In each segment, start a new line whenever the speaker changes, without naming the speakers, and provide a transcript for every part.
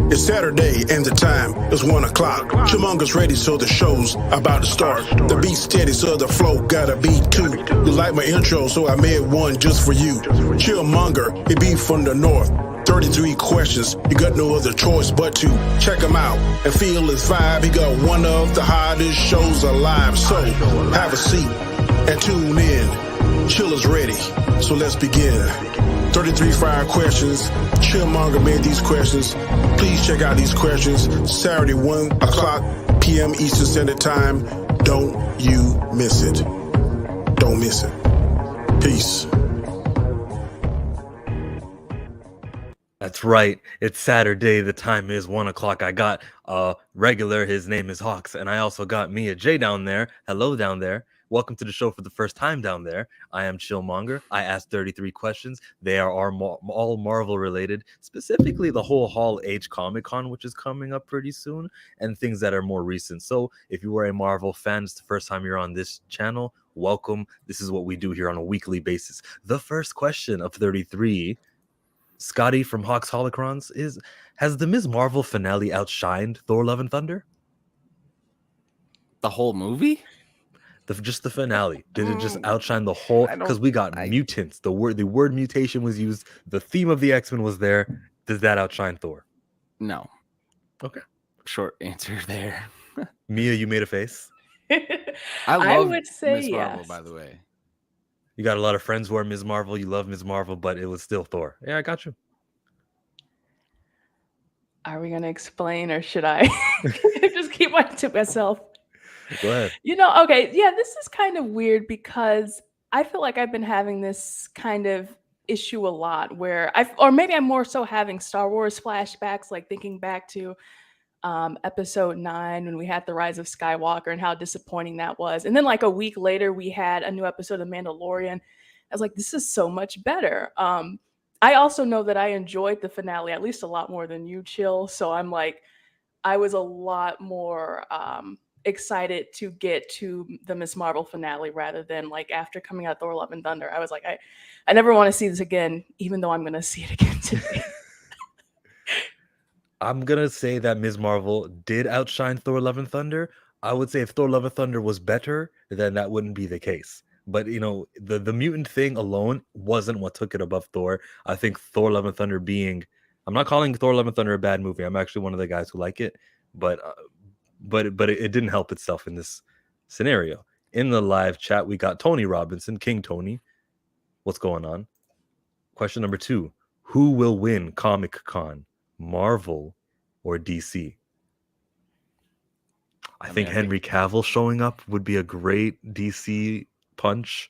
It's Saturday and the time is 1 o'clock. Chillmonger's ready, so the show's about to start. The beat's steady, so the flow got a beat too. You like my intro, so I made one just for you. Chillmonger, he be from the north. 33 questions, you got no other choice but to check him out and feel his vibe. He got one of the hottest shows alive. So have a seat and tune in. Chill is ready, so let's begin. 33 fire questions. Chillmonger made these questions. Please check out these questions. Saturday, 1 o'clock p.m. Eastern Standard Time. Don't you miss it. Don't miss it. Peace.
That's right. It's Saturday. The time is 1 o'clock. I got regular. His name is Hawks. And I also got Mia J down there. Hello down there. Welcome to the show for the first time down there. I am Chillmonger. I asked 33 questions. They are all Marvel related, specifically the whole Hall H Comic-Con, which is coming up pretty soon, and things that are more recent. So if you are a Marvel fan, it's the first time you're on this channel, welcome. This is what we do here on a weekly basis. The first question of 33, Scotty from Hawks Holocrons, is: has the Ms. Marvel finale outshined Thor Love and Thunder?
The whole movie?
Just the finale. Did it just outshine the whole? Because we got mutants. The word mutation was used. The theme of the X-Men was there. Does that outshine Thor?
No.
Okay.
Short answer there.
Mia, you made a face.
I
would say
Ms. Marvel,
yes.
by the way.
You got a lot of friends who are Ms. Marvel. You love Ms. Marvel, but it was still Thor. Yeah, I got you.
Are we going to explain, or should I just keep mine to myself?
Go ahead.
Okay. Yeah, this is kind of weird because I feel like I've been having this kind of issue a lot where or maybe I'm more so having Star Wars flashbacks, like thinking back to episode 9 when we had the Rise of Skywalker and how disappointing that was. And then like a week later, we had a new episode of Mandalorian. I was like, this is so much better. I also know that I enjoyed the finale at least a lot more than you, Chill. So I'm like, I was a lot more excited to get to the Ms. Marvel finale rather than like after coming out Thor Love and Thunder. I was like, I never want to see this again, even though I'm going to see it again today.
I'm going to say that Ms. Marvel did outshine Thor Love and Thunder. I would say if Thor Love and Thunder was better, then that wouldn't be the case. But, the mutant thing alone wasn't what took it above Thor. I think Thor Love and Thunder I'm not calling Thor Love and Thunder a bad movie. I'm actually one of the guys who like it. But it didn't help itself in this scenario. In the live chat, we got Tony Robinson, King Tony. What's going on? Question number 2. Who will win Comic-Con, Marvel or DC? I think Henry Cavill showing up would be a great DC punch.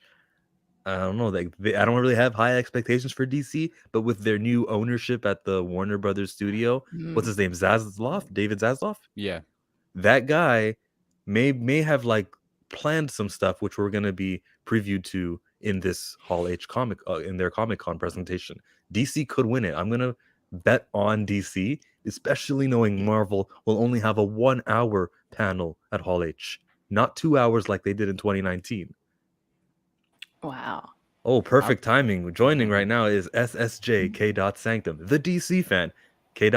I don't know. I don't really have high expectations for DC, but with their new ownership at the Warner Brothers studio, what's his name? David Zaslav?
Yeah.
That guy may have like planned some stuff which we're going to be previewed to in this Hall H comic in their Comic-Con presentation. DC could win it. I'm going to bet on DC, especially knowing Marvel will only have a 1 hour panel at Hall H, not 2 hours like they did in 2019.
Wow.
Oh, perfect timing. Joining right now is SSJ K. Sanctum, the DC fan. K.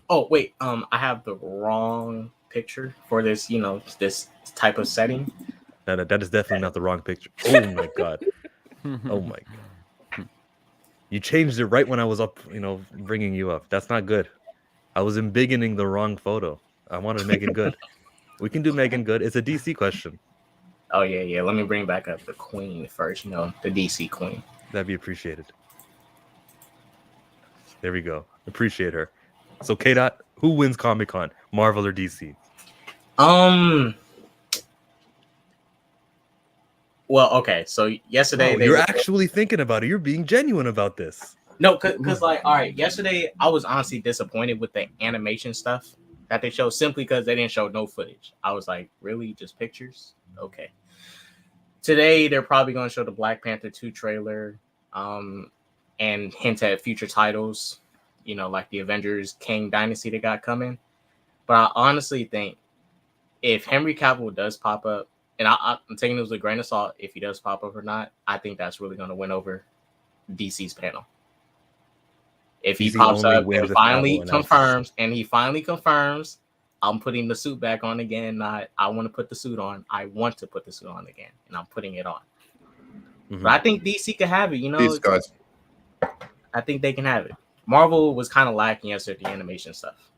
Oh, wait. I have the wrong picture for this, this type of setting.
That is definitely not the wrong picture. Oh my god. Oh my god. You changed it right when I was up, bringing you up. That's not good. I was embiggening the wrong photo. I wanted Megan Good. We can do Megan Good. It's a DC question.
Oh, yeah. Let me bring back up the queen first, the DC queen.
That'd be appreciated. There we go. Appreciate her. So, K. Who wins Comic-Con, Marvel or DC?
Well, okay. So yesterday,
you're actually thinking about it. You're being genuine about this.
No, because all right. Yesterday, I was honestly disappointed with the animation stuff that they showed, simply because they didn't show no footage. I was like, really, just pictures? Okay. Today, they're probably going to show the Black Panther 2 trailer, and hint at future titles, like the Avengers Kang Dynasty they got coming. But I honestly think if Henry Cavill does pop up, and I'm taking this with a grain of salt, if he does pop up or not, I think that's really going to win over DC's panel. If he
DC
pops
only
up
wins
and
if
finally
Marvel announces.
confirms, I'm putting the suit back on again. Not I want to put the suit on. I want to put the suit on again, and I'm putting it on. But I think DC could have it.
These guys.
I think they can have it. Marvel was kind of lacking yesterday the animation stuff.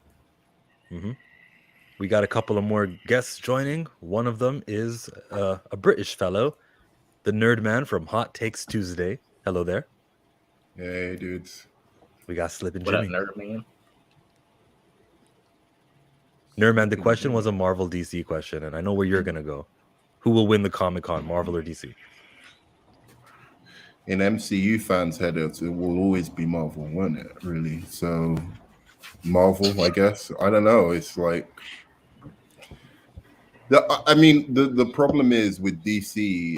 We got a couple of more guests joining. One of them is a British fellow, the Nerd Man from Hot Takes Tuesday. Hello there.
Hey, dudes.
We got Slippin'
What up,
Jimmy.
nerd man?
Nerdman, the question was a Marvel DC question, and I know where you're gonna go. Who will win the Comic-Con, Marvel or DC?
In MCU fans' head, it will always be Marvel, won't it? Really? So, Marvel, I guess. I don't know. It's like, the problem is with DC,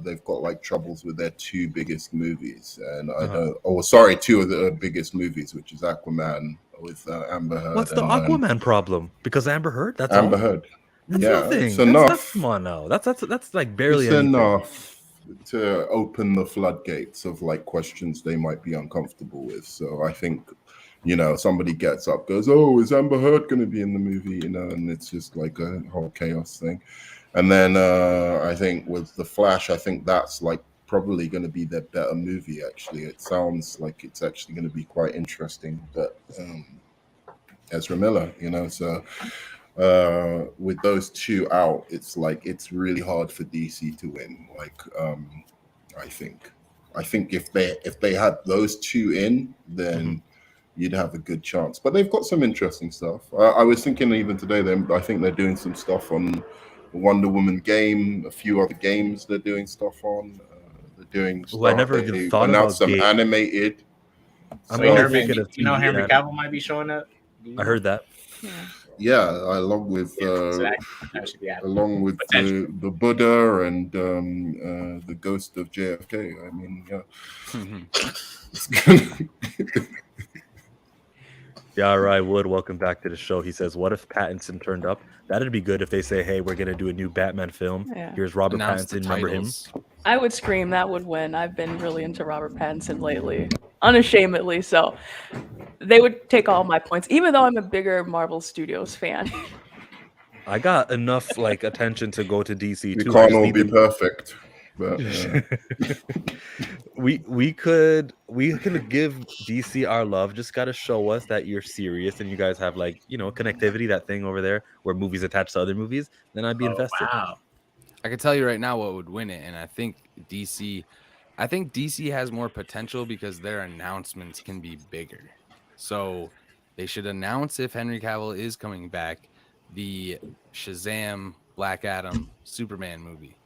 they've got like troubles with their two biggest movies, and two of the biggest movies, which is Aquaman with Amber Heard.
What's the Aquaman problem? Because Amber Heard? That's
Amber
all?
Heard.
That's
Yeah,
nothing.
it's enough.
That's, come on now. That's like barely
It's
anything.
enough to open the floodgates of like questions they might be uncomfortable with. So I think, somebody gets up, goes, "Oh, is Amber Heard going to be in the movie?" And it's just like a whole chaos thing. And then I think with The Flash, I think that's like probably going to be their better movie. Actually, it sounds like it's actually going to be quite interesting. But Ezra Miller, so. With those two out, it's like it's really hard for DC to win. Like, I think if they had those two in, then you'd have a good chance. But they've got some interesting stuff. I was thinking even today, I think they're doing some stuff on the Wonder Woman game, a few other games they're doing stuff on. They're doing stuff.
I never even thought
announced
about
some
game.
animated.
Henry Cavill might be showing up.
I heard that.
Yeah, along with
that should be
the Buddha and the ghost of JFK. I mean, yeah.
Yeah, Rye Wood, welcome back to the show. He says, "What if Pattinson turned up? That'd be good if they say, hey, we're gonna do a new Batman film.
Yeah.
Here's Robert
Announce the
Pattinson. Remember him?"
titles.
I would scream that would win. I've been really into Robert Pattinson lately, unashamedly. So they would take all my points, even though I'm a bigger Marvel Studios fan.
I got enough like attention to go to DC
We
too.
can't all be perfect. But
we could give DC our love. Just gotta show us that you're serious and you guys have like connectivity, that thing over there where movies attach to other movies. Then I'd be invested.
Wow.
I can tell you right now what would win it, and I think DC has more potential because their announcements can be bigger. So they should announce if Henry Cavill is coming back, the Shazam, Black Adam, Superman movie,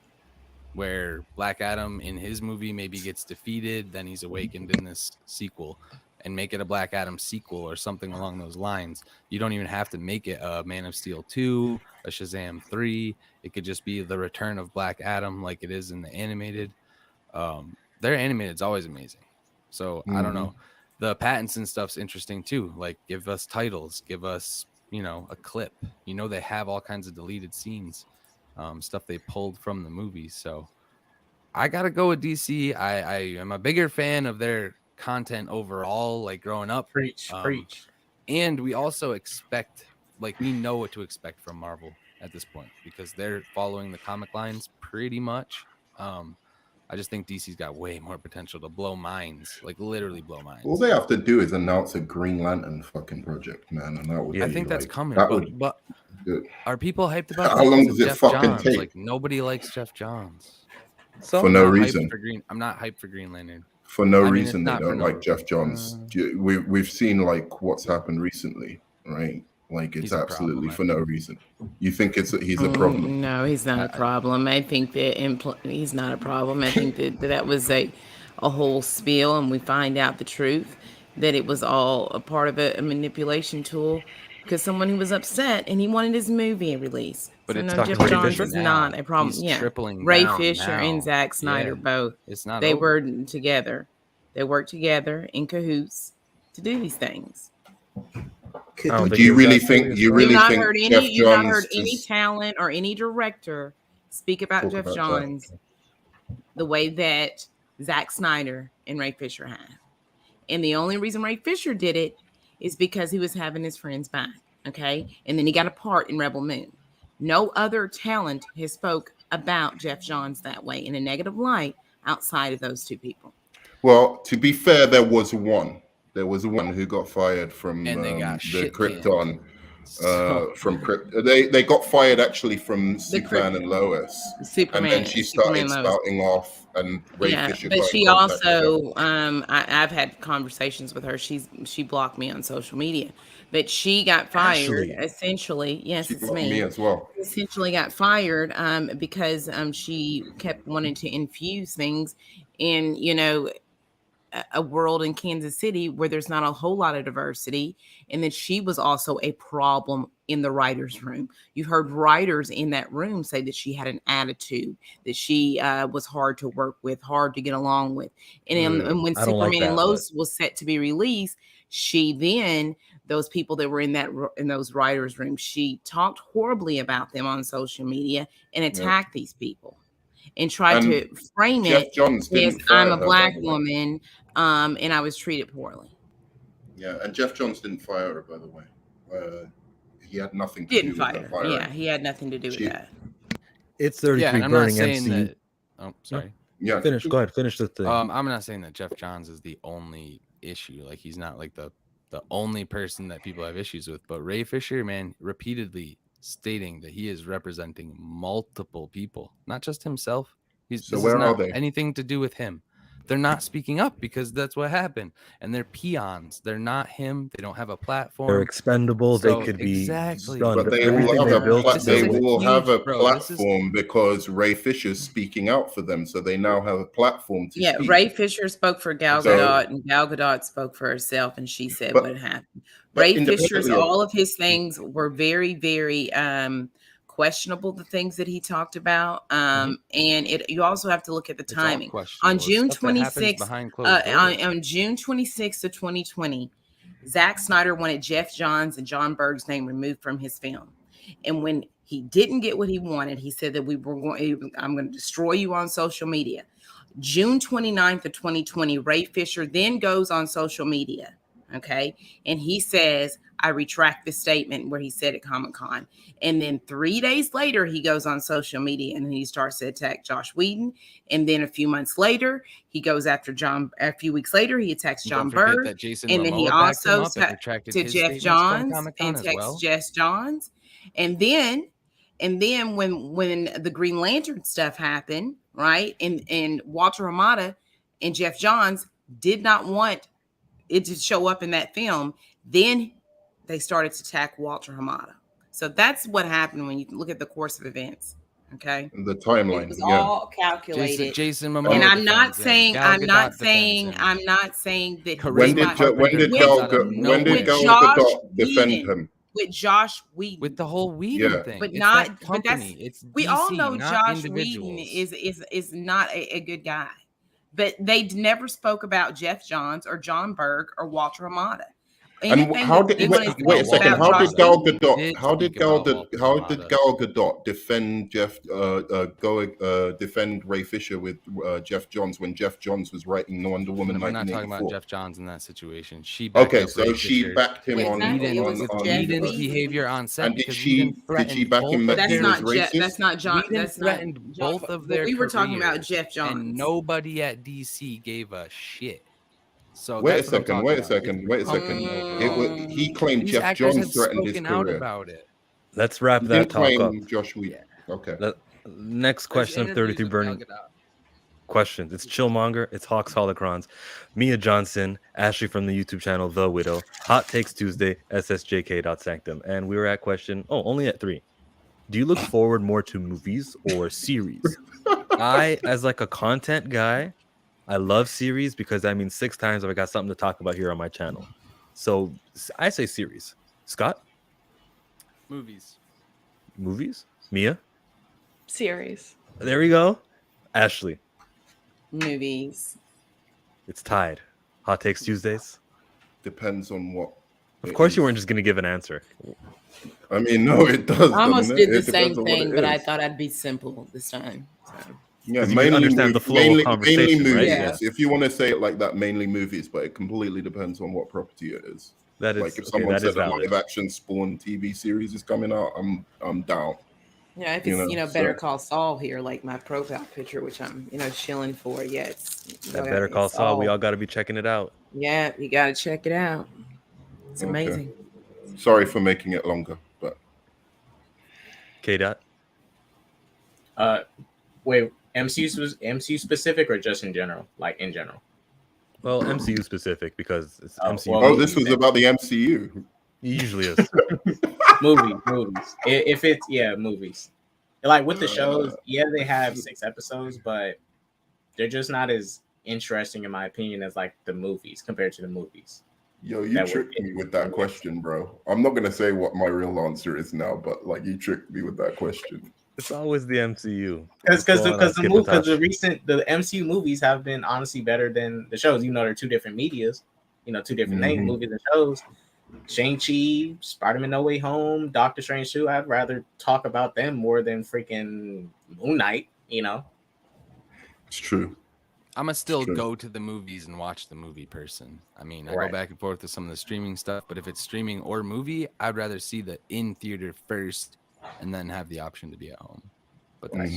where Black Adam in his movie maybe gets defeated, then he's awakened in this sequel, and make it a Black Adam sequel or something along those lines. You don't even have to make it a Man of Steel 2, a Shazam 3. It could just be the return of Black Adam like it is in the animated. Their animated is always amazing. So I don't know. The Pattinson stuff's interesting too. Like, give us titles, give us, a clip. They have all kinds of deleted scenes, stuff they pulled from the movies. So I gotta go with DC. I am a bigger fan of their content overall, like growing up.
Preach.
And we also expect, we know what to expect from Marvel at this point because they're following the comic lines pretty much. I just think DC's got way more potential to blow minds, like literally blow minds.
all they have to do is announce a Green Lantern fucking project, man, and that would.
I think that's coming. But
good.
Are people hyped about?
How long does it fucking
Johns?
take?
Like nobody likes Jeff Johns.
So
for no reason.
I'm not hyped for Green Lantern.
For no reason they don't like Jeff Johns.
reason.
We've seen like what's happened recently, right? Like it's absolutely for no reason. You think he's a problem?
No, he's not a problem. I think that he's not a problem. I think that was a whole spiel, and we find out the truth that it was all a part of a manipulation tool because someone who was upset and he wanted his movie released.
But
so
it's
no,
Ray
Jeff Johns
Fisher
is
now.
not a problem.
He's tripling
Ray
down
Fisher
now.
and Zack Snyder both.
It's not.
They
over.
were together. They worked together in cahoots to do these things.
Do you really think?
You've not heard
Johns
any talent or any director speak about Jeff Johns the way that Zack Snyder and Ray Fisher have. And the only reason Ray Fisher did it is because he was having his friends back. Okay. And then he got a part in Rebel Moon. No other talent has spoke about Jeff Johns that way in a negative light outside of those two people.
Well, to be fair, there was one. There was one who got fired from
And they got
the
shit
Krypton.
So-
From they got fired actually from Superman and Lois,
Superman,
and then she started
Superman, Lois.
spouting off, and Ray Fisher.
But
got
she
in contact with her.
also, I've had conversations with her. She blocked me on social media, but she got fired
Ashley.
essentially. Yes,
She
it's
blocked
me.
me as well.
Essentially got fired because she kept wanting to infuse things in, a world in Kansas City where there's not a whole lot of diversity. And then she was also a problem in the writer's room. You've heard writers in that room say that she had an attitude, that she was hard to work with, hard to get along with. And when
I don't like
Superman and
that,
Lois was set to be released, she then, those people that were in those writers' rooms, she talked horribly about them on social media and attacked these people. And tried to frame
Jeff
it
Johns
as
didn't fire
I'm a
her,
black
by the way.
woman, and I was treated poorly.
Yeah, and Jeff Johns didn't fire her, by the way. He had nothing to
Didn't
do with
fire
her
her.
firing.
Yeah, he had nothing to do with that.
It's 33
Yeah, and I'm not
burning
saying
MCU.
that. Oh, sorry.
Yeah,
Finish. Go ahead. Finish the thing.
I'm not saying that Jeff Johns is the only issue. Like, he's not like the only person that people have issues with. But Ray Fisher, man, repeatedly stating that he is representing multiple people, not just himself.
So where are they?
Anything to do with him. They're not speaking up because that's what happened. And they're peons. They're not him. They don't have a platform.
They're expendable.
So,
they could be
exactly.
done.
But they
Everything
will
they
have
built.
they
is
will have a
huge, bro. This is-
platform because Ray Fisher's speaking out for them, so they now have a platform to
Yeah,
speak.
Ray Fisher spoke for Gal
So-
Gadot, and Gal Gadot spoke for herself, and she said
But-
what happened.
but
Ray Fisher's,
independently of-
all of his things were very, very questionable, the things that he talked about. And you also have to look at the
It's all
timing.
questionable.
On June
Stuff that happens
26th,
behind closed doors.
on June 26th of 2020, Zack Snyder wanted Jeff Johns and John Berg's name removed from his film. And when he didn't get what he wanted, he said that I'm going to destroy you on social media. June 29th of 2020, Ray Fisher then goes on social media. Okay. And he says, I retract the statement where he said at Comic-Con. And then 3 days later, he goes on social media and he starts to attack Josh Whedon. And then a few months later, he goes after a few weeks later, he attacks John
Don't forget
Berg.
that Jason
And then he
Momoa backed him
also
up and retracted
to
his
Jeff
statements from
Johns
Comic-Con
and
as
text
well.
Jeff Johns. And then when the Green Lantern stuff happened, right? And Walter Hamada and Jeff Johns did not want it to show up in that film. Then they started to attack Walter Hamada. So that's what happened when you look at the course of events. Okay.
The timeline.
It was
Yeah.
all calculated.
Jason Momoa.
And I'm not
defends him.
saying
Gal
I'm not
Gadot
saying
defends him.
I'm not saying that
When
When
did
did
Carpenter
when did
comes
Gal
out of
when
nowhere.
did Gal
Josh
Gadot defend
Whedon.
him?
with Josh Whedon.
with the whole Whedon
Yeah.
thing.
But
It's
not-
that
but that's-
company. It's
We all
DC,
know
not
Josh
individuals.
Whedon is not a good guy. But they never spoke about Jeff Johns or John Berg or Walter Hamada.
And how did wait a second? How did Gal Gadot? How did Gal Gadot defend defend Ray Fisher with Jeff Johns when Jeff Johns was writing Wonder Woman?
We're not talking about
1984?
Jeff Johns in that situation. She backed
Okay,
up
so
Ray
she
Fisher
backed him
Wait,
on
exactly. It was
with
Jeff
Whedon's
Whedon.
behavior on set.
And did
because
she-
Whedon
did she
threatened
back him
both
that
of
That's
he
their-
was
not Jeff.
racist?
That's not John.
Whedon
That's not
threatened
John-
both of
but
their
we were talking about
careers,
Jeff Johns.
and nobody at DC gave a shit. So
Wait a
that's what I'm
second.
talking
Wait a
about.
second.
It's
Wait a second.
company
It
overall.
was, he claimed
These
Jeff
actors
Johns
have
threatened his
spoken out
career.
about it.
Let's wrap
He
that
didn't
talk up.
claim Josh Whedon. Okay.
Next question of 33 burning questions. It's Chillmonger. It's Hawks Holocrons. Mia Johnson, Ashley from the YouTube channel The Widow, Hot Takes Tuesday, SSJK.Sanctum. And we were at question, only at 3. Do you look forward more to movies or series? I, as like a content guy, I love series because that means 6 times I got something to talk about here on my channel. So I say series. Scott?
Movies.
Movies? Mia?
Series.
There we go. Ashley?
Movies.
It's tied. Hot Takes Tuesdays?
Depends on what.
Of
it
course you
is.
weren't just going to give an answer.
I mean, no, it does.
I almost
doesn't
did
it?
the
It
same
depends on what
thing,
it
but I
is.
thought I'd be simple this time. So.
Yeah,
'Cause you can understand the flow of
mainly
conversation, right?
movies.
Yeah.
If you want to say it like that, mainly movies, but it completely depends on what property it is.
That is
Like if
okay.
someone
That is
said a
valid.
live action Spawn TV series is coming out, I'm down.
Yeah, if
You
it's
know,
Better
so-
Call Saul here, like my profile picture, which I'm shilling for. Yeah,
That Better Call Saul. We all got to be checking it out.
Yeah, you got to check it out. It's
Okay.
amazing.
Sorry for making it longer, but
K dot.
Wait, MCU specific or just in general? Like in general.
Well, MCU specific because it's
Oh,
MCU.
well,
this was about the MCU.
It usually is.
movies. If it's movies. Like with the shows, they have 6 episodes, but they're just not as interesting in my opinion as like the movies compared to the movies.
Yo, you tricked me with that question, bro. I'm not gonna say what my real answer is now, but like you tricked me with that question.
It's always the MCU.
Because the MCU movies have been honestly better than the shows. You know, they're 2 different medias. You know, 2 different names, movies and shows. Shang-Chi, Spider-Man No Way Home, Doctor Strange 2. I'd rather talk about them more than freaking Moon Knight. You know,
It's true.
I'm gonna still
True.
go to the movies and watch the movie person. I mean, I
Right.
go back and forth with some of the streaming stuff, but if it's streaming or movie, I'd rather see the in theater first and then have the option to be at home. But that's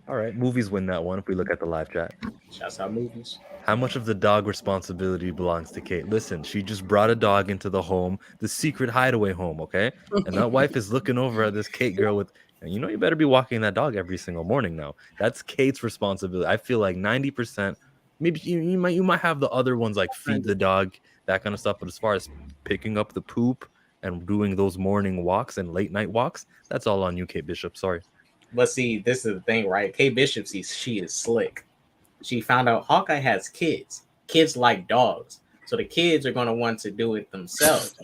All right, movies win that one if we look at the live chat.
shouts out movies.
How much of the dog responsibility belongs to Kate? Listen, she just brought a dog into the home, the secret hideaway home, okay? And that wife is looking over at this Kate girl with, and you know, you better be walking that dog every single morning now. That's Kate's responsibility. I feel like 90%, maybe you might have the other ones like feed the dog, that kind of stuff. But as far as picking up the poop and doing those morning walks and late night walks, that's all on you, Kate Bishop. Sorry.
But see, this is the thing, right? Kate Bishop, she is slick. She found out Hawkeye has kids. Kids like dogs. So the kids are going to want to do it themselves.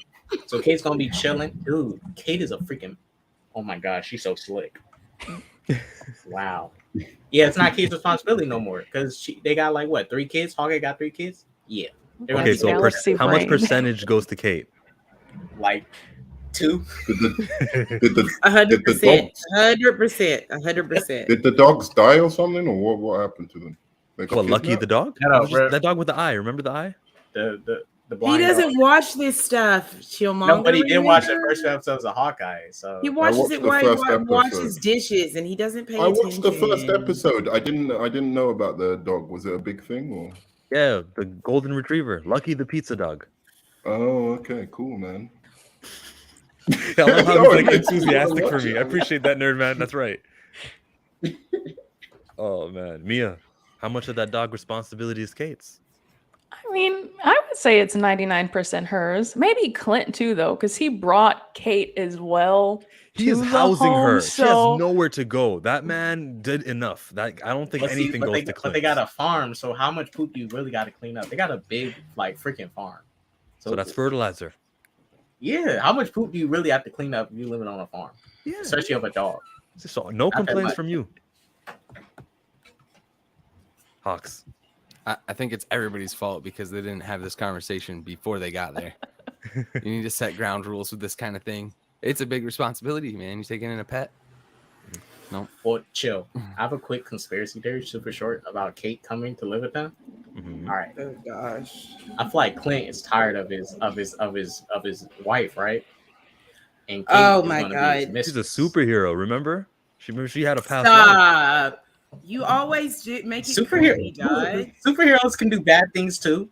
So Kate's going to be chilling. Dude, Kate is a freaking... Oh my gosh, she's so slick. Wow. Yeah, it's not Kate's responsibility no more. Because they got like, what, 3 kids? Hawkeye got 3 kids? Yeah. They're gonna
Okay,
be
so
Galaxy
how much
brain.
percentage goes to Kate?
like 2.
Did the
100%. 100%.
did the dogs die or something, or what happened to them? They got
What, Lucky
kidnapped?
the dog?
No,
That was just
bro.
that dog with the eye. Remember the eye?
The
He
blind
doesn't
dog.
watch this stuff, Chillmonger.
No, but he did watch the
remember?
first 2 episodes of Hawkeye. So
He watches
watched
it
the
while he
first
washes
episode.
dishes, and he doesn't pay
I
attention.
watched the first episode. I didn't know about the dog. Was it a big thing or?
Yeah, the golden retriever, Lucky the pizza dog.
Oh, okay, cool, man.
I love how
No,
he's like
I
enthusiastic for
watch
me.
it.
I appreciate that, nerd man. That's right. Oh man, Mia, how much of that dog responsibility is Kate's?
I mean, I would say it's 99% hers. Maybe Clint too, though, because he brought Kate as well.
He is
to the
housing her.
home,
She
so
has nowhere to go. That man did enough. That I don't think
But see,
anything
but
goes
they,
to
but
Clint.
they got a farm, so how much poop you really got to clean up? They got a big, like, freaking farm.
So that's fertilizer.
Yeah, how much poop do you really have to clean up if you living on a farm,
Yeah.
especially of a dog?
So no
that
complaints
much.
from you. Hawks.
I think it's everybody's fault because they didn't have this conversation before they got there. You need to set ground rules with this kind of thing. It's a big responsibility, man. You're taking in a pet.
Well, chill. I have a quick conspiracy theory, super short, about Kate coming to live with them.
Mhm.
All right,
Oh gosh.
I feel like Clint is tired of his wife, right? And Kate
Oh
is
my
gonna be his
God.
She's a
mistress.
superhero. Remember she had a past life.
Stop. You always do make it creepy, God.
Superheroes can do bad things too.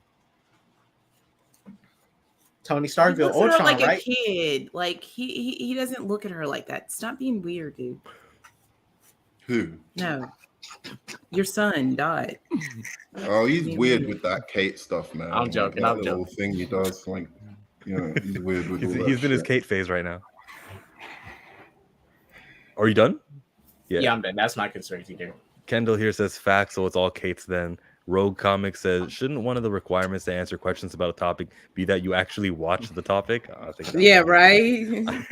Tony Stark,
He
Bill
looks at her
Ultron,
like
right?
a kid. Like he doesn't look at her like that. Stop being weird, dude.
Who?
No. Your son died.
Oh, he's weird with that Kate stuff, man.
I'm joking,
That
I'm
little thing he does, like, he's weird with all that
He's in his
shit.
Kate phase right now. Are you done?
Yeah, I'm done. That's my conspiracy theory.
Kendall here says facts, so it's all Kate's then. Rogue Comics says, shouldn't one of the requirements to answer questions about a topic be that you actually watch the topic? I think that's
Yeah,
right.
right.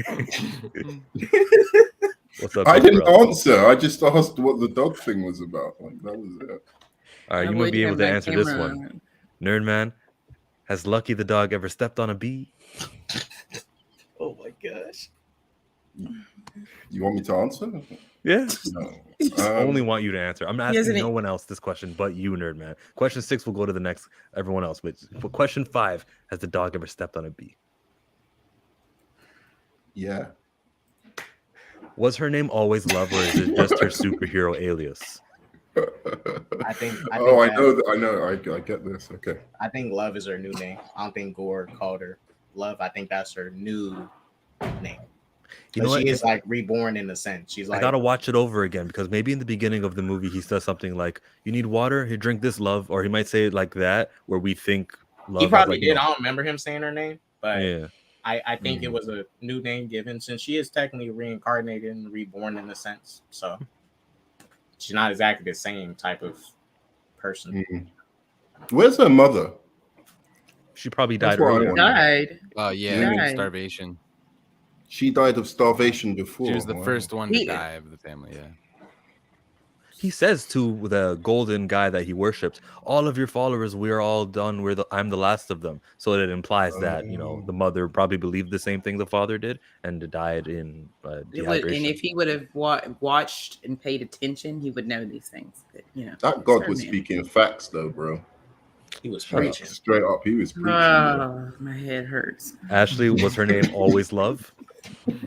What's up?
I
big
didn't
bro?
answer. I just asked what the dog thing was about. Like that was it.
All right,
I
you might
wouldn't
be able
have
to
that
answer this
camera
one.
on.
Nerd man, has Lucky the dog ever stepped on a bee?
Oh my gosh.
You want me to answer?
Yeah.
No.
Only want you to answer. I'm asking
Isn't it-
no one else this question but you, nerd man. Question 6 will go to the next everyone else. But for question 5, has the dog ever stepped on a bee?
Yeah.
Was her name always Love, or is it just her superhero alias?
I think
I get this. Okay.
I think Love is her new name. I don't think Gore called her Love. I think that's her new name.
You know
But
what?
she is like reborn in a sense. She's like,
I gotta watch it over again because maybe in the beginning of the movie he says something like, "You need water? Here, drink this, Love," or he might say it like that, where we think Love.
he probably
like,
did.
no.
I don't remember him saying her name, but
Yeah.
I think it was a new name given since she is technically reincarnated and reborn in a sense. So she's not exactly the same type of person.
Where's her mother?
She probably
That's
died
what I
earlier.
wonder.
Died.
Oh yeah,
Right.
starvation.
She died of starvation before.
She was the
Wow.
first one to
He-
die of the family. Yeah.
He says to the golden guy that he worships, "All of your followers, we're all done. I'm the last of them." So it implies that the mother probably believed the same thing the father did and died in
It would,
dehydration.
and if he would have watched and paid attention, he would know these things. But,
That God
Sure,
was
man.
speaking facts, though, bro.
He was preaching.
Straight up, he was preaching.
Oh, my head hurts.
Ashley, was her name always Love?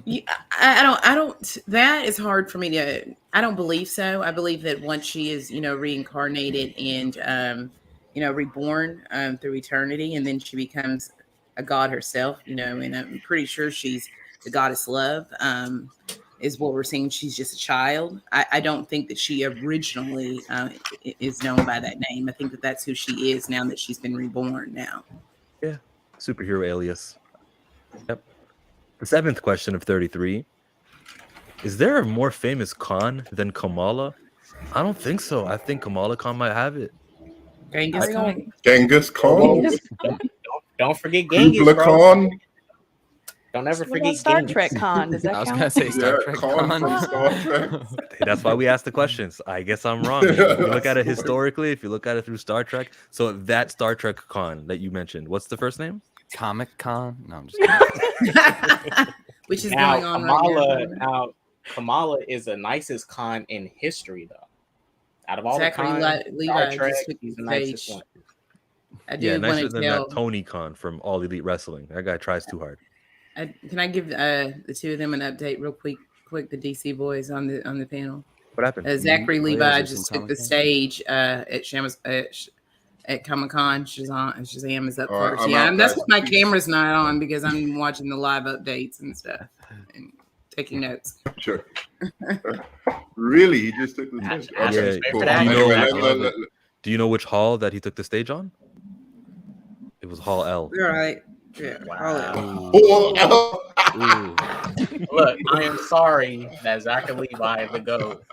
Yeah, I don't. That is hard for me to. I don't believe so. I believe that once she is, reincarnated and, reborn through eternity, and then she becomes a god herself. And I'm pretty sure she's the goddess Love. Is what we're seeing. She's just a child. I don't think that she originally is known by that name. I think that that's who she is now that she's been reborn. Now.
Yeah, superhero alias. Yep. The 7th question of 33. Is there a more famous Khan than Kamala? I don't think so. I think Kamala Khan might have it.
Genghis Khan.
Genghis Khan?
Don't forget Genghis,
Kubla
bro.
Khan?
Don't ever
What
forget
about Star
Genghis.
Trek Con? Does that
I was
count?
gonna say Star
Yeah,
Trek.
Khan
Con.
from Star Trek.
Hey, that's why we ask the questions. I guess I'm wrong. If you look at it historically, if you look at it through Star Trek, so that Star Trek Khan that you mentioned, what's the first name?
Comic Con. No, I'm just kidding.
Which is
Now
going on
Kamala,
right now.
now Kamala is the nicest Khan in history, though. Out of all
Zachary
the Khans,
Levi
Star
just
Trek,
took
he's the
the
nicest
page.
one.
I do
Yeah,
want
nicer
to
than
tell.
that Tony Khan from All Elite Wrestling. That guy tries too hard.
Can I give the two of them an update real quick? The DC boys on the panel.
What happened?
Zachary
Oh,
Levi
yeah, is there
just
some
took the
Comic-Con?
stage at Comic Con. Shazam is up
All right,
first.
I'm
Yeah,
out,
and that's
guys.
why my camera's not on because I'm watching the live updates and stuff and taking notes.
Sure. Really? He just took the
Ash-
stage?
Ash
Yeah,
is
cool.
for that.
you know-
Anyway,
Do you know which hall that he took the stage on? It was Hall L.
All right. Yeah.
Wow.
Oh,
Ooh.
Look, I am sorry that Zachary Levi the GOAT.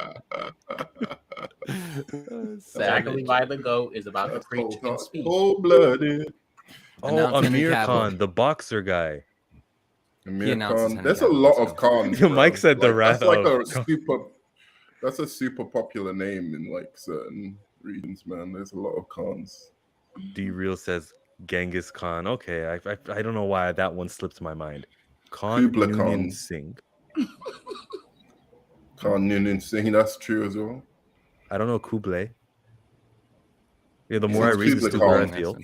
Zachary Levi the GOAT is about to preach and speak.
Cold-blooded.
Oh,
Announced Henry
Amir
Cavill.
Khan, the boxer guy.
Amir
announces
Khan.
Henry
There's a
Cavill,
lot
let's
of
go.
Khans.
Yo,
bro.
Mike said the wrath
that's like
of
a super. That's a super popular name in like certain regions, man. There's a lot of Khans.
D Real says Genghis Khan. Okay, I don't know why that one slipped my mind. Khan
Kubla
Noonien
Khan.
Singh.
Khan Noonan Singh. That's true as well.
I don't know Kublai. Yeah, the
He
more I
says
read, the
Kubla
stupider I
Khan.
feel.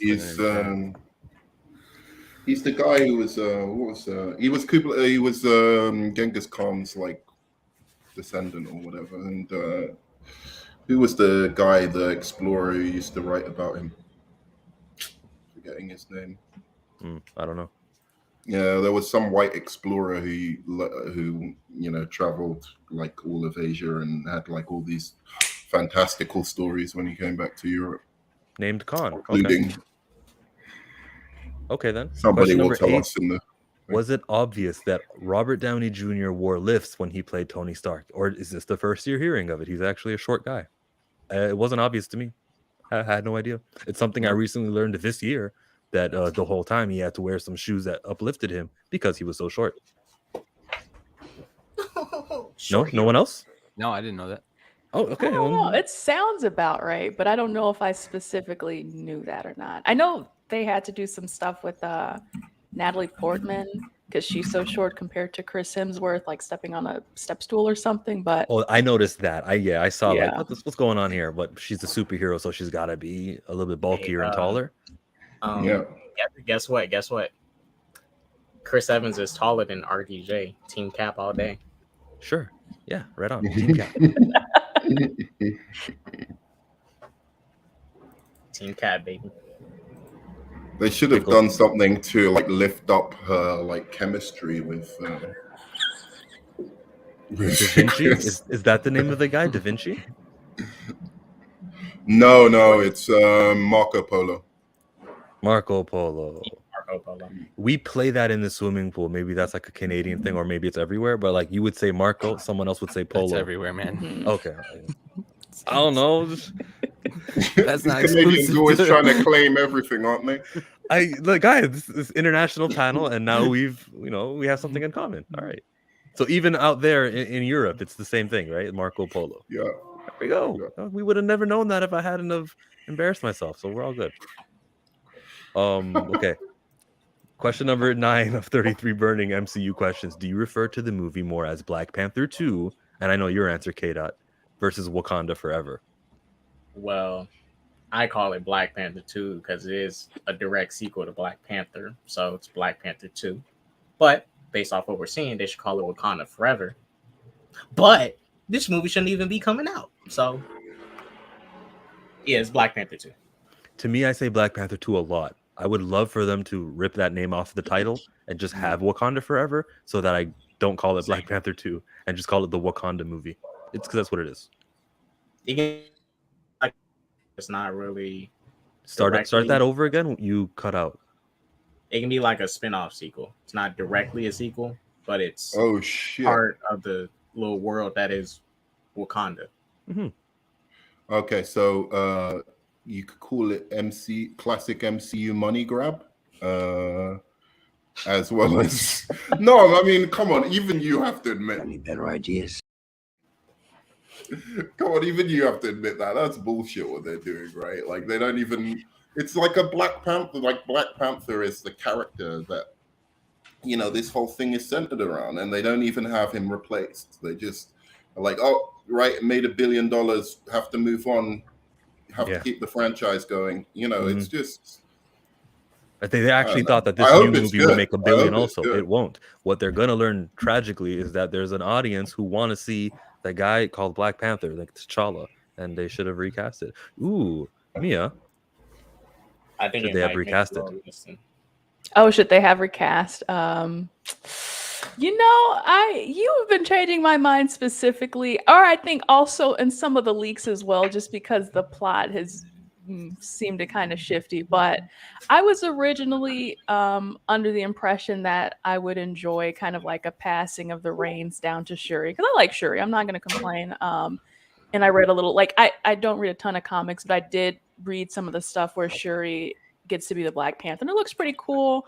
He's the guy who was he was Kubla, he was Genghis Khan's like descendant or whatever, and who was the guy, the explorer who used to write about him? Forgetting his name.
I don't know.
Yeah, there was some white explorer who traveled like all of Asia and had like all these fantastical stories when he came back to Europe,
Named Khan. Okay.
including
Okay then.
somebody
Question
will
number
tell
8.
us in the.
Was it obvious that Robert Downey Jr. wore lifts when he played Tony Stark? Or is this the first you're hearing of it? He's actually a short guy. It wasn't obvious to me. I had no idea. It's something I recently learned this year that the whole time he had to wear some shoes that uplifted him because he was so short. No one else?
No, I didn't know that.
Oh, okay.
I don't know. It sounds about right, but I don't know if I specifically knew that or not. I know they had to do some stuff with Natalie Portman because she's so short compared to Chris Hemsworth, like stepping on a step stool or something. But
Oh, I noticed that. I saw like
Yeah.
what's going on here, but she's a superhero, so she's got to be a little bit bulkier and taller.
Yeah.
Guess what? Guess what? Chris Evans is taller than RDJ. Team Cap all day.
Sure. Yeah, right on. Team Cap.
Team Cap, baby.
They should have done something to like lift up her like chemistry with
Da Vinci? Is that the name of the guy? Da Vinci?
No, it's Marco Polo.
Marco Polo.
Marco Polo.
We play that in the swimming pool. Maybe that's like a Canadian thing, or maybe it's everywhere. But like you would say Marco, someone else would say Polo.
That's everywhere, man.
Okay. I don't know.
That's not
Canadians always trying to claim everything, aren't they?
Guys, this is international panel, and now we have something in common. All right. So even out there in Europe, it's the same thing, right? Marco Polo.
Yeah.
There we go.
Yeah.
We would have never known that if I hadn't have embarrassed myself. So we're all good. Okay. Question number 9 of 33 burning MCU questions. Do you refer to the movie more as Black Panther 2? And I know your answer, K-Dot, versus Wakanda Forever.
Well, I call it Black Panther 2 because it is a direct sequel to Black Panther. So it's Black Panther 2. But based off what we're seeing, they should call it Wakanda Forever. But this movie shouldn't even be coming out. So yeah, it's Black Panther 2.
To me, I say Black Panther 2 a lot. I would love for them to rip that name off the title and just have Wakanda Forever so that I don't call it Black Panther 2 and just call it the Wakanda movie. It's because that's what it is.
It's not really...
Start that over again. You cut out.
It can be like a spin-off sequel. It's not directly a sequel, but it's part of the little world that is Wakanda.
Mm-hmm.
Okay, so you could call it classic MCU money grab, as well as no. I mean, come on, even you have to admit.
Any better ideas?
Come on, even you have to admit that's bullshit what they're doing, right? Like they don't even. It's like a Black Panther. Like Black Panther is the character that this whole thing is centered around, and they don't even have him replaced. They just are like, oh, right, it made $1 billion. Have to move on. Have to keep the franchise going. It's just.
I think they actually thought that this new movie would make $1 billion. Also, it won't. What they're gonna learn tragically is that there's an audience who want to see the guy called Black Panther, like T'Challa, and they should have recast it. Ooh, Mia.
I think
should they have recast it?
Oh, should they have recast? You've been changing my mind specifically, or I think also in some of the leaks as well, just because the plot has seemed to kind of shifty. But I was originally under the impression that I would enjoy kind of like a passing of the reins down to Shuri, because I like Shuri. I'm not going to complain. And I read a little, like I don't read a ton of comics, but I did read some of the stuff where Shuri gets to be the Black Panther, and it looks pretty cool.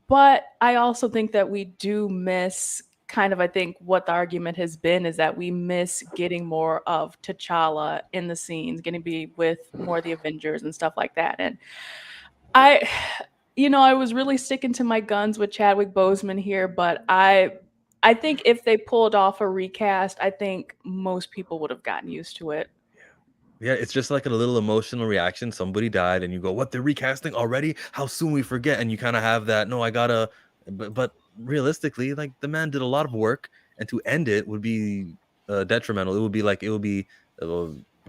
But I also think that we do miss I think what the argument has been is that we miss getting more of T'Challa in the scenes, getting to be with more of the Avengers and stuff like that. And I was really sticking to my guns with Chadwick Boseman here, but I think if they pulled off a recast, I think most people would have gotten used to it.
Yeah, it's just like a little emotional reaction. Somebody died, and you go, "What? They're recasting already? How soon we forget?" And you kind of have that. No, I gotta. But realistically, like the man did a lot of work, and to end it would be detrimental. It would be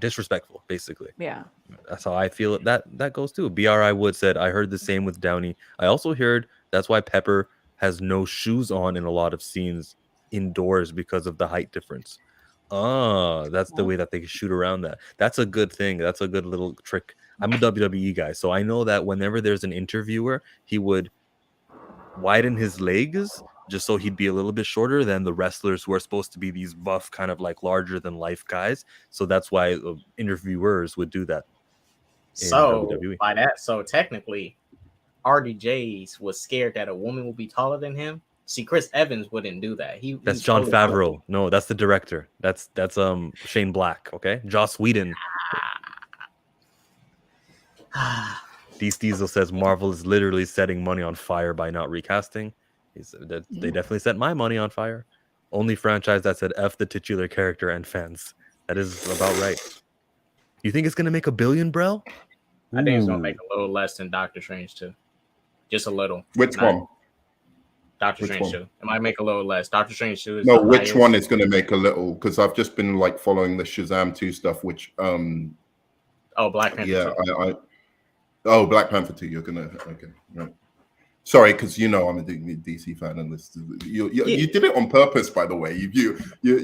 disrespectful, basically.
Yeah,
that's how I feel. That goes too. BRI Wood said, "I heard the same with Downey. I also heard that's why Pepper has no shoes on in a lot of scenes indoors because of the height difference." That's the way that they can shoot around that. That's a good thing. That's a good little trick. I'm a WWE guy, so I know that whenever there's an interviewer, he would widen his legs just so he'd be a little bit shorter than the wrestlers who are supposed to be these buff, kind of like larger than life guys. So that's why interviewers would do that.
So by that, technically, RDJ was scared that a woman would be taller than him. See, Chris Evans wouldn't do that.
That's Jon Favreau. No, that's the director. That's Shane Black. Okay, Joss Whedon. DC Diesel says Marvel is literally setting money on fire by not recasting. They definitely set my money on fire. Only franchise that said F the titular character and fans. That is about right. You think it's gonna make $1 billion, bro?
I think it's gonna make a little less than Doctor Strange 2. Just a little.
Which one?
Doctor
Which
Strange
one?
2. It might make a little less. Doctor Strange 2 is
No,
the
which
highest.
one is going to make a little? Because I've just been like following the Shazam 2 stuff, which
Black Panther.
yeah,
2.
Oh, Black Panther 2. You're gonna okay. Right. Sorry, because you know I'm a DC fan, and this you did it on purpose, by the way. You do your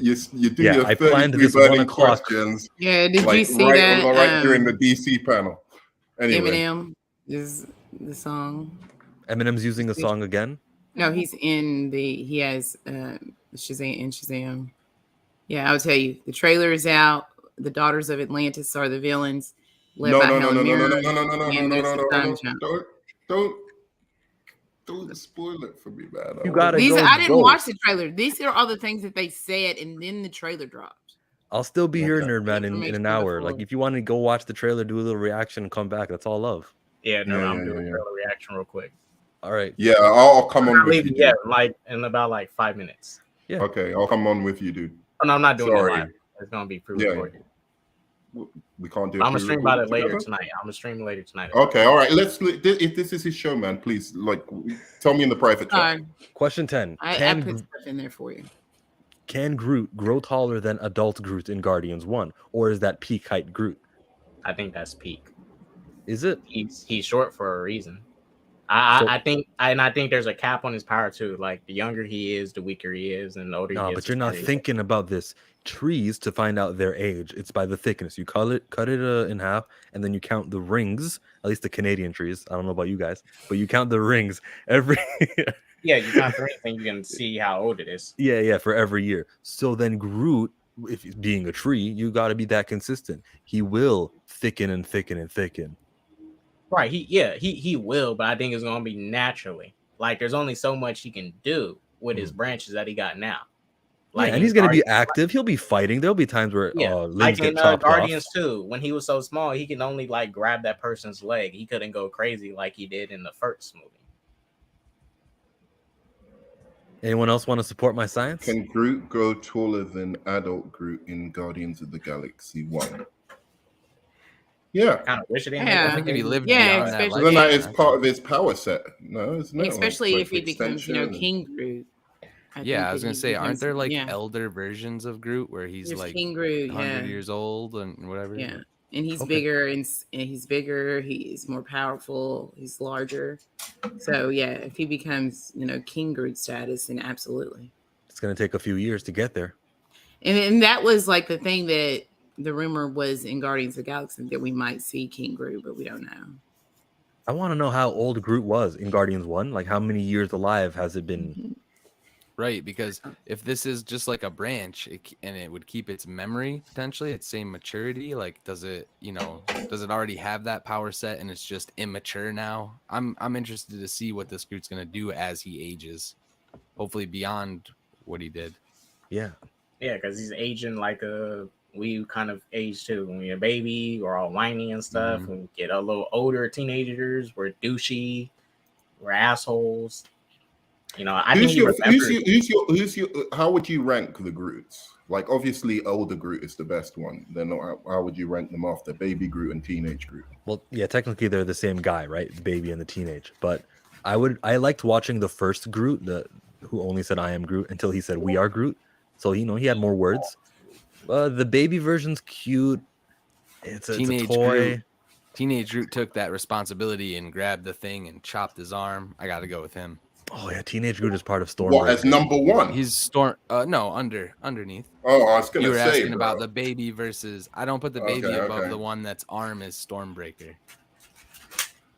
I planned
33
this 1
burning
o'clock.
questions.
Yeah, did
like,
you see
right,
that?
right during the DC panel. Anyway,
Eminem is the song.
Eminem's using the song again.
No, he has Shazam. Yeah, I'll tell you. The trailer is out. The Daughters of Atlantis are the villains. Led by Helen Mirren. And there's a time jump.
Don't spoil it for me, man.
You gotta
These
go.
I didn't watch the trailer. These are all the things that they said, and then the trailer dropped.
I'll still be here,
Okay.
Nerd Man, in an hour. Like, if you want to go watch the trailer, do a little reaction, and come back. That's all love.
Yeah, no, I'm doing a trailer reaction real quick.
All right.
Yeah, I'll come on with you.
Yeah, like in about 5 minutes.
Yeah.
Okay, I'll come on with you, dude.
Oh, no, I'm not doing
Sorry.
it live. It's gonna be pre-recorded.
We can't do it.
I'm gonna stream about it later
together?
tonight. I'm gonna stream later tonight.
Okay, all right. If this is his show, man, please tell me in the private chat.
Question 10.
I put stuff in there for you.
Can Groot grow taller than adult Groot in Guardians 1? Or is that peak height Groot?
I think that's peak.
Is it?
He's short for a reason. I think there's a cap on his power too. Like the younger he is, the weaker he is, and the older he is.
But you're not thinking about this. Trees, to find out their age, it's by the thickness. You cut it in half, and then you count the rings. At least the Canadian trees. I don't know about you guys, but you count the rings every.
Yeah, you count the rings, and you can see how old it is.
Yeah, for every year. So then Groot, if he's being a tree, you got to be that consistent. He will thicken and thicken and thicken.
Right. He will, but I think it's gonna be naturally. Like there's only so much he can do with his branches that he got now. Like,
and he's gonna be active. He'll be fighting. There'll be times where limbs get chopped
Guardians
off.
too. When he was so small, he can only like grab that person's leg. He couldn't go crazy like he did in the first movie.
Anyone else want to support my science?
Can Groot grow taller than adult Groot in Guardians of the Galaxy 1? Yeah.
I kind of wish it didn't.
Yeah.
I think if he lived
Yeah,
beyond that,
especially-
Then that
Yeah.
is part of his power set. No, isn't it?
Especially
Like,
if he becomes,
extension.
King Groot.
I was gonna say, aren't there like
yeah.
elder versions of Groot where he's
There's
like
King Groot,
100
yeah.
years old and whatever?
Yeah, and he's
Okay.
bigger, and he's bigger. He's more powerful. He's larger. So yeah, if he becomes, King Groot status, then absolutely.
It's gonna take a few years to get there.
And that was like the thing that the rumor was in Guardians of the Galaxy, that we might see King Groot, but we don't know.
I want to know how old Groot was in Guardians 1. Like, how many years alive has it been?
Right, because if this is just like a branch and it would keep its memory potentially its same maturity, like does it already have that power set and it's just immature now? I'm interested to see what this Groot's gonna do as he ages, hopefully beyond what he did.
Yeah.
Yeah, because he's aging like we kind of age too. When we're a baby, we're all whiny and stuff. When we get a little older, teenagers, we're douchey, we're assholes. I think
how would you rank the Groots? Like, obviously, older Groot is the best one. Then how would you rank them after Baby Groot and Teenage Groot?
Well, yeah, technically they're the same guy, right? The baby and the teenage. But I liked watching the first Groot, who only said "I am Groot" until he said "We are Groot." So he had more words. The baby version's cute. It's a toy.
Groot. Teenage Groot took that responsibility and grabbed the thing and chopped his arm. I got to go with him.
Oh yeah, Teenage Groot is part of Stormbreaker.
What, as number one?
He's underneath.
Oh, I was gonna say,
you were asking
bro.
about the baby versus. I don't put the baby above the one that's arm is Stormbreaker.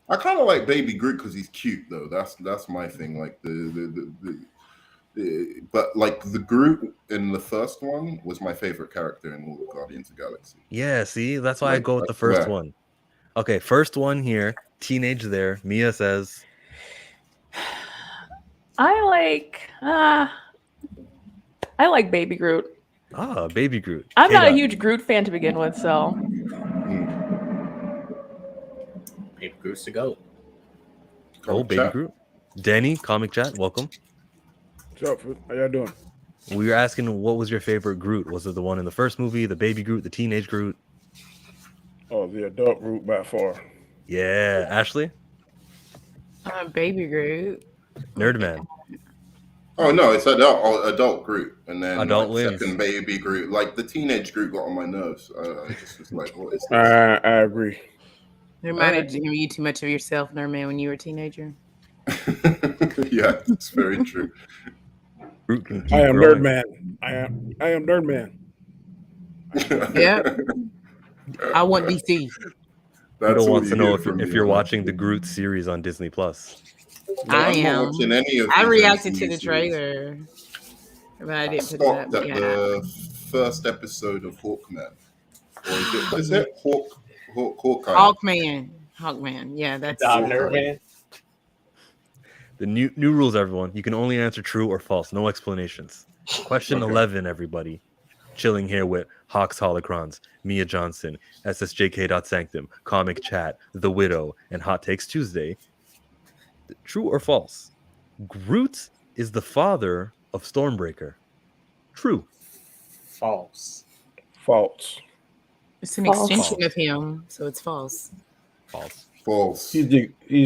I kind of like Baby Groot because he's cute, though. That's my thing. Like but like the Groot in the first one was my favorite character in all the Guardians of the Galaxy.
Yeah, see, that's why I go with the first one. Okay, first one here. Teenage there. Mia says,
I like Baby Groot.
Baby Groot.
I'm not a huge Groot fan to begin with, so.
Baby Groot's to go.
Baby Groot. Danny, Comic Chat, welcome.
What's up? How y'all doing?
We were asking what was your favorite Groot? Was it the one in the first movie, the baby Groot, the teenage Groot?
Oh, the adult Groot by far.
Yeah, Ashley,
Baby Groot.
Nerdman.
Oh no, it's adult Groot, and then
Adult
like
wins.
second baby Groot. Like the teenage Groot got on my nerves. I just was like, what is this?
I agree.
It reminded you too much of yourself, Nerdman, when you were a teenager.
Yeah, it's very true.
Groot can keep
I am
growing.
Nerdman. I am Nerdman.
Yeah. I want DC.
People
all
wants to
you
know
hear
if
from me
you're
on
watching the Groot series on Disney Plus.
No,
I
I'm not
am.
watching any of
I
these
reacted
MCU
to the
series.
trailer, but I
I
didn't put it up.
stopped at
Yeah.
the first episode of Hawkman. Or is it Hawkeye?
Hawkman. Yeah, that's
Nerdman.
The new rules, everyone. You can only answer true or false. No explanations. Question
Okay.
11, everybody. Chilling here with Hawks Holocrons, Mia Johnson, SSJK.Sanctum, Comic Chat, The Widow, and Hot Takes Tuesday. True or false? Groot is the father of Stormbreaker. True.
False.
False.
It's an
False.
extension of him, so it's false.
False.
False.
He's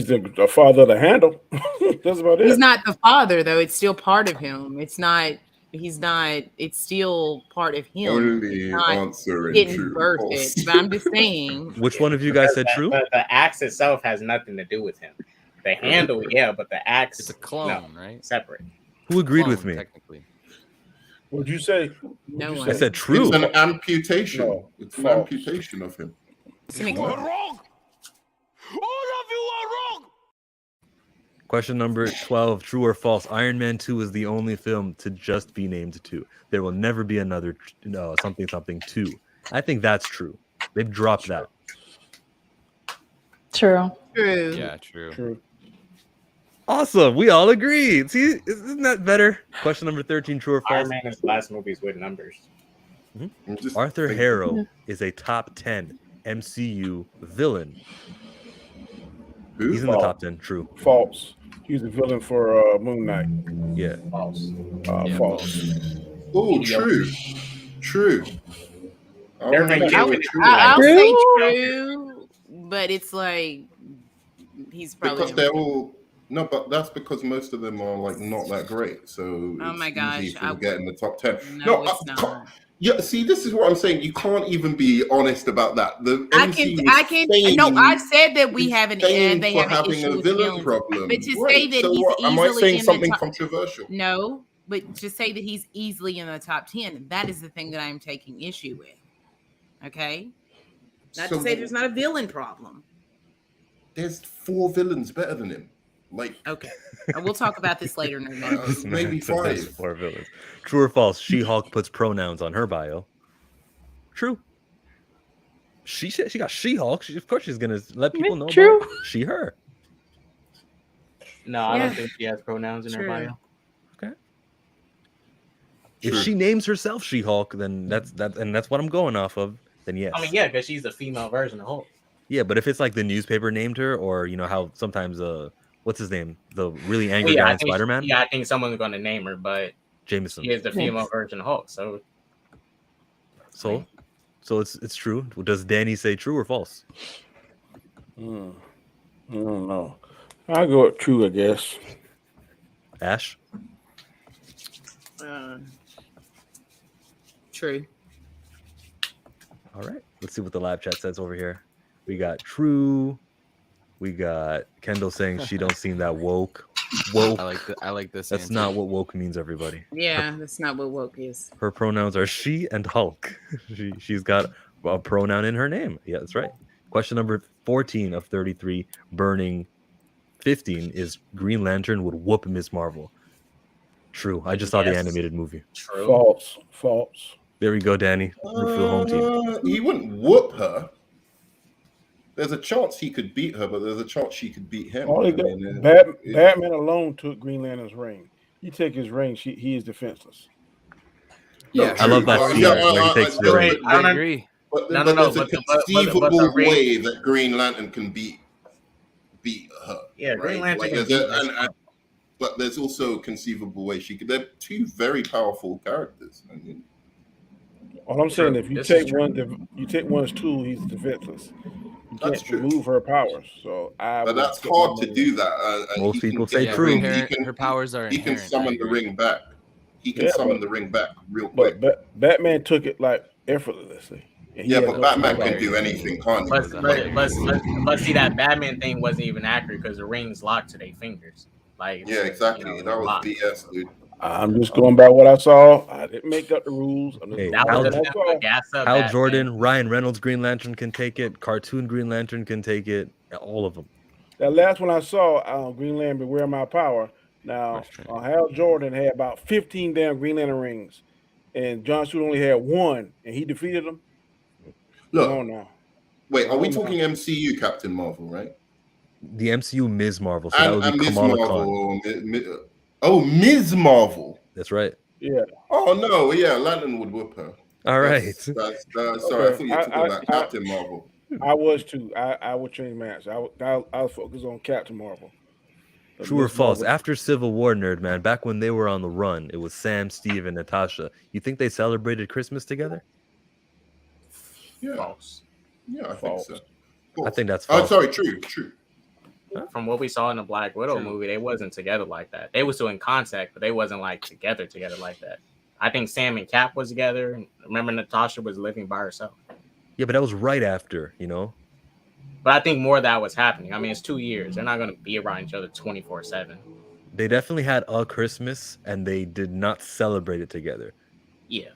the father of the handle. That's about it.
He's not the father, though. It's still part of him. It's not. He's not. It's still part of him.
Only
It's not
answer in
getting
true or false.
birthed. But I'm just saying.
Which one of you guys said true?
But the axe itself has nothing to do with him. The handle, yeah, but the axe,
It's a clone, right?
separate.
Who agreed
Clone,
with me?
Technically.
What'd you say?
No
What'd you
one.
I
say?
said true.
It's an amputation.
No,
It's an
false.
amputation of him.
It's an
wrong. All of you are wrong.
Question number 12, true or false? Iron Man 2 is the only film to just be named 2. There will never be another something 2. I think that's true. They've dropped that.
True.
True.
Yeah, true.
True.
Awesome. We all agree. See, isn't that better? Question number 13, true or
Iron
false?
Man's last movies with numbers.
I'm just
Arthur
thinking-
Harrow is a top 10 MCU villain.
Who?
He's in the top 10. True.
False. He's the villain for Moon Knight.
Yeah.
False.
Yeah,
False.
Oh, true. True. I'm
They're
gonna
making
go
it
with
with
true.
I'll say
True?
true, but it's like he's probably.
Because they're all no, but that's because most of them are like not that great. So
Oh
it's
my gosh,
easy
I
to get in the top 10.
No, it's
I
not.
can't- Yeah, see, this is what I'm saying. You can't even be honest about that. The
I
MCU
can.
is
No,
famed-
I've said that we
is
have an.
famed
They
for
have an
having
issue
a
with
villain
villains.
problem.
But to
Right,
say that
so
he's
what? Am I
easily
saying
in the
something
top-
controversial?
No, but to say that he's easily in the top 10, that is the thing that I'm taking issue with. Okay, not
So
to say there's not a villain problem.
there's 4 villains better than him. Like,
Okay, we'll talk about this later. No, no.
maybe
So there's
5.
4 villains. True or false? She-Hulk puts pronouns on her bio. True. She got She-Hulk. Of course she's gonna let people know
True.
about she her.
No, I
Yeah.
don't think she has pronouns in her
True.
bio.
If
True.
she names herself She-Hulk, then that's what I'm going off of. Then yes.
I mean, yeah, because she's the female version of Hulk.
Yeah, but if it's like the newspaper named her, or you know how sometimes what's his name, the really angry
Well,
guy
I
in
think
Spider-Man,
Yeah, I think someone's going to name her, but
Jameson.
she is the female version of Hulk. So
So it's true. Does Danny say true or false?
I don't know. I'll go with true, I guess.
Ash.
True.
All right. Let's see what the live chat says over here. We got true. We got Kendall saying she don't seem that woke. Woke.
I like this.
That's
answer.
not what woke means, everybody.
Yeah, that's not what woke is.
Her pronouns are she and Hulk. She's got a pronoun in her name. Yeah, that's right. Question number 14 of 33, burning 15 is Green Lantern would whoop Miss Marvel. True. I just saw the
Yes.
animated movie.
true.
False.
There we go, Danny. Root for the home team.
He wouldn't whoop her. There's a chance he could beat her, but there's a chance she could beat him.
All he
I
got-
mean,
Batman alone took Green Lantern's ring. You take his ring, he is defenseless.
Yeah,
I love that
true.
scene where he takes the ring.
I agree.
But,
No,
but
no,
there's a
but the
conceivable
ring-
way that Green Lantern can beat her.
Yeah, Green
right?
Lantern
Like,
can
there's
beat
a- and- but there's also a conceivable way she could. They're two very powerful characters. I mean,
All I'm saying,
True.
if you
This is
take
true.
you take one's tool, he's defenseless. You
That's
can't
true.
remove her powers. So
but
would
that's
put my
hard to
money
do
on-
that. And
Most
he can
people
get
say
the
true.
ring.
Her powers are
He can
inherent. I
summon the
agree.
ring back. He can
Yeah,
summon
but-
the ring back real quick.
But Batman took it like effortlessly. And he
Yeah,
has
but
no
Batman
power.
can do anything, can't he?
But see, that Batman thing wasn't even accurate because the ring's locked to their fingers. Like,
Yeah, exactly.
you know,
That was
locked.
BS, dude.
I'm just going by what I saw. I didn't make up the rules. I'm just
Hey,
going
That
by
was
what
just
I
them
saw.
to gas up
Hal
Batman.
Jordan, Ryan Reynolds, Green Lantern can take it. Cartoon Green Lantern can take it. All of them.
That last one I saw, Green Lantern, Beware My Power. Now, Hal Jordan had about 15 damn Green Lantern rings, and John Stewart only had one, and he defeated them.
Look,
Come on now.
wait, are we
Come on
talking
now.
MCU Captain Marvel, right?
The MCU Ms. Marvel. So that would
And
be
Ms.
Kamala
Marvel.
Khan.
Ms. Marvel.
That's right.
Yeah.
Oh no, yeah, Lantern would whoop her.
All right.
Sorry, I thought
Okay.
you were talking about Captain Marvel.
I was too. I would change my answer. I'll focus on Captain Marvel. But
True or
Ms.
false?
Marvel-
After Civil War, nerd man, back when they were on the run, it was Sam, Steve, and Natasha. You think they celebrated Christmas together?
Yeah,
False.
yeah, I think
False.
so.
I think that's
Oh,
false.
sorry, true.
From what we saw in the Black Widow movie, they wasn't together like that. They was still in contact, but they wasn't like together like that. I think Sam and Cap was together. And remember, Natasha was living by herself.
Yeah, but that was right after, you know?
But I think more of that was happening. I mean, it's 2 years. They're not going to be around each other 24/7.
They definitely had a Christmas, and they did not celebrate it together.
Yeah.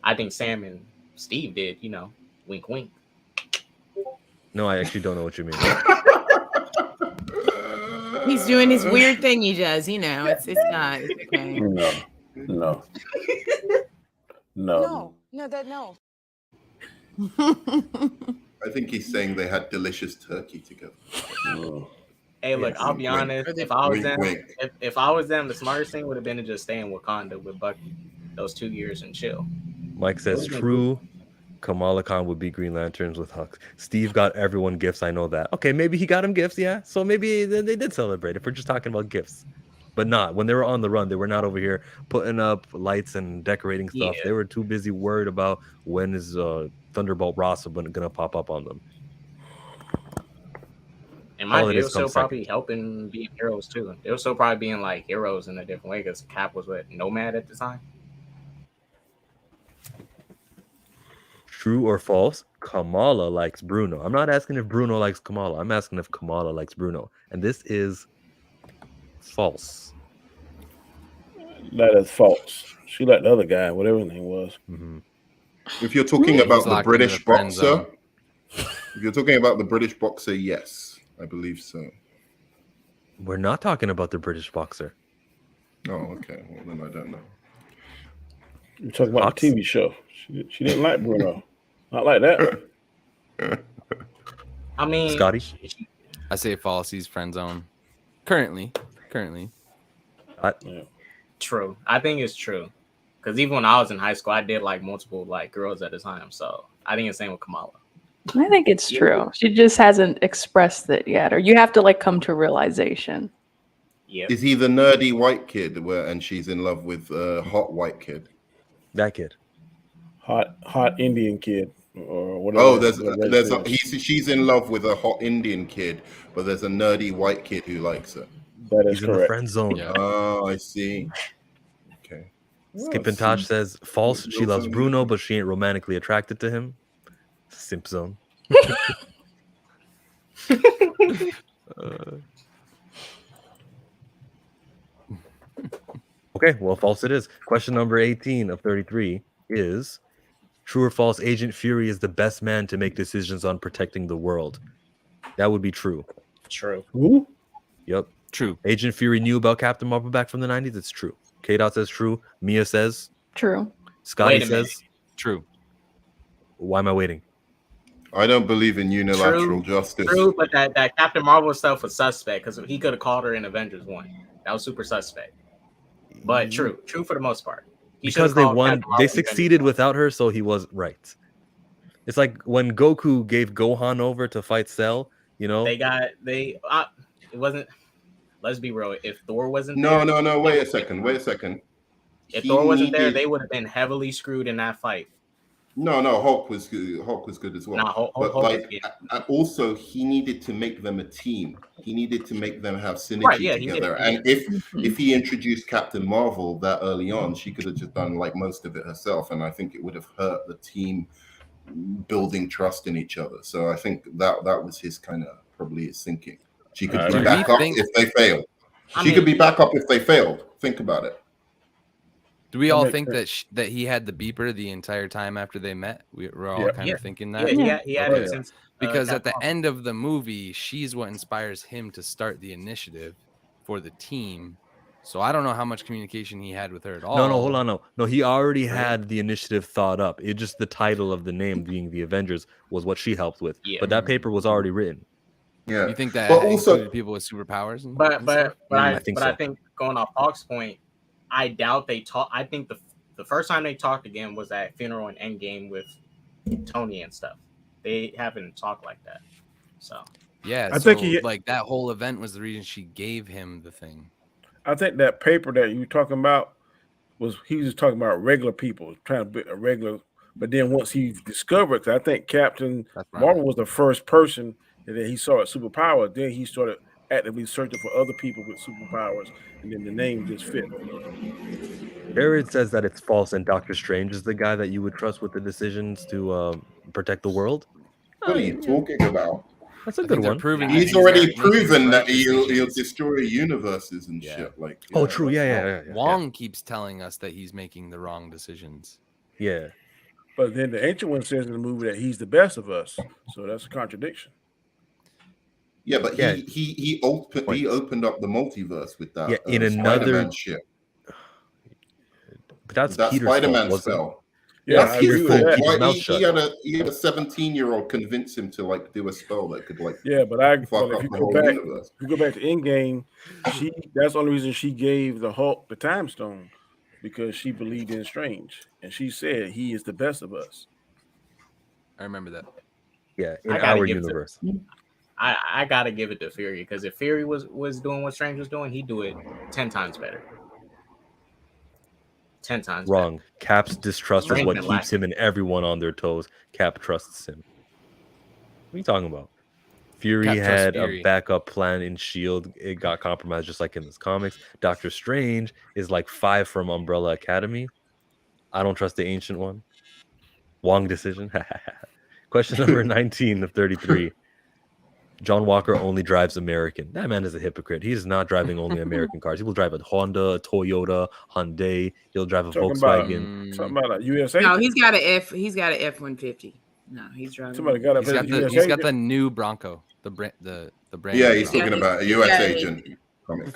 I think Sam and Steve did, you know, wink, wink.
No, I actually don't know what you mean.
He's doing his weird thing he does. You know, it's not. It's okay.
No.
No.
I think he's saying they had delicious turkey together.
Hey, look, I'll be
Wink,
honest. If I was
wink,
them,
wink.
if I was them, the smartest thing would have been to just stay in Wakanda with Bucky those 2 years and chill.
Mike says true. Kamala Khan would be Green Lanterns with Hux. Steve got everyone gifts. I know that. Okay, maybe he got him gifts. Yeah, so maybe they did celebrate. If we're just talking about gifts, but not when they were on the run. They were not over here putting up lights and decorating stuff.
Yeah.
They were too busy worried about when is Thunderbolt Ross gonna pop up on them.
And mind you, they
Holidays
were still
come
probably helping being heroes too. They were still probably being like heroes in a different way because Cap was with Nomad at the time.
True or false? Kamala likes Bruno. I'm not asking if Bruno likes Kamala. I'm asking if Kamala likes Bruno. And this is false.
That is false. She liked the other guy, whatever his name was.
Mm-hmm.
If you're talking
He's
about the
locked into
British
the friend
boxer,
zone.
if you're talking about the British boxer, yes, I believe so.
We're not talking about the British boxer.
Oh, okay. Well, then I don't know.
You're talking about
Hux?
the TV show. She didn't like Bruno. Not like that.
I mean,
Scotty?
I say false. He's friend zone. Currently.
true. I think it's true because even when I was in high school, I did like multiple like girls at the time. So I think it's the same with Kamala.
I think it's true. She just hasn't expressed it yet, or you have to like come to realization.
Yeah.
Is he the nerdy white kid and she's in love with a hot white kid?
That kid.
Hot Indian kid or whatever.
Oh, she's in love with a hot Indian kid, but there's a nerdy white kid who likes her.
That is
He's in the
correct.
friend zone.
Yeah.
Oh, I see. Okay.
Skip and Tosh says false. She loves Bruno, but she ain't romantically attracted to him. Simp zone. Okay, well, false it is. Question number 18 of 33 is true or false? Agent Fury is the best man to make decisions on protecting the world. That would be true.
True.
Who?
Yep.
True.
Agent Fury knew about Captain Marvel back from the 90s. It's true. K-Dot says true. Mia says.
True.
Scotty
Wait a minute.
says.
True.
Why am I waiting?
I don't believe in unilateral justice.
True, but that Captain Marvel stuff was suspect because he could have called her in Avengers 1. That was super suspect. But true for the most part. He
Because
should've
they
called
won,
Captain Marvel
they
in Avengers
succeeded
1.
without her, so he was right. It's like when Goku gave Gohan over to fight Cell, you know?
It wasn't. let's be real. If Thor wasn't
No,
there,
no. Wait a second.
if
He
Thor wasn't there,
needed-
they would have been heavily screwed in that fight.
No, Hulk was good. Hulk was good as well.
Nah, Hulk
but
was
like,
good.
and also he needed to make them a team. He needed to make them have synergy
Right, yeah, he
together.
did.
And if he introduced Captain Marvel that early on, she could have just done like most of it herself, and I think it would have hurt the team building trust in each other. So I think that was his kind of probably his thinking. She could be back up if they failed. She could be back up if they failed. Think about it.
Do we all think that that he had the beeper the entire time after they met? We're all kind of thinking that.
Yeah, he had it since
because at the end of the movie, she's what inspires him to start the initiative for the team. So I don't know how much communication he had with her at all.
No, hold on, no. He already had the initiative thought up. It just the title of the name being the Avengers was what she helped with.
Yeah.
But that paper was already written.
Yeah.
You think that
But also-
included people with superpowers?
I
think
think going off Hawk's point, I doubt they talk. I think the first time they talked again was at Funeral and Endgame with Tony and stuff. They haven't talked like that. So
yeah,
I think he
like that whole event was the reason she gave him the thing.
I think that paper that you were talking about he was talking about regular people trying to be a regular. But then once he discovered, 'cause I think Captain Marvel was the first person that he saw at superpower. Then he started actively searching for other people with superpowers, and then the name just fit.
Jared says that it's false, and Doctor Strange is the guy that you would trust with the decisions to protect the world.
What are you talking about?
That's a good one.
He's already proven that he'll destroy universes and shit. Like,
oh, true. Yeah.
Wong keeps telling us that he's making the wrong decisions.
Yeah.
But then the Ancient One says in the movie that he's the best of us. So that's a contradiction.
Yeah, but he opened up the multiverse with that.
Yeah, in another
Spider-Man shit.
But that's
that
Peter's
Spider-Man
fault,
spell.
Yeah,
that's his fault.
Keep his
Why
mouth
he
shut.
had a 17-year-old convince him to like do a spell that could like
but
fuck
if
up
you
the
go
whole
back,
universe.
if you go back to Endgame, that's the only reason she gave the Hulk the Time Stone, because she believed in Strange, and she said he is the best of us.
I remember that.
Yeah, in
I gotta
our
give it to-
universe.
I gotta give it to Fury, because if Fury was doing what Strange was doing, he'd do it 10 times better. 10 times
Wrong.
better.
Cap's distrust is
Strange
what
been
keeps
lacking.
him and everyone on their toes. Cap trusts him. What are you talking about? Fury
Cap trusts
had
Fury.
a backup plan in S.H.I.E.L.D. It got compromised just like in this comics. Doctor Strange is like 5 from Umbrella Academy. I don't trust the Ancient One. Wong decision. Question number 19 of 33. John Walker only drives American. That man is a hypocrite. He is not driving only American cars. He will drive a Honda, a Toyota, Hyundai. He'll drive a
Talking about
Volkswagen.
something about a USA.
No, he's got an F-150. No, he's driving.
Somebody got
He's got the new Bronco, the brand.
Yeah, he's
Bronco.
talking about a U.S. agent.
He's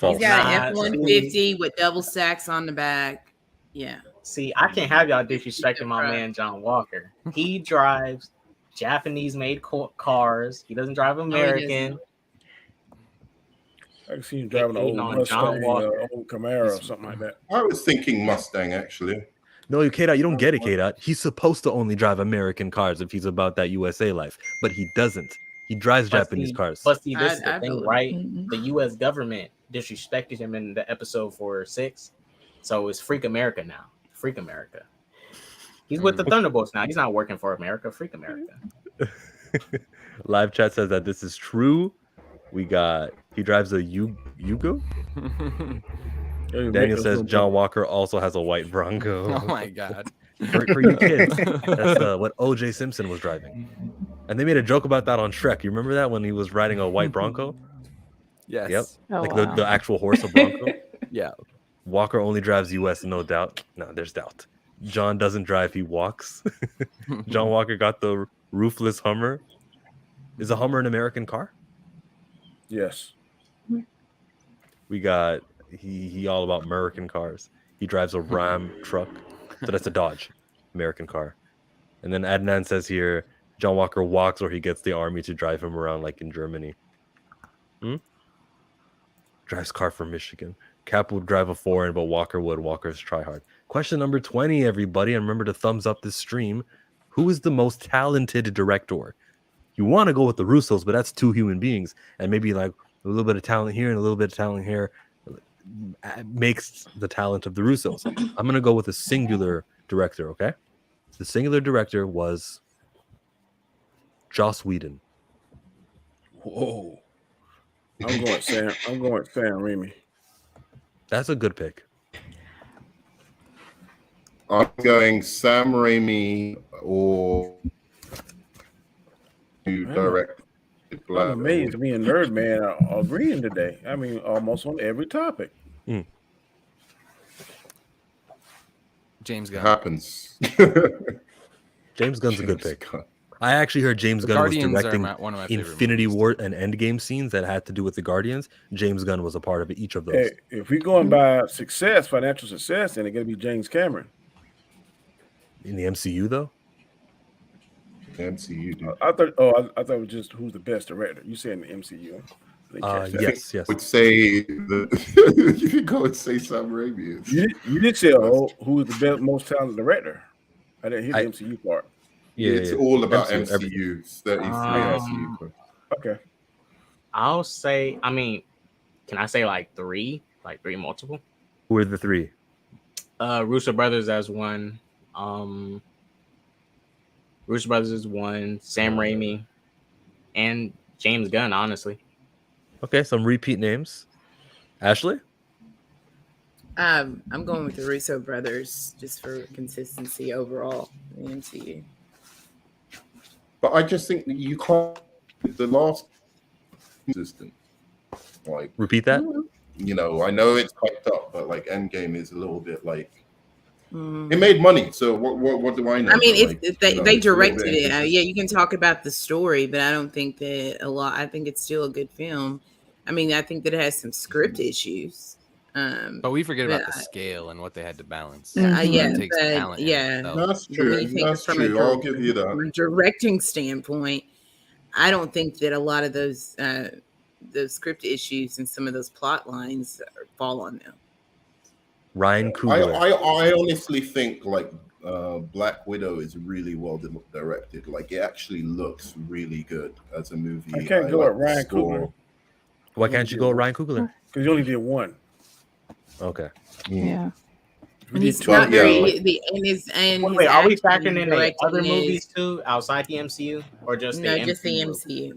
got an
Nah,
F-150 with double stacks on the back. Yeah.
See, I can't have y'all disrespecting my man John Walker. He drives Japanese-made cars. He doesn't drive American.
I can see him driving an old
on John
Mustang,
Walker.
old Camaro, or something like that.
I was thinking Mustang actually.
No, K-Dot, you don't get it, K-Dot. He's supposed to only drive American cars if he's about that USA life, but he doesn't. He drives Japanese cars.
But see, this is the
I
thing,
believe-
right?
Mhm.
The U.S. government disrespected him in the episode 4/6, so it's Freak America now. Freak America. He's with the Thunderbolts now. He's not working for America. Freak America.
Live chat says that this is true. He drives a Yugo. Daniel says John Walker also has a white Bronco.
Oh my god.
For you kids, that's what O.J. Simpson was driving. And they made a joke about that on Shrek. You remember that when he was riding a white Bronco?
Yes.
Yep.
Oh,
like
wow.
the actual horse of Bronco.
Yeah.
Walker only drives US, no doubt. No, there's doubt. John doesn't drive, he walks. John Walker got the roofless Hummer. Is a Hummer an American car?
Yes.
We got he all about American cars. He drives a Ram truck. So that's a Dodge, American car. And then Adnan says here, John Walker walks or he gets the army to drive him around like in Germany. Drives car from Michigan. Cap would drive a foreign, but Walker would. Walker's try hard. Question number 20, everybody. And remember to thumbs up this stream. Who is the most talented director? You want to go with the Russos, but that's 2 human beings. And maybe like A little bit of talent here and a little bit of talent here makes the talent of the Russos. I'm going to go with a singular director, okay? The singular director was Joss Whedon.
Whoa. I'm going Sam Raimi.
That's a good pick.
I'm going Sam Raimi or to direct.
I'm amazed me and Nerd Man are agreeing today. I mean, almost on every topic.
James Gunn.
Happens.
James Gunn's a good pick. I actually heard James Gunn was directing
one of my
Infinity War and Endgame scenes that had to do with the Guardians. James Gunn was a part of each of those.
Hey, if we're going by success, financial success, then it's going to be James Cameron.
In the MCU, though?
MCU, dude.
I thought it was just who's the best director. You said in the MCU.
Yes.
I would say you could go and say Sam Raimi.
You did say who is the best, most talented director. I didn't hear the MCU part.
Yeah, it's all about MCU. 33 MCU.
Okay.
I'll say, I mean, can I say like three multiple?
Who are the three?
Russo Brothers as one. Russo Brothers is one. Sam Raimi and James Gunn, honestly.
Okay, some repeat names. Ashley?
I'm going with the Russo brothers just for consistency overall in the MCU.
But I just think that you can't. The last consistent. Like
repeat that.
You know, I know it's hyped up, but like Endgame is a little bit like it made money. So what do I know?
I mean,
like,
they directed it. Yeah, you can talk about the story, but I don't think that a lot. I think it's still a good film. I mean, I think that it has some script issues.
But we forget about the scale and what they had to balance.
Yeah,
but, that's true. That's true. I'll give you that.
From a directing standpoint, I don't think that a lot of those script issues and some of those plot lines fall on them.
Ryan Coogler.
I honestly think like Black Widow is really well directed. Like it actually looks really good as a movie.
I can't go at Ryan Coogler.
Why can't you go at Ryan Coogler?
Because you only did one.
Okay.
Yeah.
And he's not very. Wait,
are we factoring in the other movies too outside the MCU or just the MCU?
Just the MCU?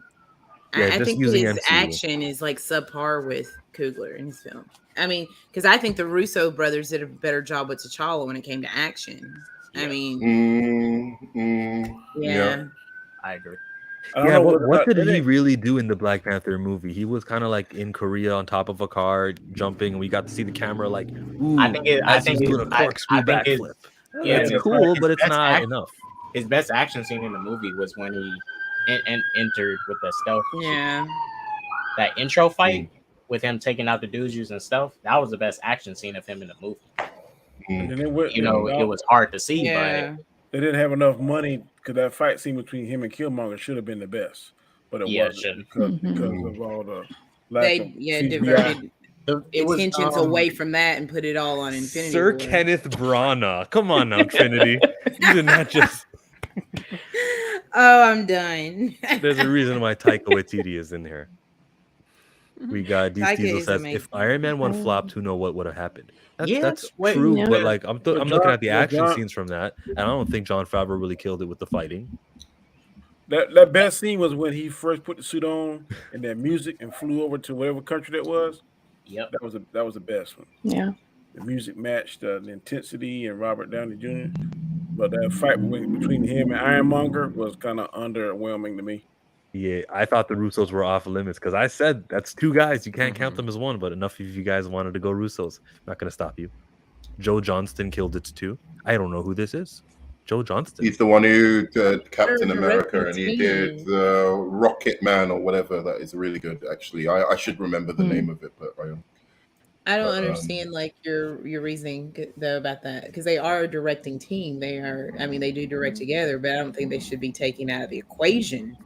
Yeah,
I think his action is like subpar with Coogler in his film. I mean, because I think the Russo brothers did a better job with T'Challa when it came to action. I mean,
I agree.
Yeah, what did he really do in the Black Panther movie? He was kind of like in Korea on top of a car jumping, and we got to see the camera like, ooh,
I think he's
doing a corkscrew backflip. Yeah, it's cool, but it's not enough.
His best action scene in the movie was when he entered with the stealth.
Yeah,
that intro fight with him taking out the dudes using stealth. That was the best action scene of him in the movie. It was hard to see, but
they didn't have enough money because that fight scene between him and Killmonger should have been the best, but it wasn't because of all the lack of
diverted attentions away from that and put it all on Infinity
Sir
War.
Kenneth Branagh. Come on now, Trinity. You did not just.
Oh, I'm done.
There's a reason why Taika Waititi is in here. We got Diesel says if Iron Man 1 flopped, who know what would have happened? That's true, but like I'm looking at the action scenes from that, and I don't think Jon Favreau really killed it with the fighting.
That best scene was when he first put the suit on and that music and flew over to whatever country that was.
Yep,
that was the best one.
Yeah,
the music matched the intensity and Robert Downey Jr. But that fight between him and Ironmonger was kind of underwhelming to me.
Yeah, I thought the Russos were off limits because I said that's two guys. You can't count them as one, but enough of you guys wanted to go Russos. I'm not going to stop you. Joe Johnston killed it too. I don't know who this is. Joe Johnston.
He's the one who did Captain America and he did Rocket Man or whatever. That is really good, actually. I should remember the name of it, but
I don't understand like your reasoning though about that because they are a directing team. They do direct together, but I don't think they should be taken out of the equation.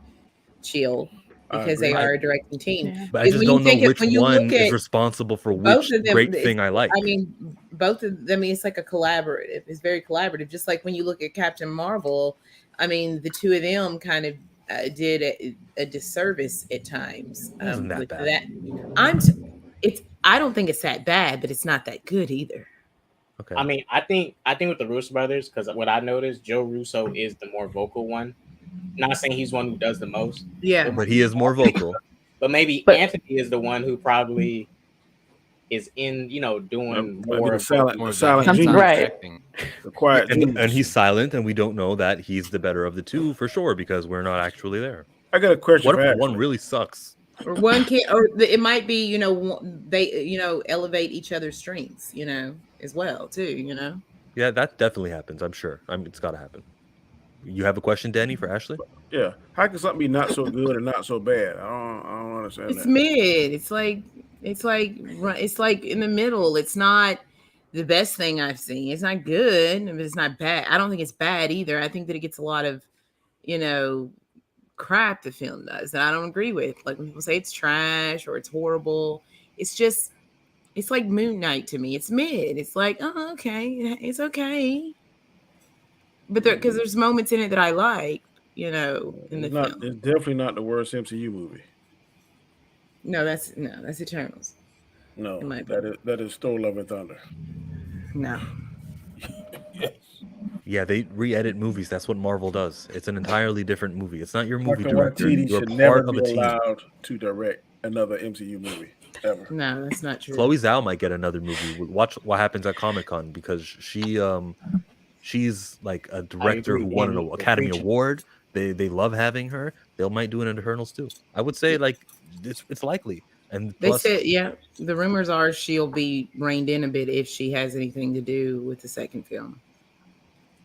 Chill, because they are a directing team.
Yeah. But I just don't know which one is responsible for which great thing I like.
I mean, both of them. I mean, it's like a collaborative. It's very collaborative. Just like when you look at Captain Marvel, I mean, the two of them kind of did a disservice at times
It wasn't that
with
bad.
that. I don't think it's that bad, but it's not that good either.
Okay.
I mean, I think with the Russo brothers, because what I noticed, Joe Russo is the more vocal one. Not saying he's one who does the most.
Yeah,
but he is more vocal.
But maybe Anthony is the one who probably is in, doing more
the silent
hands-on
genius.
Right.
acting.
The quiet genius.
And he's silent, and we don't know that he's the better of the two for sure because we're not actually there.
I got a question.
What
for
if
Ashley.
one really sucks?
or one can, or it might be they elevate each other's strengths, as well too.
Yeah, that definitely happens. I'm sure. It's got to happen. You have a question, Danny, for Ashley?
Yeah, how can something be not so good and not so bad? I don't understand
It's
that.
mid. It's like in the middle. It's not the best thing I've seen. It's not good, but it's not bad. I don't think it's bad either. I think that it gets a lot of, crap the film does that I don't agree with. Like when people say it's trash or it's horrible, it's like Moon Knight to me. It's mid. It's like, oh, okay, it's okay. But because there's moments in it that I like, in the film.
It's definitely not the worst MCU movie.
No, that's Eternals.
No,
It might be.
that is Thor Love Thunder.
No.
Yeah, they re-edit movies. That's what Marvel does. It's an entirely different movie. It's not your movie
Taika
director.
Waititi
You're
should never
part of
be
a team.
allowed to direct another MCU movie ever.
No, that's not true.
Chloe Zhao might get another movie. Watch what happens at Comic-Con because she's like a director who won an Academy Award. They love having her. They might do an Eternals too. I would say like it's likely. And
They
plus,
said, yeah, the rumors are she'll be reined in a bit if she has anything to do with the second film.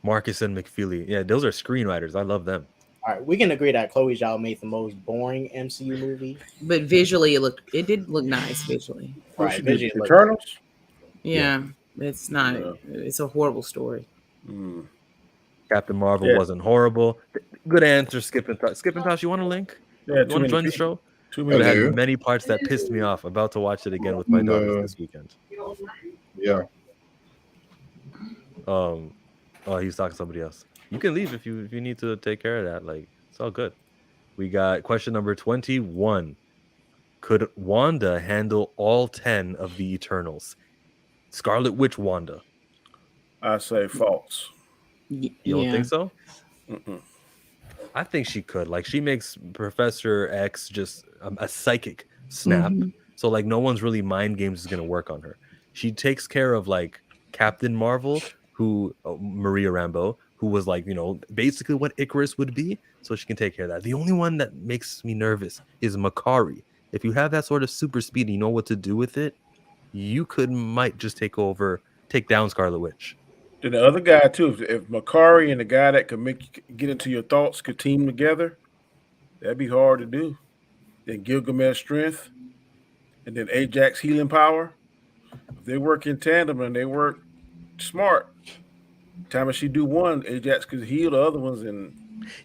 Marcus and McFeely. Yeah, those are screenwriters. I love them.
All right, we can agree that Chloe Zhao made the most boring MCU movie.
But visually, it did look nice visually.
Right, visually it looked
Eternals?
Yeah, it's not. It's a horrible story.
Captain Marvel wasn't horrible. Good answer, Skip and Tosh. Skip and Tosh, you want a link?
Yeah,
You want to join the show? It had many parts that pissed me off. About to watch it again with my daughters this weekend.
Yeah.
Oh, he's talking to somebody else. You can leave if you need to take care of that. Like, it's all good. We got question number 21. Could Wanda handle all 10 of the Eternals? Scarlet Witch Wanda.
I say false.
You don't think so? I think she could. Like, she makes Professor X just a psychic snap. So, like, no one's really mind games is going to work on her. She takes care of, like, Captain Marvel, Maria Rambeau, who was, like, basically what Icarus would be. So she can take care of that. The only one that makes me nervous is Makari. If you have that sort of super speed and you know what to do with it, you might just take down Scarlet Witch.
Then the other guy too. If Makari and the guy that could make you get into your thoughts could team together, that'd be hard to do. Then Gilgamesh strength, and then Ajax healing power. If they work in tandem and they work smart, time as she do one, Ajax could heal the other ones. And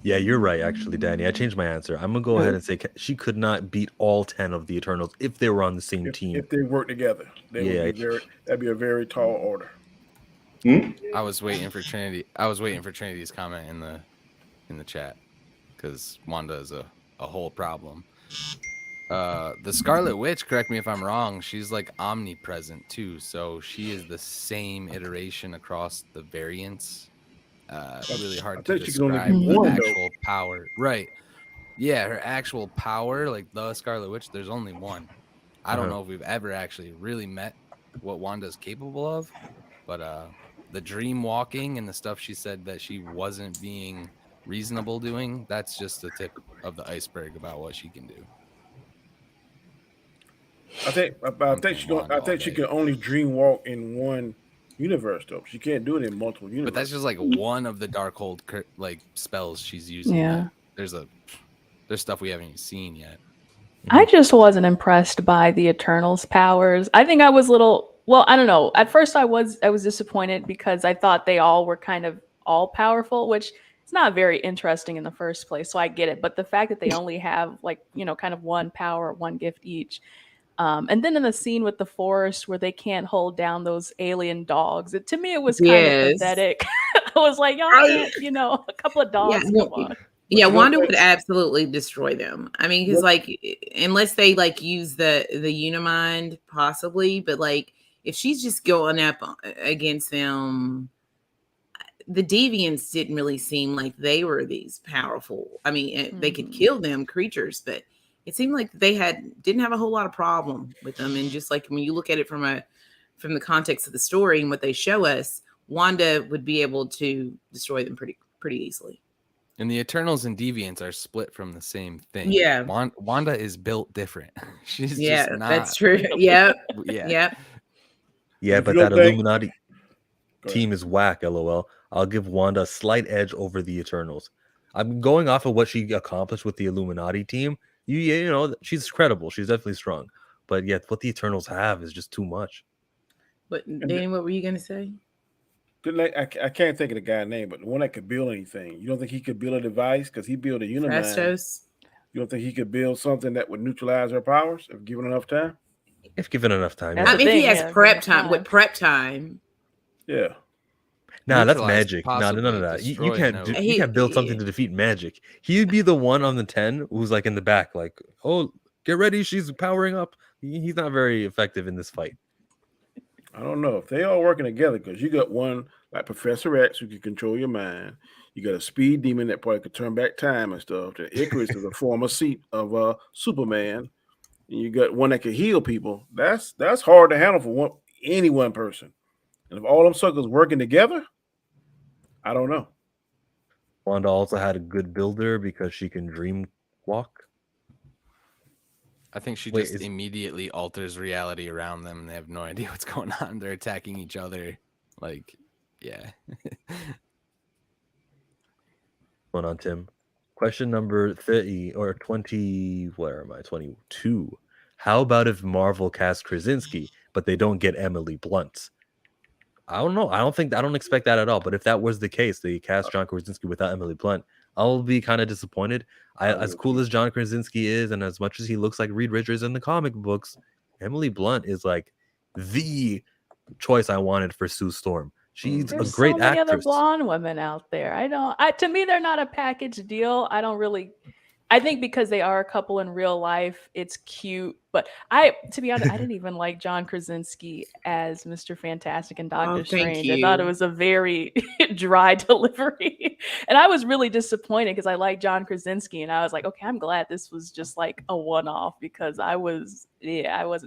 yeah, you're right. Actually, Danny, I changed my answer. I'm gonna go ahead and say she could not beat all 10 of the Eternals if they were on the same team.
If they work together, that'd be a very tall order.
I was waiting for Trinity. I was waiting for Trinity's comment in the chat because Wanda is a whole problem. The Scarlet Witch, correct me if I'm wrong, she's like omnipresent too. So she is the same iteration across the variants. Really hard to describe her actual power. Right. Yeah, her actual power, like the Scarlet Witch, there's only one. I don't know if we've ever actually really met what Wanda's capable of, but the dream walking and the stuff she said that she wasn't being reasonable doing, that's just the tip of the iceberg about what she can do.
I think she can only dream walk in one universe though. She can't do it in multiple universes.
But that's just like one of the Darkhold like spells she's using.
Yeah.
There's stuff we haven't even seen yet.
I just wasn't impressed by the Eternals' powers. I think I was I don't know. At first I was disappointed because I thought they all were kind of all powerful, which it's not very interesting in the first place. So I get it. But the fact that they only have kind of one power, one gift each. And then in the scene with the forest where they can't hold down those alien dogs, to me it was kind of pathetic. I was like, y'all can't, a couple of dogs. Come on.
Yeah,
you don't
Wanda
think-
would absolutely destroy them. I mean, because like unless they like use the Unimind, possibly, but like if she's just going up against them, the deviants didn't really seem like they were these powerful. I mean, they could kill them creatures, but it seemed like they didn't have a whole lot of problem with them. And just like when you look at it from the context of the story and what they show us, Wanda would be able to destroy them pretty easily.
And the Eternals and Deviants are split from the same thing.
Yeah.
Wanda is built different. She's
Yeah,
just not.
that's true. Yeah.
Yeah.
Yeah,
If
but
you
that
don't think-
Illuminati
Go ahead.
team is whack, lol. I'll give Wanda a slight edge over the Eternals. I'm going off of what she accomplished with the Illuminati team. You know, she's credible. She's definitely strong. But yet, what the Eternals have is just too much.
But Danny, what were you going to say?
I can't think of the guy's name, but the one that could build anything. You don't think he could build a device because he built a Unimind?
Fastos?
You don't think he could build something that would neutralize her powers if given enough time?
If given enough time.
That's
Yeah.
I mean, if he
thing,
has
yeah,
prep
given
time, with prep time,
Yeah.
Nah, that's
Neutralize,
magic. Nah, none of
possibly
that. You
destroy,
can't
no.
do, you can't build something to defeat magic. He'd be the one on the 10 who's like in the back, like, oh, get ready, she's powering up. He's not very effective in this fight.
I don't know if they all working together because you got one like Professor X who can control your mind. You got a speed demon that probably could turn back time and stuff. The Icarus is a former seat of Superman. And you got one that can heal people. That's hard to handle for any one person. And if all them suckers working together, I don't know.
Wanda also had a good builder because she can dream walk.
I think she
Wait,
just immediately alters reality around them. They have no idea what's going on. They're attacking each other. Like, yeah.
Going on, Tim. Question number 30 or 20. Where am I? 22. How about if Marvel cast Krasinski, but they don't get Emily Blunt? I don't know. I don't expect that at all. But if that was the case, they cast John Krasinski without Emily Blunt, I'll be kind of disappointed. As cool as John Krasinski is, and as much as he looks like Reed Richards in the comic books, Emily Blunt is like the choice I wanted for Sue Storm. She's
There's
a great
so many other
actress.
blonde women out there. To me, they're not a package deal. I think because they are a couple in real life, it's cute. But to be honest, I didn't even like John Krasinski as Mr. Fantastic and Doctor Strange. I thought it was a very dry delivery. And I was really disappointed because I like John Krasinski. And I was like, okay, I'm glad this was just like a one-off because I wasn't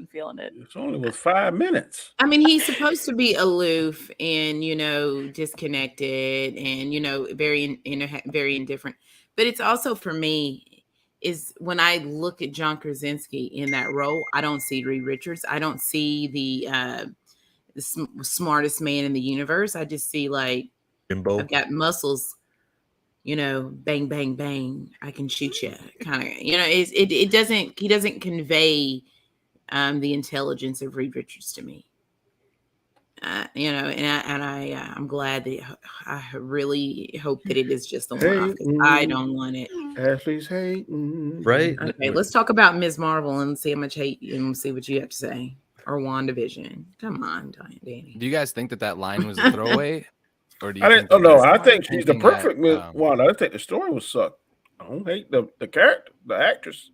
feeling it.
It's only was 5 minutes.
I mean, he's supposed to be aloof and, disconnected and, very indifferent. But it's also for me is when I look at John Krasinski in that role, I don't see Reed Richards. I don't see the smartest man in the universe. I just see like
Jimbo.
I've got muscles, bang, bang, bang. I can shoot you, kind of. He doesn't convey the intelligence of Reed Richards to me. I'm glad that I really hope that it is just the one-off because I don't want it.
Ashley's hating.
Right?
Okay, let's talk about Ms. Marvel and see how much hate and see what you have to say. Or WandaVision. Come on, Danny.
Do you guys think that line was a throwaway? Or do you
I
think
didn't. Oh no,
that's
I think she's the
thinking
perfect
that,
one. I think the story was sucked. I don't hate the character, the actress.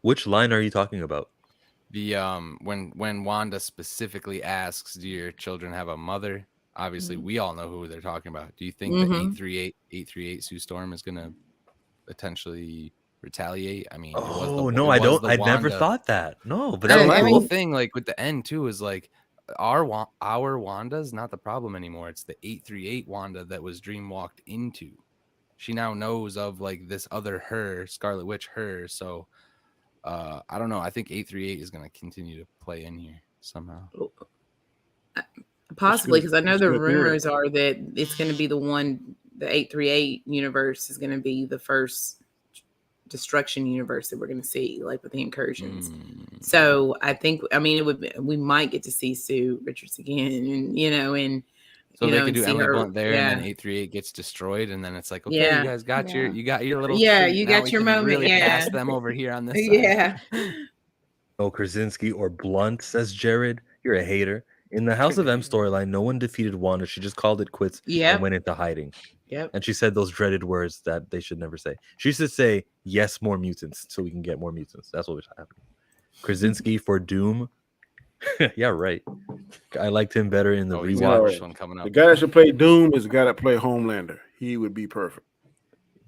Which line are you talking about?
The when Wanda specifically asks, "Do your children have a mother?" Obviously, we all know who they're talking about. Do you think that 838 Sue Storm is going to potentially retaliate? I mean,
I don't. I never thought that. No, but
that
that
whole thing, like with the end too, is like our Wanda's not the problem anymore. It's the 838 Wanda that was dream walked into. She now knows of like this other her, Scarlet Witch her. So I don't know. I think 838 is going to continue to play in here somehow.
Possibly, because I know the rumors are that it's going to be the 838 universe is going to be the first destruction universe that we're going to see, like with the incursions. So we might get to see Sue Richards again, and
so they could do Emily Blunt there, and then 838 gets destroyed, and then it's like, okay, you guys got your little treat.
You
now
got your moment.
Really pass them over here on this side.
Yeah.
Oh, Krasinski or Blunt, says Jared. You're a hater. In the House of M storyline, no one defeated Wanda. She just called it quits
Yep.
and went into hiding.
Yep.
And she said those dreaded words that they should never say. She should say, yes, more mutants, so we can get more mutants. That's what was happening. Krasinski for Doom. Yeah, right. I liked him better in the
he's got a
rewatch.
fresh one coming up.
The guy that should play Doom is the guy that played Homelander. He would be perfect.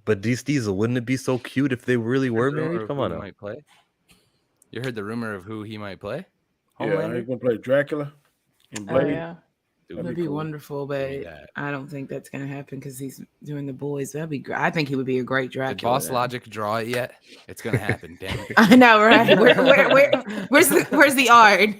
But Diesel, wouldn't it be so cute if they really were married? Come on
Who
now.
might play? You heard the rumor of who he might play?
Yeah,
Homelander?
he's gonna play Dracula and
Oh
Blade.
yeah.
That'd be
cool.
wonderful,
Give me
but
that.
I don't think that's gonna happen because he's doing the boys. That'd be great. I think he would be a great Dracula.
Did Boss
though.
Logic draw it yet? It's gonna happen. Damn it.
I know, right? Where's the art?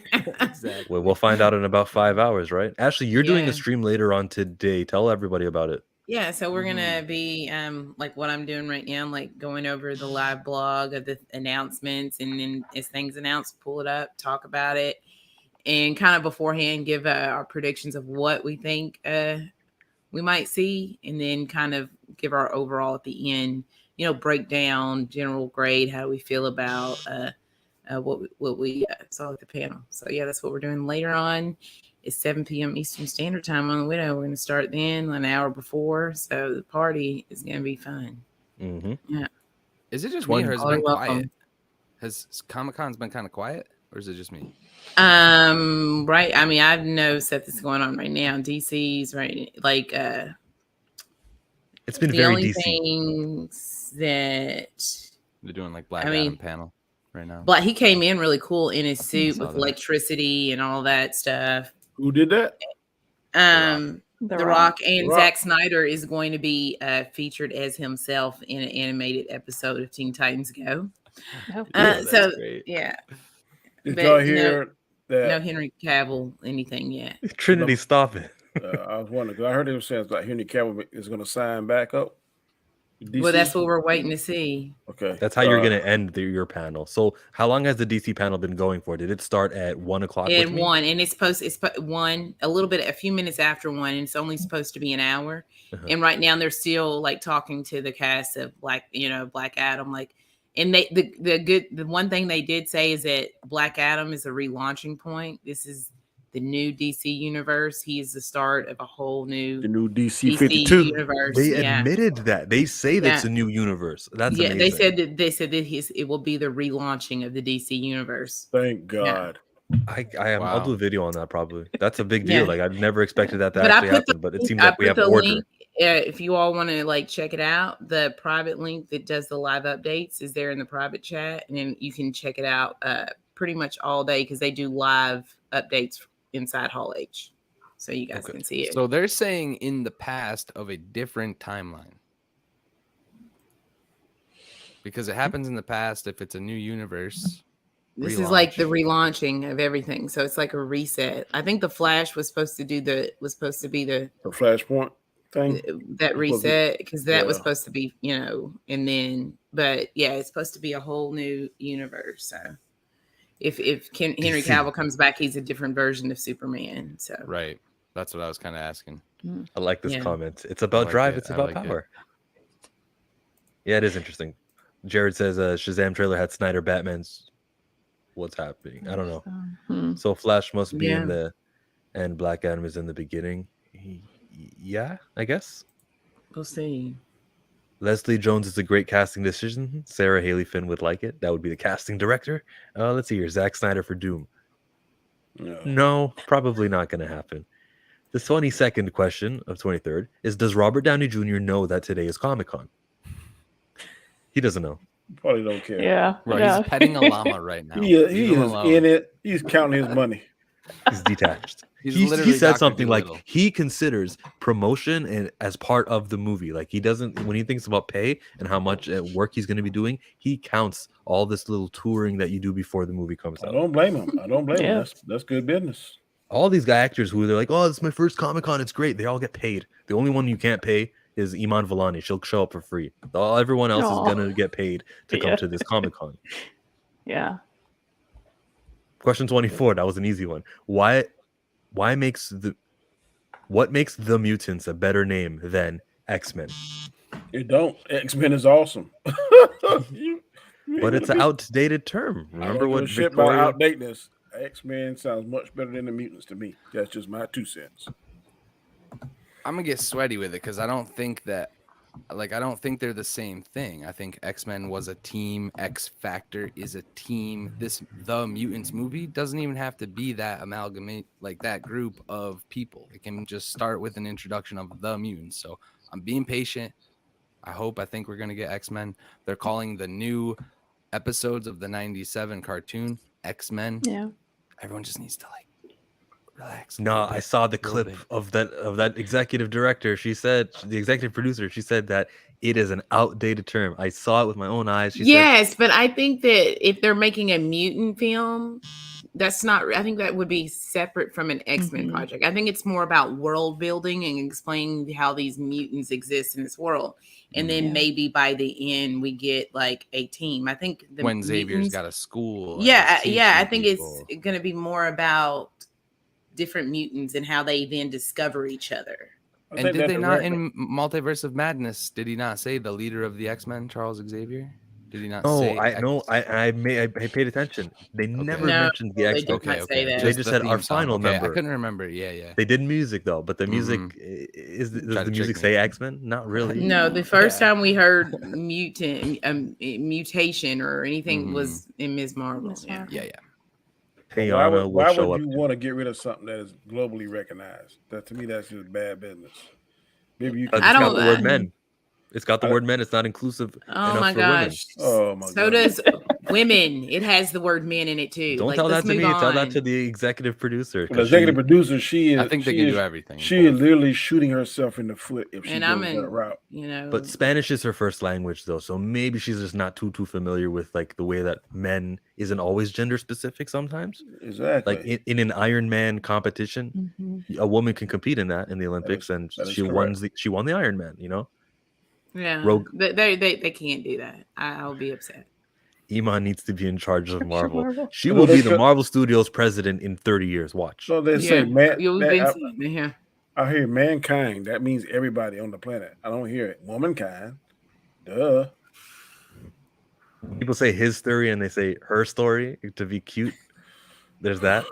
Exactly.
Well, we'll find out in about 5 hours, right? Ashley, you're doing
Yeah.
a stream later on today. Tell everybody about it.
Yeah, so we're gonna be like what I'm doing right now, like going over the live blog of the announcements, and then as things announced, pull it up, talk about it, and kind of beforehand give our predictions of what we think we might see, and then kind of give our overall at the end, break down general grade, how do we feel about what we saw at the panel. So yeah, that's what we're doing later on. It's 7 p.m. Eastern Standard Time on the Widow. We're going to start then an hour before. So the party is going to be fun.
Mm-hmm.
Yeah.
Is it just me or has it
All
been
welcome.
quiet? Has Comic-Con's been kind of quiet, or is it just me?
Right. I mean, I know stuff that's going on right now. DC's right. Like,
It's been
the
very
only
DC.
things that
They're doing like Black
I mean,
Adam panel right now.
he came in really cool in his suit
Saw
with
that.
electricity and all that stuff.
Who did that?
The Rock and
The Rock.
Zack Snyder is going to be featured as himself in an animated episode of Teen Titans Go.
Oh,
that's
So
great.
yeah,
Did
But
y'all
no-
hear
no
that?
Henry Cavill anything yet.
Trinity, stop it.
I was wondering, 'cause I heard they were saying like Henry Cavill is going to sign back up. with DC.
Well, that's what we're waiting to see.
Okay.
That's how you're going to end your panel. So how long has the DC panel been going for? Did it start at 1 o'clock? with
And
me?
one, and it's a few minutes after one, and it's only supposed to be an hour.
Uh-huh.
And right now they're still like talking to the cast of Black Adam, like, and the one thing they did say is that Black Adam is a relaunching point. This is the new DC universe. He is the start of a whole new
the new DC
DC
52.
universe.
They
yeah.
admitted that. They say that's
Yeah.
a new universe. That's
Yeah,
amazing.
they said that it will be the relaunching of the DC universe.
Thank God.
I'll
Wow.
do a video on that probably. That's a big deal.
Yeah.
Like I've never expected that to
But
actually happen, but it seems like we have order.
link. If you all want to like check it out, the private link that does the live updates is there in the private chat, and then you can check it out pretty much all day because they do live updates inside Hall H, so you guys
Okay.
can see it.
So they're saying in the past of a different timeline. Because it happens in the past if it's a new universe.
This is like
relaunch.
the relaunching of everything, so it's like a reset. I think the Flash was supposed to be the
Flashpoint thing.
that reset because that was
Yeah.
supposed to be, and then, but yeah, it's supposed to be a whole new universe. So if Henry
DC.
Cavill comes back, he's a different version of Superman. So
Right. That's what I was kind of asking.
I like this
Yeah.
comment. It's about
like
drive,
it.
it's
I
about
like it.
power. Yeah, it is interesting. Jared says Shazam trailer had Snyder Batman's. What's happening? I don't know. So Flash must be in the, and Black Adam is in the beginning. Yeah, I guess.
we'll see.
Leslie Jones is a great casting decision. Sarah Haley Finn would like it. That would be the casting director. Let's see here. Zack Snyder for Doom.
No.
No, probably not going to happen. The 22nd question of 23rd is, does Robert Downey Jr. know that today is Comic-Con? He doesn't know.
Probably don't care.
Yeah.
Bro,
yeah.
he's petting a llama right now.
He
Leave him
is
alone.
in it. He's counting his money.
He's detached.
He's
he
literally
said
Dr.
something like
Dolittle.
he considers promotion and as part of the movie. Like he doesn't, when he thinks about pay and how much work he's going to be doing, he counts all this little touring that you do before the movie comes
I
out.
don't blame him.
Yeah.
That's good business.
All these guy actors who they're like, oh, this is my first Comic-Con, it's great. They all get paid. The only one you can't pay is Iman Vellani. She'll show up for free. Everyone else
Aw.
is going to get paid to come
Yeah.
to this Comic-Con.
Yeah.
Question 24. That was an easy one. What makes the mutants a better name than X-Men?
It don't. X-Men is awesome.
But it's an outdated term. Remember what
shit about
Victoria?
outdateness. X-Men sounds much better than the mutants to me. That's just my 2 cents.
I'm gonna get sweaty with it because I don't think they're the same thing. I think X-Men was a team. X Factor is a team. The Mutants movie doesn't even have to be that amalgamate, like that group of people. It can just start with an introduction of the mutants. So I'm being patient. I think we're gonna get X-Men. They're calling the new episodes of the 97 cartoon X-Men.
Yeah.
Everyone just needs to relax.
No, I saw the clip of that executive director. She said, the executive producer, she said that it is an outdated term. I saw it with my own eyes. She
Yes, but I think that if they're making a mutant film, that's not. I think that would be separate from an X-Men project. I think it's more about world building and explaining how these mutants exist in this world, and then maybe by the end we get like a team. I think
when Xavier's got a school.
Yeah. I think it's going to be more about different mutants and how they then discover each other.
And did they not in Multiverse of Madness? Did he not say the leader of the X-Men, Charles Xavier? Did he not say?
I paid attention. They never mentioned the X-Men. They just said our final member.
I couldn't remember. Yeah.
They did music though, but the music does the music say X-Men? Not really.
No, the first time we heard mutation or anything was in Ms. Marvel.
Yeah.
Why would you want to get rid of something that is globally recognized? That to me, that's just bad business. Maybe you.
It's got the word men. It's got the word men. It's not inclusive.
Oh my gosh.
Oh my.
So does women. It has the word men in it too.
Don't tell that to me. Tell that to the executive producer.
The executive producer, she is.
I think they can do everything.
She is literally shooting herself in the foot if she goes that route.
But Spanish is her first language though, so maybe she's just not too familiar with like the way that men isn't always gender specific sometimes.
Exactly.
Like in an Iron Man competition, a woman can compete in that in the Olympics, and she won the Iron Man. You know.
Yeah, they can't do that. I'll be upset.
Iman needs to be in charge of Marvel. She will be the Marvel Studios president in 30 years. Watch.
So they say, I hear mankind. That means everybody on the planet. I don't hear it. Womankind. Duh.
People say his story and they say her story to be cute. There's that.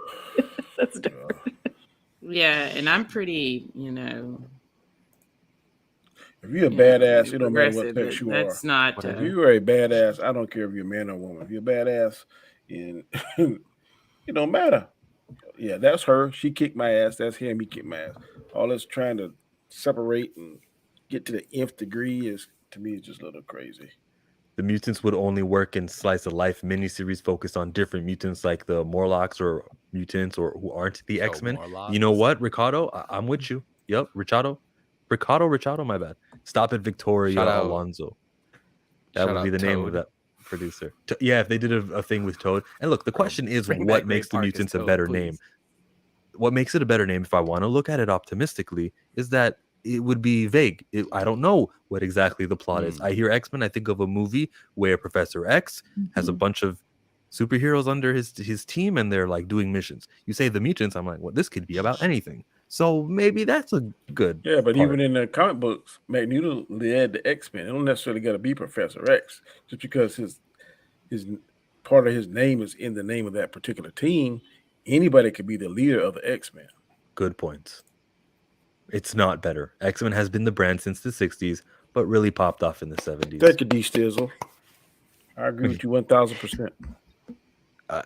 That's different.
Yeah, and I'm pretty,
If you're a badass, it don't matter what sex you are.
That's not.
If you are a badass, I don't care if you're a man or woman. If you're a badass, and it don't matter. Yeah, that's her. She kicked my ass. That's him. He kicked my ass. All this trying to separate and get to the nth degree is, to me, it's just a little crazy.
The mutants would only work in slice of life miniseries focused on different mutants, like the Morlocks or mutants or who aren't the X-Men. You know what, Ricardo? I'm with you. Yep, Ricardo, my bad. Stop it, Victoria Alonso. That would be the name of that producer. Yeah, if they did a thing with Toad. And look, the question is, what makes the mutants a better name? What makes it a better name, if I want to look at it optimistically, is that it would be vague. I don't know what exactly the plot is. I hear X-Men, I think of a movie where Professor X has a bunch of superheroes under his team and they're like doing missions. You say the mutants, I'm like, well, this could be about anything. So maybe that's a good
but even in the comic books, Magneto led the X-Men. It don't necessarily got to be Professor X. Just because his part of his name is in the name of that particular team, anybody could be the leader of the X-Men.
Good points. It's not better. X-Men has been the brand since the 60s, but really popped off in the 70s.
Thank you, D. Stizzle. I agree with you 1,000%.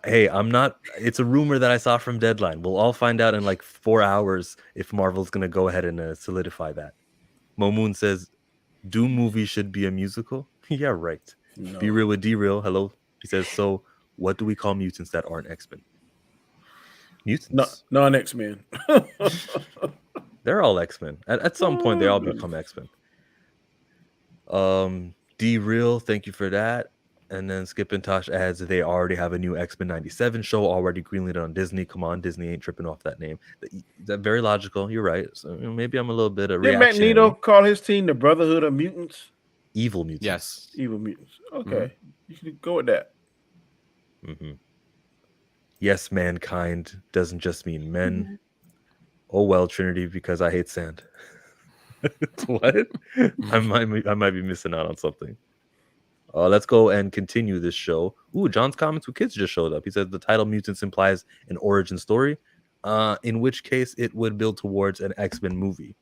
Hey, I'm not. It's a rumor that I saw from Deadline. We'll all find out in like 4 hours if Marvel's going to go ahead and solidify that. Momoon says, Doom movie should be a musical? Yeah, right. No. Be Real with D-Real. Hello. He says, so what do we call mutants that aren't X-Men? Mutants?
Non-X-Men.
They're all X-Men. At some point, they all become X-Men. D-Real, thank you for that. And then Skip and Tosh adds they already have a new X-Men 97 show already greenlit on Disney. Come on, Disney ain't tripping off that name. That's very logical. You're right. So maybe I'm a little bit of reactionary.
Did Magneto call his team the Brotherhood of Mutants?
Evil Mutants.
Yes.
Evil Mutants. Okay. You can go with that.
Yes, mankind doesn't just mean men. Oh well, Trinity, because I hate sand. What? I might be missing out on something. Let's go and continue this show. Ooh, John's Comments with Kids just showed up. He says the title Mutants implies an origin story, in which case it would build towards an X-Men movie.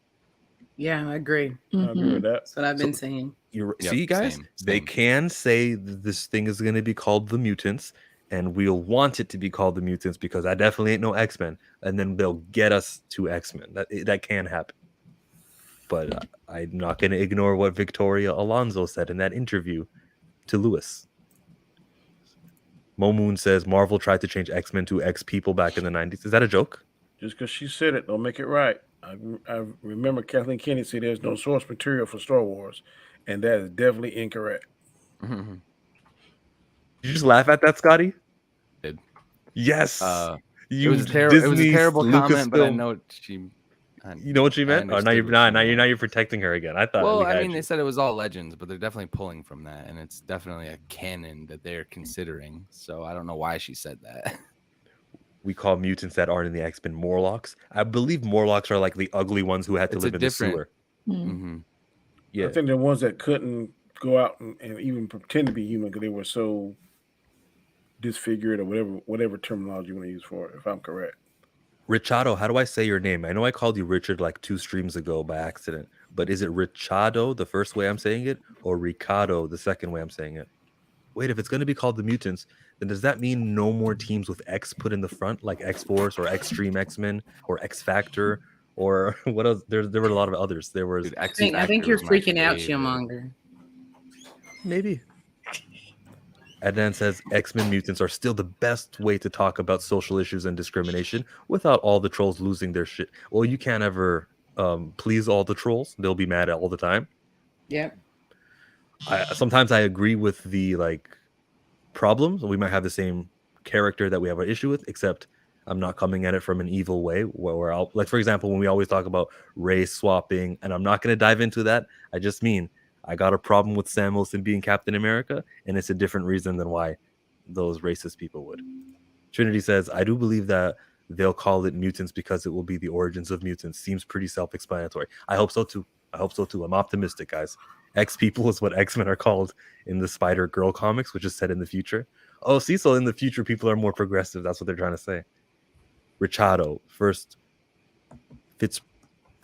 Yeah, I agree.
I agree with that.
That's what I've been saying.
See, guys,
same.
they can say this thing is going to be called the Mutants, and we'll want it to be called the Mutants because that definitely ain't no X-Men, and then they'll get us to X-Men. That can happen. But I'm not going to ignore what Victoria Alonso said in that interview to Lewis. Mo Moon says Marvel tried to change X-Men to X people back in the 90s. Is that a joke?
Just because she said it, don't make it right. I remember Kathleen Kennedy said there's no source material for Star Wars, and that is definitely incorrect.
Did you just laugh at that, Scotty?
Did.
Yes.
It was a terrible comment, but I know she.
You know what she meant? Oh, now you're protecting her again. I thought.
Well, I mean, they said it was all legends, but they're definitely pulling from that, and it's definitely a canon that they're considering. So I don't know why she said that.
We call mutants that aren't in the X-Men Morlocks. I believe Morlocks are like the ugly ones who had to live in the sewer.
Mm-hmm.
Yeah,
I think the ones that couldn't go out and even pretend to be human because they were so disfigured or whatever terminology you want to use for it, if I'm correct.
Richado, how do I say your name? I know I called you Richard like 2 streams ago by accident, but is it Richado the first way I'm saying it, or Ricardo the second way I'm saying it? Wait, if it's going to be called the Mutants, then does that mean no more teams with X put in the front, like X-Force or Extreme X-Men or X-Factor or what else? There were a lot of others. There was
I think you're freaking out, Shieldmonger.
Maybe. Adnan says X-Men Mutants are still the best way to talk about social issues and discrimination without all the trolls losing their shit. Well, you can't ever please all the trolls. They'll be mad all the time.
Yep.
Sometimes I agree with the problems. We might have the same character that we have an issue with, except I'm not coming at it from an evil way where I'll, like, for example, when we always talk about race swapping, and I'm not going to dive into that. I just mean I got a problem with Sam Wilson being Captain America, and it's a different reason than why those racist people would. Trinity says, I do believe that they'll call it mutants because it will be the origins of mutants. Seems pretty self-explanatory. I hope so too. I'm optimistic, guys. X people is what X-Men are called in the Spider-Girl comics, which is set in the future. Oh, see, so in the future, people are more progressive. That's what they're trying to say. Richado, first.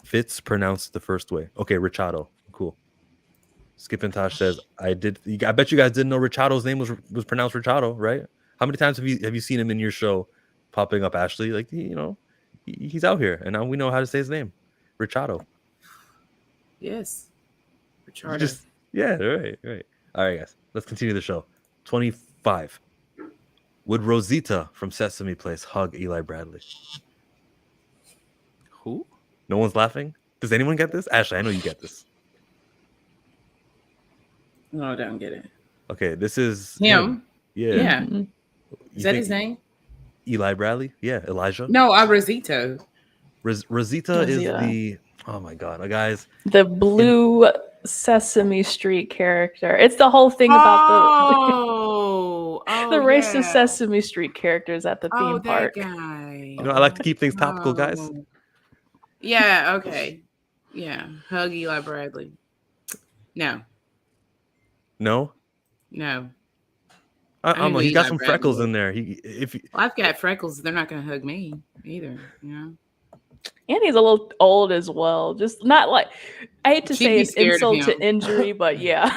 Fitz pronounced the first way. Okay, Richado. Cool. Skipintosh says, I bet you guys didn't know Richado's name was pronounced Richado, right? How many times have you seen him in your show popping up, Ashley? Like, he's out here, and now we know how to say his name. Richado.
Yes. Richado.
Yeah, right. All right, guys. Let's continue the show. 25. Would Rosita from Sesame Place hug Eli Bradley?
Who?
No one's laughing? Does anyone get this? Ashley, I know you get this.
No, I don't get it.
Okay, this is
him.
Yeah.
Mm-hmm. Is that his name?
Eli Bradley? Yeah, Elijah.
No, Rosita.
Rosita is the... Oh my God, guys.
The blue Sesame Street character. It's the whole thing about the racist Sesame Street characters at the theme park.
Guy.
I like to keep things topical, guys.
Yeah, okay. Yeah, hug Eli Bradley. No.
No?
No.
He got some
Bradley.
Freckles in there.
I've got freckles. They're not going to hug me either,
And he's a little old as well. Just not like, I hate to say it's insult to injury, but yeah.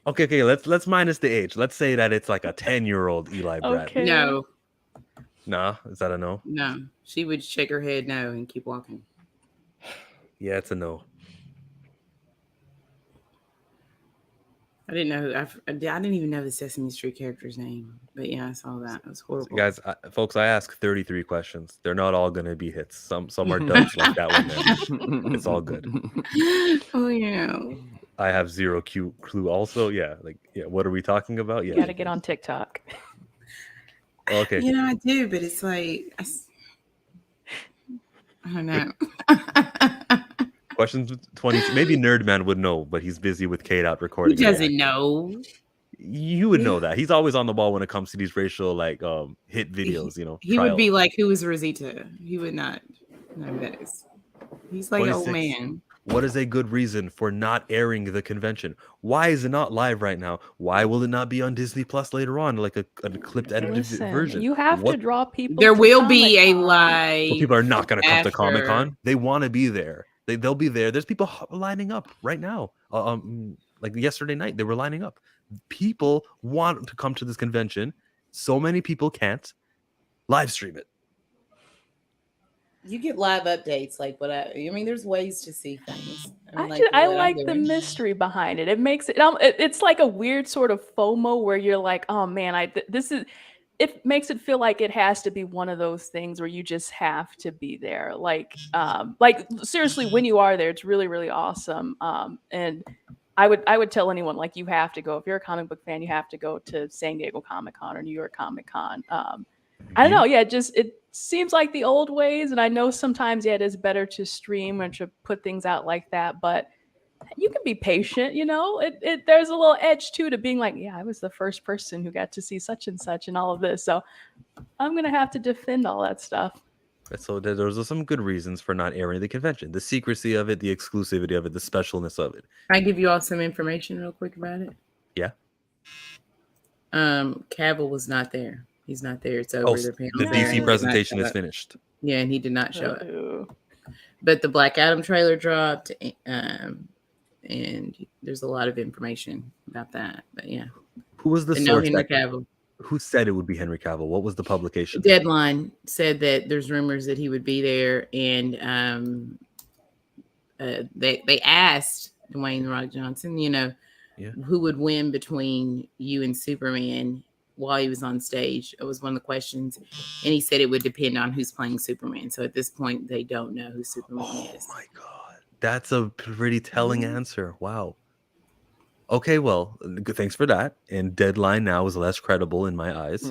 Okay. Let's minus the age. Let's say that it's like a 10-year-old Eli Bradley.
Okay.
No.
Nah, is that a no?
No. She would shake her head no and keep walking.
Yeah, it's a no.
I didn't know. I didn't even know the Sesame Street character's name. But yeah, I saw that. It was horrible.
So guys, folks, I asked 33 questions. They're not all going to be hits. Some are dubs like that one there. It's all good.
Oh, yeah.
I have zero clue also. Yeah, what are we talking about? Yeah.
You got to get on TikTok.
Okay.
I do, but it's like, I don't know.
Questions 20. Maybe Nerdman would know, but he's busy with Kate out recording.
He doesn't know.
You would know that. He's always on the ball when it comes to these racial hit videos,
He would be like, who is Rosita? He would not know this. He's like an old man.
What is a good reason for not airing the convention? Why is it not live right now? Why will it not be on Disney Plus later on, like a clipped edited
Listen,
version?
you have to
What?
draw people.
There
to
will be a
Comic-Con.
live.
Well, people are not going to come to
after.
Comic Con. They want to be there. They'll be there. There's people lining up right now. Like yesterday night, they were lining up. People want to come to this convention. So many people can't live stream it.
You get live updates, like what I mean. There's ways to see things. I mean,
Actually, I
what I'm
like the
doing.
mystery behind it. It makes it. It's like a weird sort of FOMO where you're like, oh man, this is. It makes it feel like it has to be one of those things where you just have to be there. Like seriously, when you are there, it's really, really awesome. And I would tell anyone, like, you have to go. If you're a comic book fan, you have to go to San Diego Comic-Con or New York Comic-Con. I don't know. Yeah, it seems like the old ways, and I know sometimes, it is better to stream and to put things out like that, but you can be patient, there's a little edge too to being like, yeah, I was the first person who got to see such and such and all of this, so I'm gonna have to defend all that stuff.
So there's some good reasons for not airing the convention: the secrecy of it, the exclusivity of it, the specialness of it.
Can I give you all some information real quick about it?
Yeah.
Cavill was not there. He's not there. It's over.
The DC presentation is finished.
Yeah, and he did not show up. But the Black Adam trailer dropped, and there's a lot of information about that. But yeah,
who was the
source?
Henry Cavill. Who said it would be Henry Cavill? What was the publication?
Deadline said that there's rumors that he would be there, and they asked Dwayne The Rock Johnson, who would win between you and Superman while he was on stage. It was one of the questions, and he said it would depend on who's playing Superman. So at this point, they don't know who Superman is.
Oh my god, that's a pretty telling answer. Wow. Okay, well, thanks for that. And Deadline now is less credible in my eyes.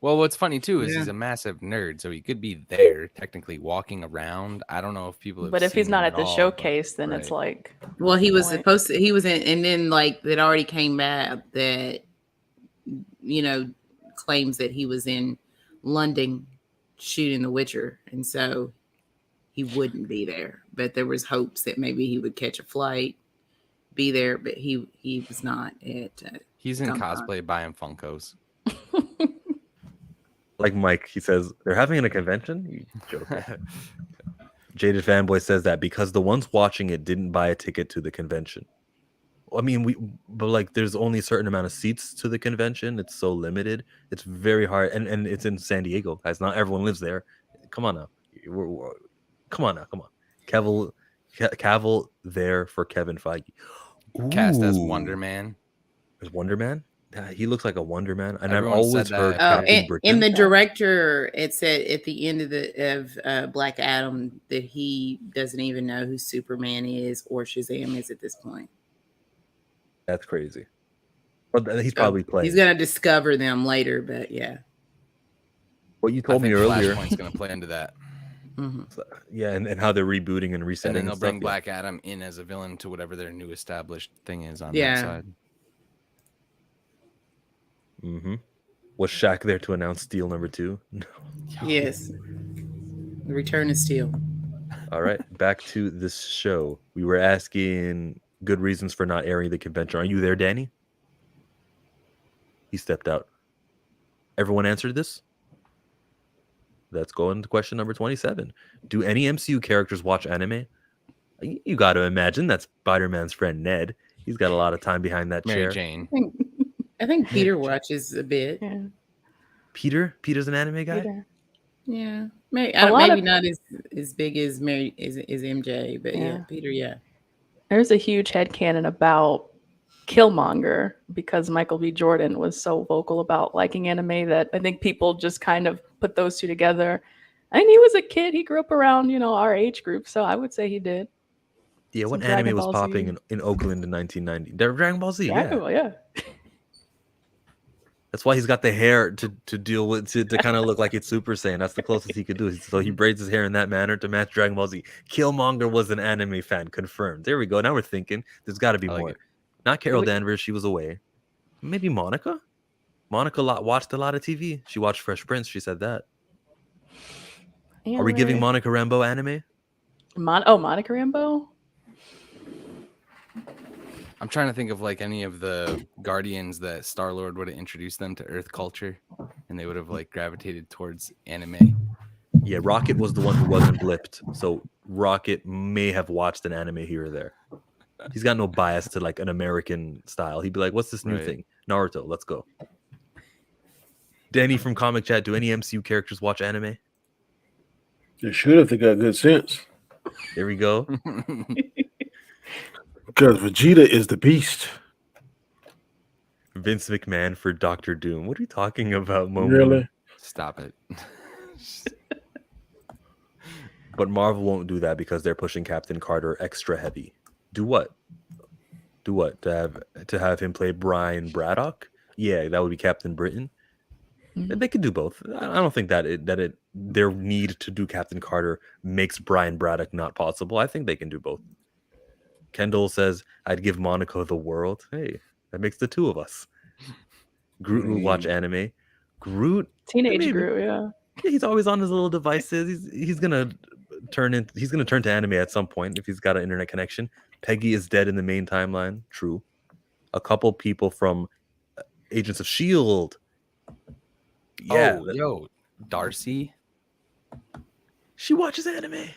Well, what's funny too is he's a massive nerd, so he could be there technically walking around. I don't know if people have
but if
seen
he's not
him
at the
all,
showcase, then
right.
it's like,
well, he was supposed to. He was in, and then like that already came back that claims that he was in London shooting The Witcher, and so he wouldn't be there. But there was hopes that maybe he would catch a flight, be there, but he was not at.
He's in cosplay buying Funkos.
Like Mike, he says they're having a convention. You joking. Jaded Fanboy says that because the ones watching it didn't buy a ticket to the convention. I mean, but like, there's only a certain amount of seats to the convention. It's so limited. It's very hard, and it's in San Diego, guys. Not everyone lives there. Come on now. Come on. Cavill there for Kevin Feige.
Cast as Wonder Man.
As Wonder Man? He looks like a Wonder Man, and
Everyone
I've always
said
heard
that.
Captain Britain.
In the director, it said at the end of Black Adam that he doesn't even know who Superman is or Shazam is at this point.
That's crazy. But he's probably playing.
He's gonna discover them later, but yeah.
What you told me earlier.
Flashpoint's gonna play into that.
So, yeah, and how they're rebooting and resetting.
And then they'll bring
stuff,
Black Adam in as a villain to whatever their new established thing is on that side. Was Shaq there to announce Steel #2? No.
Yes. The Return of Steel.
All right, back to this show. We were asking good reasons for not airing the convention. Are you there, Danny? He stepped out. Everyone answered this? Let's go into question number 27. Do any MCU characters watch anime? You got to imagine that's Spider-Man's friend Ned. He's got a lot of time behind that
Mary
chair.
Jane.
I think Peter watches a bit.
yeah.
Peter's an anime guy?
Peter.
Yeah, maybe not as big as Mary as MJ, but yeah, Peter. Yeah,
there's a huge headcanon about Killmonger because Michael B. Jordan was so vocal about liking anime that I think people just kind of put those two together. And he was a kid; he grew up around our age group, so I would say he did.
Yeah, what
Some
anime
Dragon
was
Ball
popping
Z.
in Oakland in 1990? Dragon Ball Z.
Dragon Ball, yeah.
That's why he's got the hair to deal with to kind of look like it's Super Saiyan. That's the closest he could do. So he braids his hair in that manner to match Dragon Ball Z. Killmonger was an anime fan, confirmed. There we go. Now we're thinking. There's got to be more. Not Carol Danvers. She was away. Maybe Monica. Monica watched a lot of TV. She watched Fresh Prince. She said that. Are we giving Monica Rambeau anime?
Monica Rambeau?
I'm trying to think of like any of the Guardians that Star-Lord would have introduced them to Earth culture, and they would have like gravitated towards anime.
Yeah, Rocket was the one who wasn't blipped, so Rocket may have watched an anime here or there. He's got no bias to like an American style. He'd be like, "What's this new thing? Naruto, let's go." Danny from Comic Chat, do any MCU characters watch anime?
They should if they got good sense.
There we go.
Because Vegeta is the beast.
Vince McMahon for Doctor Doom. What are you talking about, Momo?
Really?
Stop it.
But Marvel won't do that because they're pushing Captain Carter extra heavy. Do what? Do what? To have him play Brian Braddock? Yeah, that would be Captain Britain. They could do both. I don't think that their need to do Captain Carter makes Brian Braddock not possible. I think they can do both. Kendall says, "I'd give Monaco the world." Hey, that makes the two of us. Groot will watch anime. Groot,
Teenage Groot, yeah.
He's always on his little devices. He's gonna turn to anime at some point if he's got an internet connection. Peggy is dead in the main timeline. True. A couple people from Agents of S.H.I.E.L.D. Yeah.
Yo, Darcy.
She watches anime.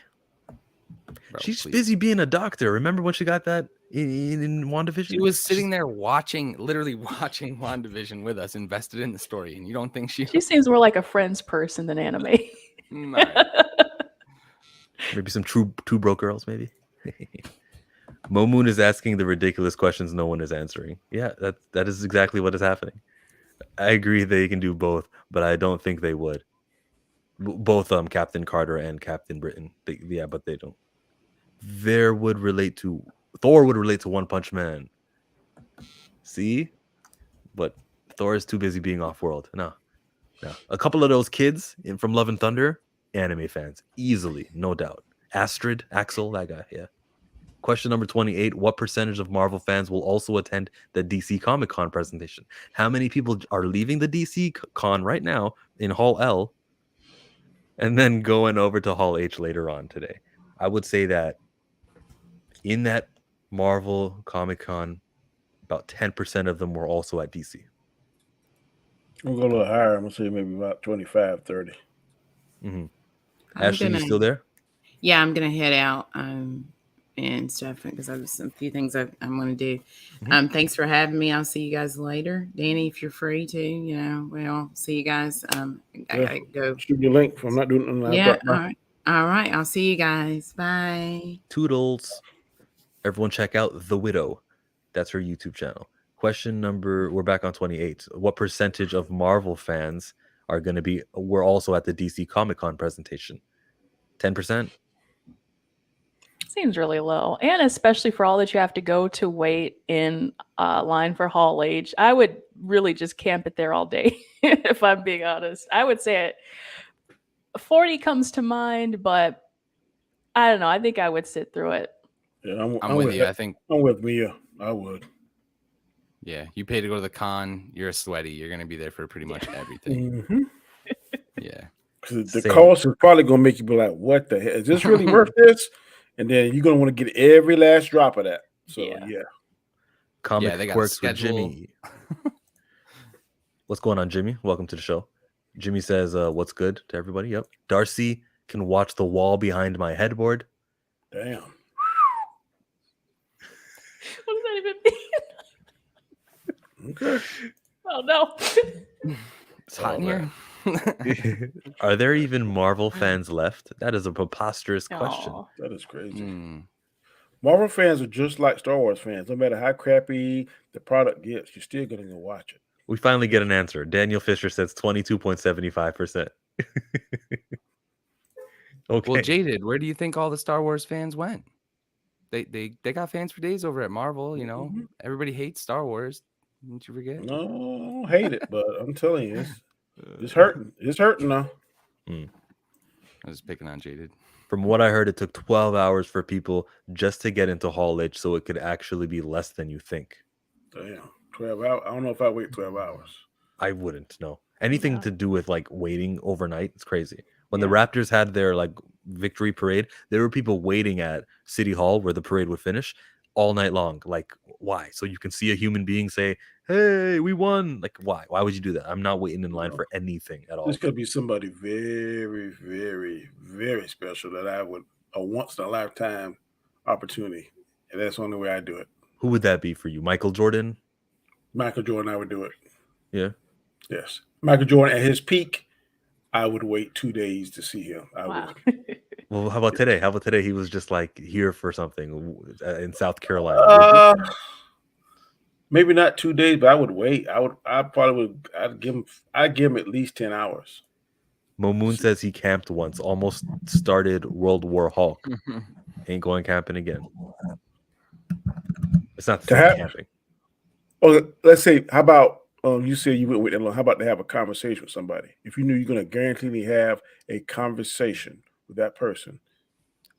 Bro,
She's
please.
busy being a doctor. Remember when she got that in WandaVision?
She was sitting there literally watching WandaVision with us, invested in the story, and you don't think she
seems more like a Friends person than anime.
Maybe some two broke girls, maybe. Momoon is asking the ridiculous questions no one is answering. Yeah, that is exactly what is happening. I agree they can do both, but I don't think they would. Both Captain Carter and Captain Britain. But they don't. Thor would relate to One Punch Man. See? But Thor is too busy being off-world. No. A couple of those kids from Love and Thunder, anime fans. Easily, no doubt. Axel, that guy, yeah. Question number 28. What percentage of Marvel fans will also attend the DC Comic Con presentation? How many people are leaving the DC Con right now in Hall L and then going over to Hall H later on today? I would say that in that Marvel Comic Con, about 10% of them were also at DC.
We'll go a little higher. I'm going to say maybe about 25, 30.
Mm-hmm. Ashley, you still there?
Yeah, I'm going to head out and stuff because I have some few things I'm going to do.
Mm-hmm.
Thanks for having me. I'll see you guys later. Danny, if you're free too, well, see you guys. I got to go.
Shoot me a link if I'm not doing nothing.
Yeah, all right. I'll see you guys. Bye.
Toodles. Everyone check out The Widow. That's her YouTube channel. We're back on 28. What percentage of Marvel fans were also at the DC Comic Con presentation? 10%?
Seems really low. And especially for all that you have to go to wait in line for Hall H, I would really just camp it there all day, if I'm being honest. I would say 40 comes to mind, but I don't know. I think I would sit through it.
Yeah,
I'm with you. I think
I'm with Mia. I would.
Yeah, you pay to go to the con. You're a sweaty. You're going to be there for pretty much everything.
Mm-hmm.
Yeah.
Because the cost is probably going to make you be like, what the hell? Is this really worth this? And then you're going to want to get every last drop of that. So, yeah.
Comic quirks with Jimmy. What's going on, Jimmy? Welcome to the show. Jimmy says, what's good to everybody? Yep. Darcy can watch the wall behind my headboard.
Damn.
What does that even mean?
Okay.
Oh, no.
It's hot in here.
Are there even Marvel fans left? That is a preposterous question.
That is crazy. Marvel fans are just like Star Wars fans. No matter how crappy the product gets, you're still going to go watch it.
We finally get an answer. Daniel Fisher says 22.75%. Okay.
Well, Jaded, where do you think all the Star Wars fans went? They got fans for days over at Marvel. You know, everybody hates Star Wars. Didn't you forget?
No, I don't hate it, but I'm telling you, it's hurting. It's hurting now.
I was picking on Jaded.
From what I heard, it took 12 hours for people just to get into Hall H, so it could actually be less than you think.
Damn, 12 hours. I don't know if I wait 12 hours.
I wouldn't know. Anything to do with like waiting overnight, it's crazy. When the Raptors had their like victory parade, there were people waiting at City Hall where the parade would finish. all night long. Like, why? So you can see a human being say, "Hey, we won." Like, why? Why would you do that? I'm not waiting in line for anything at all.
This could be somebody very, very, very special that I would a once in a lifetime opportunity, and that's the only way I do it.
Who would that be for you? Michael Jordan?
Michael Jordan, I would do it.
Yeah.
Yes, Michael Jordan at his peak, I would wait 2 days to see him. I would.
Well, how about today? How about today? He was just like here for something in South Carolina.
Maybe not 2 days, but I would wait. I'd give him at least 10 hours.
Momoon says he camped once, almost started World War Hulk. Ain't going camping again. It's not the same camping.
Well, let's say, how about you said you went with them. How about to have a conversation with somebody? If you knew you're going to guaranteed have a conversation with that person,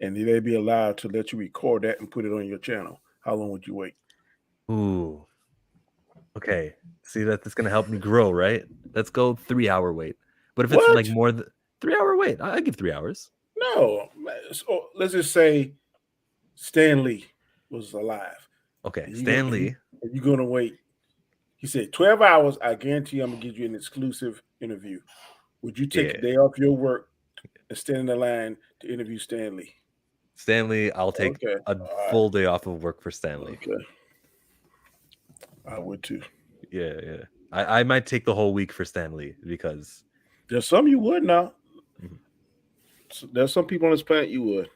and they'd be allowed to let you record that and put it on your channel, how long would you wait?
Ooh. Okay. See, that's going to help me grow, right? Let's go 3 hour wait. But if it's like more than 3 hour wait, I give 3 hours.
No. So let's just say Stan Lee was alive.
Okay. Stan Lee.
You're going to wait. He said 12 hours. I guarantee I'm going to give you an exclusive interview. Would you take a day off your work and stand in the line to interview Stan Lee?
Stan Lee, I'll take a full day off of work for Stan Lee.
Okay. I would too.
Yeah. I might take the whole week for Stan Lee because
there's some you would now. So there's some people on this planet you would,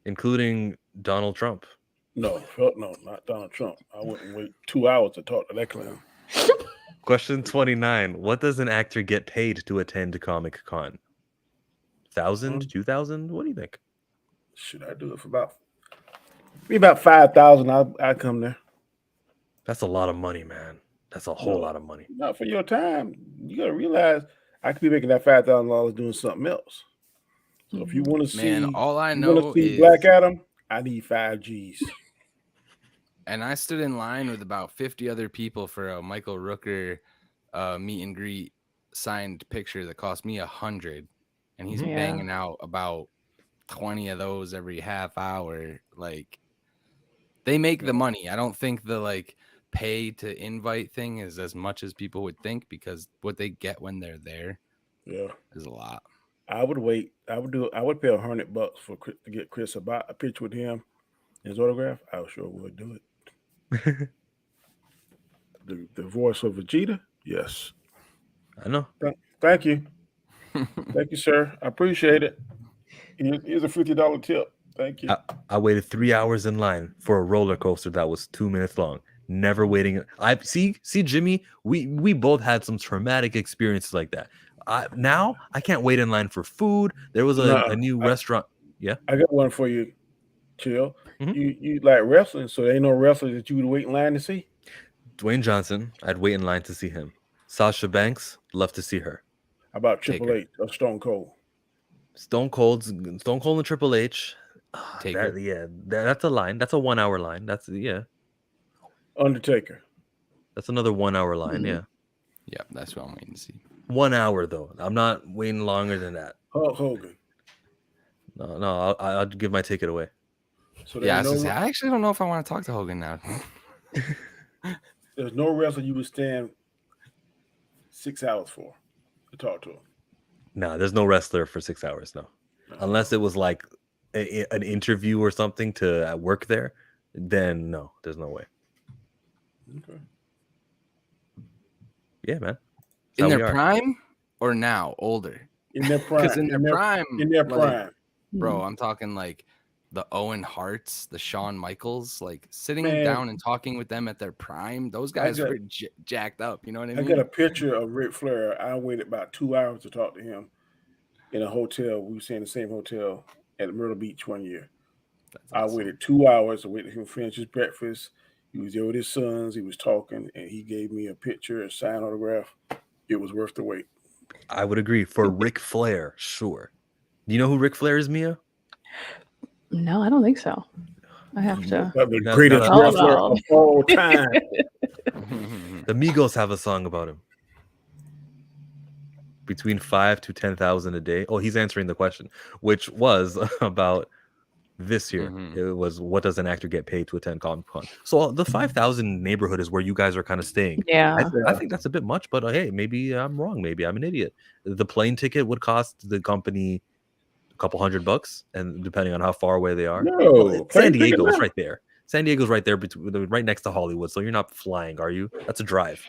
including Donald Trump.
No, not Donald Trump. I wouldn't wait 2 hours to talk to that clown.
Question 29. What does an actor get paid to attend Comic Con? 1,000, 2,000? What do you think?
Should I do it for about 5,000? I'll come there.
That's a lot of money, man. That's a whole lot of money.
Not for your time. You gotta realize I could be making that $5,000 doing something else. So if you want to see,
all I know is
Black Adam, I need 5 G's.
And I stood in line with about 50 other people for a Michael Rooker meet and greet signed picture that cost me $100, and he's banging out about 20 of those every half hour. Like, they make the money. I don't think the pay to invite thing is as much as people would think, because what they get when they're there is a lot.
I would wait. I would pay $100 to get Chris a picture with him, his autograph. I sure would do it. the voice of Vegeta, yes.
I know.
Thank you. Thank you, sir. I appreciate it. Here's a $50 tip. Thank you.
I waited 3 hours in line for a roller coaster that was 2 minutes long. Never waiting. I see Jimmy. We both had some traumatic experiences like that. Now I can't wait in line for food. There was a new restaurant. Yeah,
I got one for you, Chill. You like wrestling, so there ain't no wrestler that you would wait in line to see?
Dwayne Johnson, I'd wait in line to see him. Sasha Banks, love to see her.
How about Triple H or Stone Cold?
Stone Cold and Triple H. That's a line. That's a 1 hour line.
Undertaker.
That's another 1 hour line. Yeah,
that's what I'm waiting to see.
1 hour though. I'm not waiting longer than that.
Hulk Hogan.
No, I'll give my ticket away.
So
I actually don't know if I want to talk to Hogan now.
There's no wrestler you would stand 6 hours for to talk to him.
No, there's no wrestler for 6 hours. No, unless it was like an interview or something to work there. Then no, there's no way.
Okay.
Yeah, man.
In their prime or now older?
In their prime.
Because in their prime,
bro,
I'm talking like the Owen Harts, the Shawn Michaels, like sitting down and talking with them at their prime. Those guys were jacked up. You know what I mean?
I got a picture of Ric Flair. I waited about 2 hours to talk to him in a hotel. We were staying in the same hotel at Myrtle Beach one year. Awesome. I waited 2 hours to wait for him to finish his breakfast. He was there with his sons. He was talking, and he gave me a picture, a signed autograph. It was worth the wait.
I would agree. For Ric Flair, sure. Do you know who Ric Flair is, Mia?
No, I don't think so. I have to.
The greatest wrestler of all time.
The Migos have a song about him. Between 5 to 10,000 a day. Oh, he's answering the question, which was about This year,
Mhm.
it was what does an actor get paid to attend Comic Con? So the 5,000 neighborhood is where you guys are kind of staying.
Yeah.
I think that's a bit much, but hey, maybe I'm wrong. Maybe I'm an idiot. The plane ticket would cost the company a couple $100, and depending on how far away they are.
No,
San
plane ticket
Diego is
now.
right there. San Diego's right there, right next to Hollywood. So you're not flying, are you? That's a drive.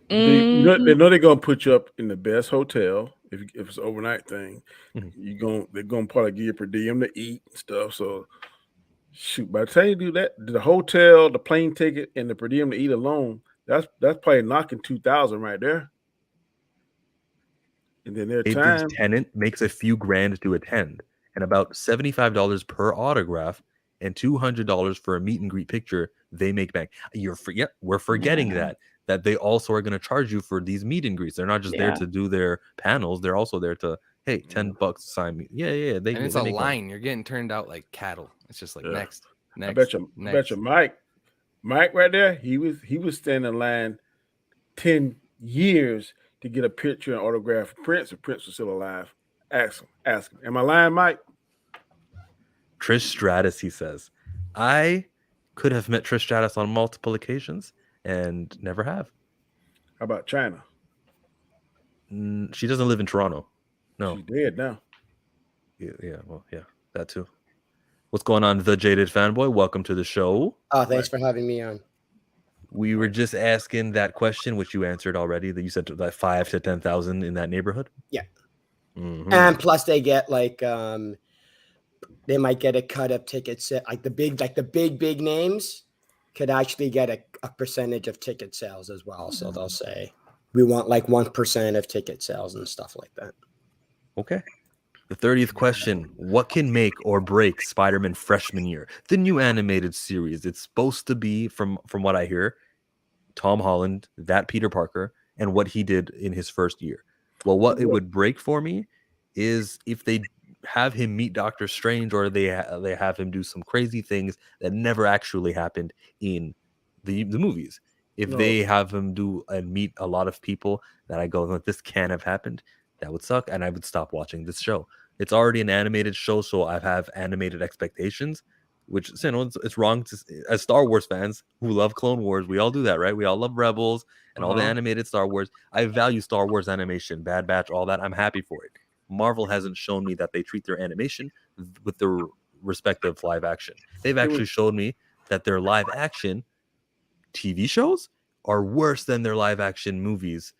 They know they're gonna put you up in the best hotel if it's an overnight thing.
Mhm.
They're gonna probably give you per diem to eat and stuff. So shoot, by the time you do that, the hotel, the plane ticket, and the per diem to eat alone, that's probably knocking 2,000 right there. And then their
David
time.
Tennant makes a few grand to attend, and about $75 per autograph and $200 for a meet and greet picture. They make back. We're forgetting
Yeah.
that they also are going to charge you for these meet and greets. They're not just there
Yeah.
to do their panels. They're also there to, hey, $10 sign me. Yeah. They
And it's
they
a
make money.
line. You're getting turned out like cattle. It's just like
Yeah.
next.
I bet you Mike right there, he was standing in line 10 years to get a picture and autograph of Prince if Prince was still alive. Ask him. Am I lying, Mike?
Trish Stratus, he says, I could have met Trish Stratus on multiple occasions and never have.
How about China?
She doesn't live in Toronto. No.
She's dead now.
Yeah, that too. What's going on, the Jaded Fanboy? Welcome to the show.
Oh, thanks for having me on.
We were just asking that question, which you answered already. That you said that 5 to 10,000 in that neighborhood.
Yeah,
Mhm.
and plus they get like they might get a cut of tickets. Like the big names could actually get a percentage of ticket sales as well. So they'll say we want like 1% of ticket sales and stuff like that.
Okay. The 30th question: what can make or break Spider-Man freshman year? The new animated series. It's supposed to be, from what I hear, Tom Holland, that Peter Parker, and what he did in his first year. Well, what it would break for me is if they have him meet Doctor Strange, or they have him do some crazy things that never actually happened in the movies. If they have him do and meet a lot of people that I go, this can't have happened, that would suck, and I would stop watching this show. It's already an animated show, so I have animated expectations, which, you know, it's wrong to, as Star Wars fans who love Clone Wars, we all do that, right? We all love Rebels and all the animated Star Wars. I value Star Wars animation, Bad Batch, all that. I'm happy for it. Marvel hasn't shown me that they treat their animation with their respective live action. They've actually showed me that their live action TV shows are worse than their live action movies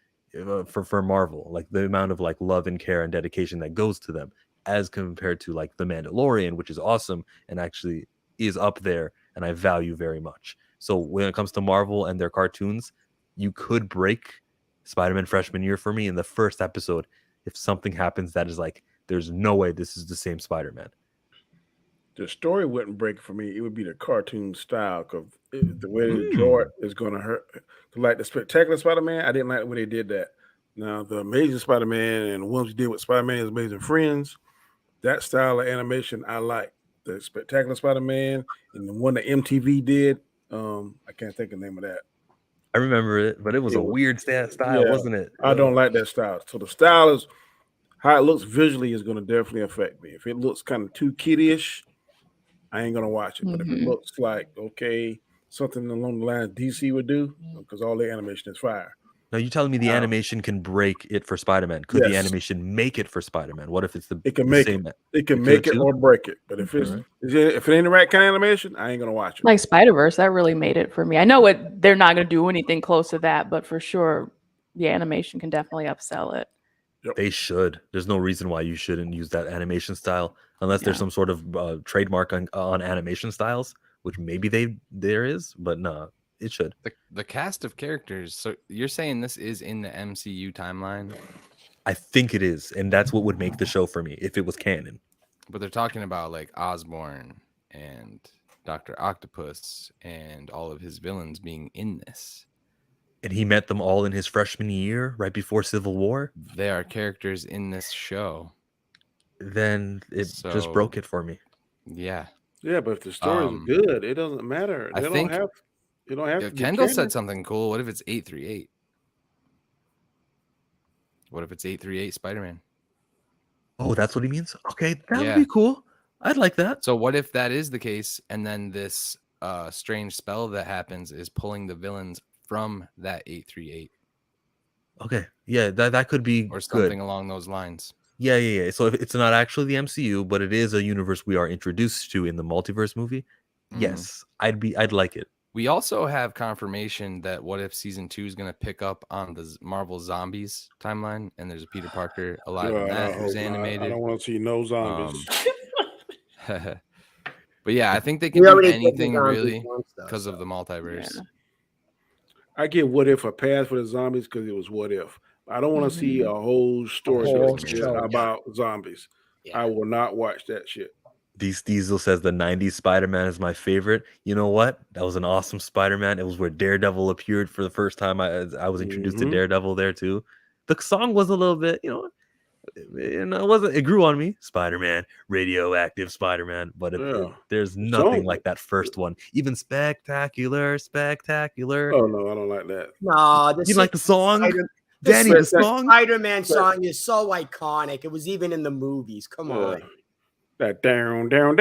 for Marvel. Like the amount of like love and care and dedication that goes to them, as compared to like The Mandalorian, which is awesome and actually is up there and I value very much. So when it comes to Marvel and their cartoons, you could break Spider-Man freshman year for me in the first episode if something happens that is like, there's no way this is the same Spider-Man.
The story wouldn't break for me. It would be the cartoon style, because the way they draw it is going to hurt. Like the Spectacular Spider-Man, I didn't like the way they did that. Now, the Amazing Spider-Man and the ones we did with Spider-Man's Amazing Friends, that style of animation I like. The Spectacular Spider-Man and the one that MTV did, I can't think of the name of that.
I remember it, but it was a weird style, wasn't it?
I don't like that style. So the style is how it looks visually is going to definitely affect me. If it looks kind of too kiddish, I ain't gonna watch it. But if it looks like something along the lines DC would do, because all the animation is fire.
Now you're telling me the animation can break it for Spider-Man? Could the animation make it for Spider-Man? What if it's
it can make
same?
It can make it or break it. But if if it ain't the right kind of animation, I ain't gonna watch it.
Like Spider-Verse, that really made it for me. I know they're not gonna do anything close to that, but for sure, the animation can definitely upsell it.
They should. There's no reason why you shouldn't use that animation style, unless there's some sort of trademark on animation styles, which maybe there is, but no, it should.
The cast of characters. So you're saying this is in the MCU timeline?
I think it is, and that's what would make the show for me if it was canon.
But they're talking about like Osborn and Dr. Octopus and all of his villains being in this.
And he met them all in his freshman year, right before Civil War.
They are characters in this show.
Then it just broke it for me.
Yeah.
Yeah, but if the story is good, it doesn't matter. They don't have to.
Kendall said something cool. What if it's 838? What if it's 838 Spider-Man?
Oh, that's what he means? Okay, that would be cool. I'd like that.
So what if that is the case, and then this strange spell that happens is pulling the villains from that 838?
Okay, yeah, that could be
or
good.
something along those lines.
Yeah. So if it's not actually the MCU, but it is a universe we are introduced to in the multiverse movie, yes, I'd like it.
We also have confirmation that What If Season 2 is going to pick up on the Marvel Zombies timeline, and there's a Peter Parker alive in that who's animated.
I don't want to see no zombies.
But yeah, I think they can do anything really because of the multiverse.
Yeah.
I give What If a pass for the zombies because it was What If. I don't want to see a whole story about zombies. I will not watch that shit.
Diesel says the 90s Spider-Man is my favorite. You know what? That was an awesome Spider-Man. It was where Daredevil appeared for the first time. I was introduced to Daredevil there too. The song was a little bit, it grew on me. Spider-Man, radioactive Spider-Man, but there's nothing like that first one. Even spectacular.
Oh no, I don't like that.
No,
you like the song? Danny, the song?
Spider-Man song is so iconic. It was even in the movies. Come on.
That down.
Spider-Man.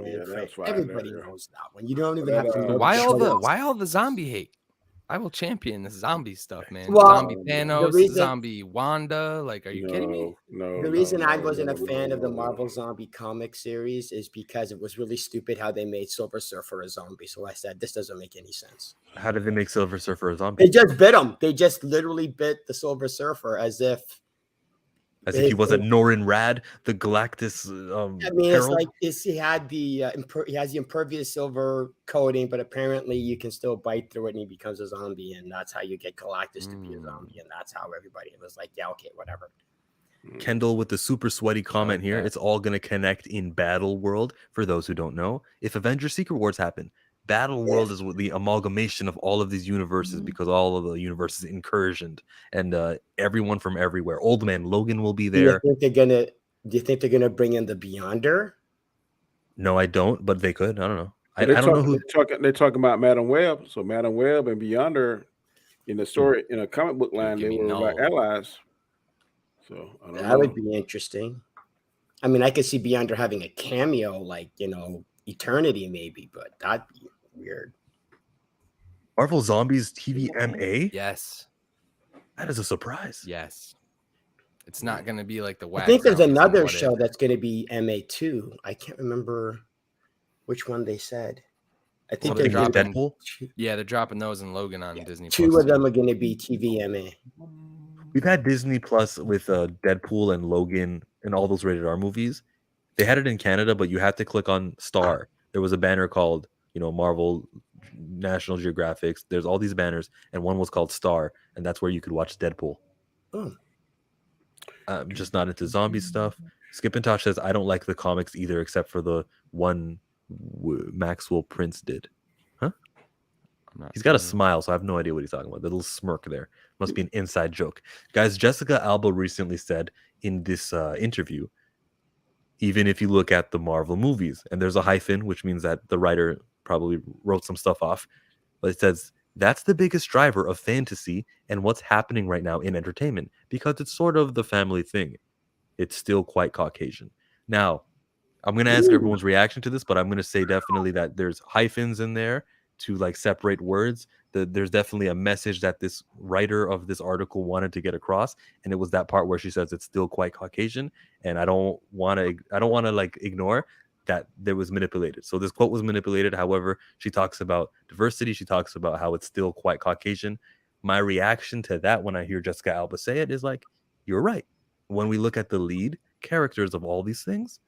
Yeah, that's fine.
Everybody knows that one. You don't even have to know.
Why all the zombie hate? I will champion this zombie stuff, man.
Well,
zombie Thanos, zombie Wanda. Like, are you kidding me?
The reason I wasn't a fan of the Marvel zombie comic series is because it was really stupid how they made Silver Surfer a zombie. So I said, this doesn't make any sense.
How did they make Silver Surfer a zombie?
They just bit him. They just literally bit the Silver Surfer as if
he wasn't Norrin Rad, the Galactus.
I mean,
Herald?
it's like he has the impervious silver coating, but apparently you can still bite through it and he becomes a zombie, and that's how you get Galactus to be a zombie, and that's how everybody was like, yeah, okay, whatever.
Kendall with the super sweaty comment here. It's all going to connect in Battle World. For those who don't know, if Avengers Secret Wars happen, Battle World is the amalgamation of all of these universes because all of the universes incursioned and everyone from everywhere. Old Man Logan will be there.
Do you think they're gonna bring in the Beyonder?
No, I don't, but they could. I don't know. I don't know who
they're talking about. Madam Web. So Madam Web and Beyonder in the story in a comic book line, they were like allies. So I don't know.
That would be interesting. I mean, I could see Beyonder having a cameo, like Eternity maybe, but that'd be weird.
Marvel Zombies TVMA?
Yes.
That is a surprise.
Yes. It's not going to be like the
I think there's another show that's going to be MA too. I can't remember which one they said. I think
they're dropping Deadpool. Yeah, they're dropping those in Logan on Disney.
Two of them are going to be TVMA.
We've had Disney Plus with Deadpool and Logan and all those rated R movies. They had it in Canada, but you had to click on Star. There was a banner called, Marvel, National Geographic. There's all these banners, and one was called Star, and that's where you could watch Deadpool.
Oh.
I'm just not into zombie stuff. Skipintosh says, I don't like the comics either, except for the one Maxwell Prince did. Huh? He's got a smile, so I have no idea what he's talking about. The little smirk there. Must be an inside joke. Guys, Jessica Alba recently said in this interview, even if you look at the Marvel movies, and there's a hyphen, which means that the writer probably wrote some stuff off, but it says that's the biggest driver of fantasy and what's happening right now in entertainment, because it's sort of the family thing. It's still quite Caucasian. Now, I'm going to ask everyone's reaction to this, but I'm going to say definitely that there's hyphens in there to like separate words. There's definitely a message that this writer of this article wanted to get across, and it was that part where she says it's still quite Caucasian, and I don't want to like ignore that there was manipulated. So this quote was manipulated. However, she talks about diversity. She talks about how it's still quite Caucasian. My reaction to that when I hear Jessica Alba say it is like, you're right. When we look at the lead characters of all these things,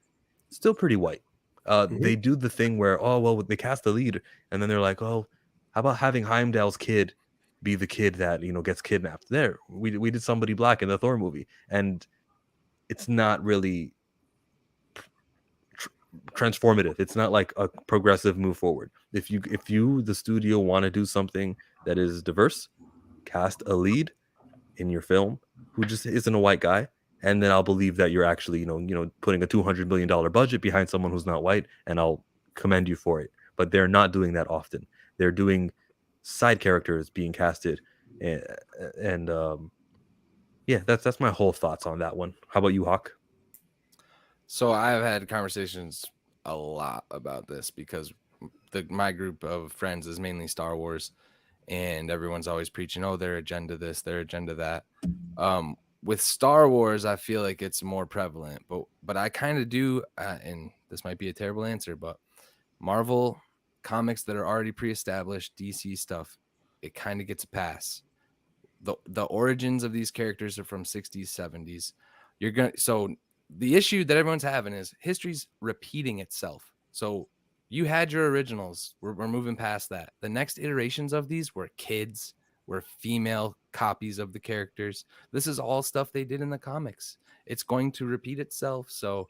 still pretty white. They do the thing where, they cast the lead, and then they're like, how about having Heimdall's kid be the kid that gets kidnapped? There, we did somebody black in the Thor movie, and it's not really transformative. It's not like a progressive move forward. If you the studio want to do something that is diverse, cast a lead in your film who just isn't a white guy, and then I'll believe that you're actually putting a $200 million budget behind someone who's not white, and I'll commend you for it. But they're not doing that often. They're doing side characters being casted, and that's my whole thoughts on that one. How about you, Hawk?
So I've had conversations a lot about this because my group of friends is mainly Star Wars, and everyone's always preaching, oh, their agenda this, their agenda that. With Star Wars, I feel like it's more prevalent, but I kind of do, and this might be a terrible answer, but Marvel comics that are already pre-established, DC stuff, it kind of gets a pass. The origins of these characters are from 60s, 70s. So the issue that everyone's having is history's repeating itself. So you had your originals. We're moving past that. The next iterations of these were kids, were female copies of the characters. This is all stuff they did in the comics. It's going to repeat itself. So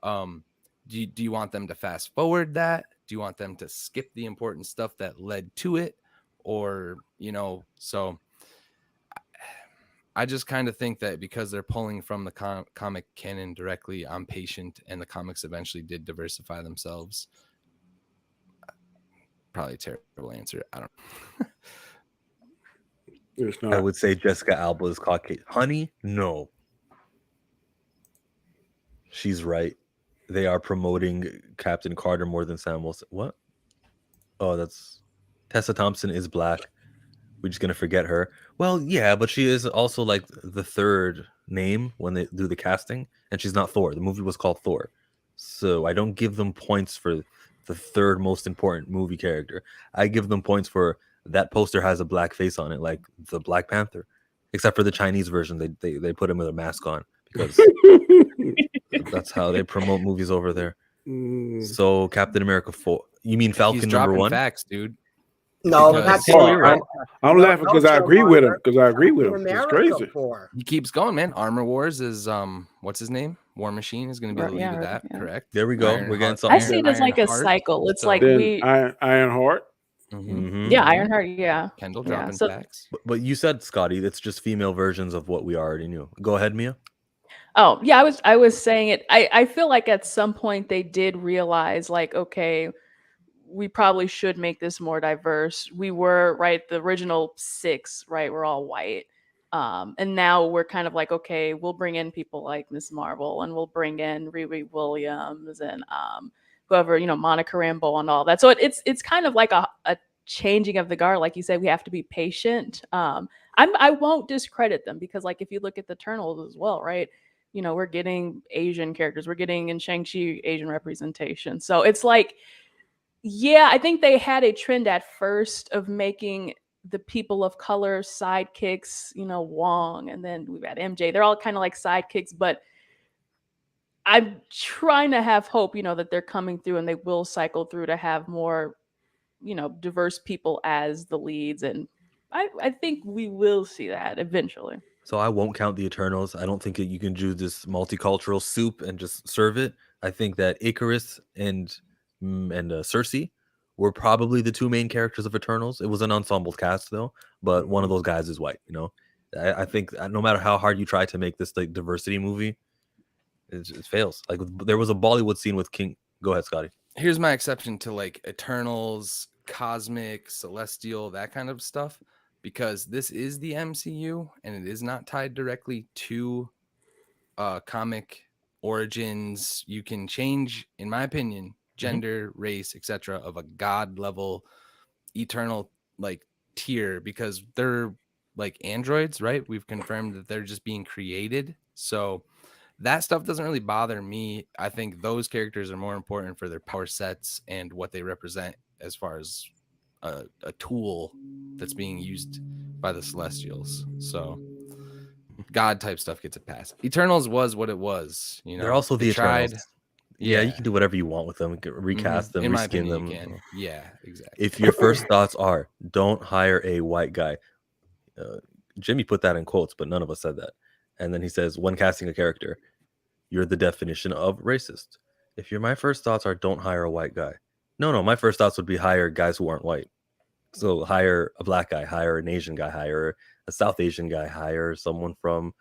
do you want them to fast forward that? Do you want them to skip the important stuff that led to it? Or, so I just kind of think that because they're pulling from the comic canon directly, I'm patient, and the comics eventually did diversify themselves. Probably a terrible answer. I don't know.
It's not.
I would say Jessica Alba is Caucasian. Honey, no. She's right. They are promoting Captain Carter more than Sam Wilson. What? Oh, that's Tessa Thompson is black. We're just gonna forget her. Well, yeah, but she is also like the third name when they do the casting, and she's not Thor. The movie was called Thor, so I don't give them points for the third most important movie character. I give them points for that poster has a black face on it, like the Black Panther, except for the Chinese version. They put him with a mask on because that's how they promote movies over there. So Captain America 4. You mean Falcon
He's
number
dropping
1?
facts, dude.
No,
Because-
not
I'm laughing because I agree with him. Because I agree with him. It's
America
crazy.
for.
He keeps going, man. Armor Wars is what's his name? War Machine is going to be the lead of that, correct?
There we go. We're getting
I
something.
see it as like a
Ironheart.
cycle. It's
So-
like
Then
we,
Ironheart.
Mhm.
yeah, Ironheart, yeah.
Kendall
Yeah,
dropping
so-
facts.
But you said, Scotty, it's just female versions of what we already knew. Go ahead, Mia.
Oh, yeah, I was saying it. I feel like at some point they did realize, like, okay, we probably should make this more diverse. We were, right, the original 6, right, we're all white. And now we're kind of like, okay, we'll bring in people like Miss Marvel, and we'll bring in Riri Williams and whoever, Monica Rambeau and all that. So it's kind of like a changing of the guard. Like you said, we have to be patient. I won't discredit them because, like, if you look at the Eternals as well, right? We're getting Asian characters. We're getting in Shang-Chi Asian representation. So it's like, yeah, I think they had a trend at first of making the people of color sidekicks, Wong, and then we've got MJ. They're all kind of like sidekicks, but I'm trying to have hope, that they're coming through and they will cycle through to have more, diverse people as the leads. And I think we will see that eventually.
So I won't count the Eternals. I don't think that you can do this multicultural soup and just serve it. I think that Icarus and Cersei were probably the 2 main characters of Eternals. It was an ensemble cast though, but one of those guys is white. I think no matter how hard you try to make this like diversity movie, it fails. Like there was a Bollywood scene with King. Go ahead, Scotty.
Here's my exception to like Eternals, Cosmic, Celestial, that kind of stuff, because this is the MCU and it is not tied directly to comic origins. You can change, in my opinion, gender, race, etc. of a god level eternal like tier because they're like androids, right? We've confirmed that they're just being created. So that stuff doesn't really bother me. I think those characters are more important for their power sets and what they represent as far as a tool that's being used by the Celestials. So God type stuff gets a pass. Eternals was what it was.
They're also the Eternals. Yeah, you can do whatever you want with them. Recast them,
In my
reskin
opinion,
them.
you can. Yeah, exactly.
If your first thoughts are, don't hire a white guy. Jimmy put that in quotes, but none of us said that. And then he says, when casting a character, you're the definition of racist. If my first thoughts are, don't hire a white guy. No, my first thoughts would be hire guys who aren't white. So hire a black guy, hire an Asian guy, hire a South Asian guy, hire someone from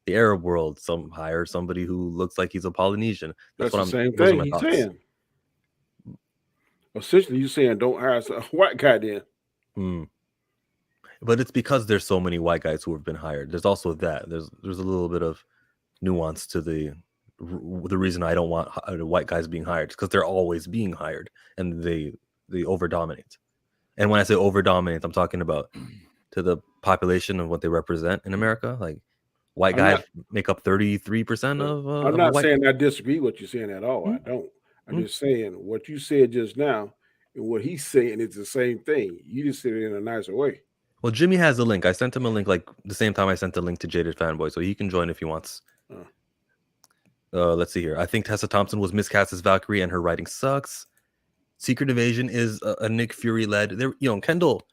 the Arab world, hire somebody who looks like he's a Polynesian.
That's the same thing he's saying. Essentially, you're saying don't hire a white guy then.
But it's because there's so many white guys who have been hired. There's also that. There's a little bit of nuance to the the reason I don't want white guys being hired, because they're always being hired and they over dominate. And when I say over dominate, I'm talking about to the population of what they represent in America. Like white guys make up 33% of.
I'm not saying I disagree with what you're saying at all. I don't. I'm just saying what you said just now and what he's saying is the same thing. You just said it in a nicer way.
Well, Jimmy has the link. I sent him a link like the same time I sent the link to Jaded Fanboy, so he can join if he wants. Let's see here. I think Tessa Thompson was miscast as Valkyrie, and her writing sucks. Secret Invasion is a Nick Fury led. Kendall,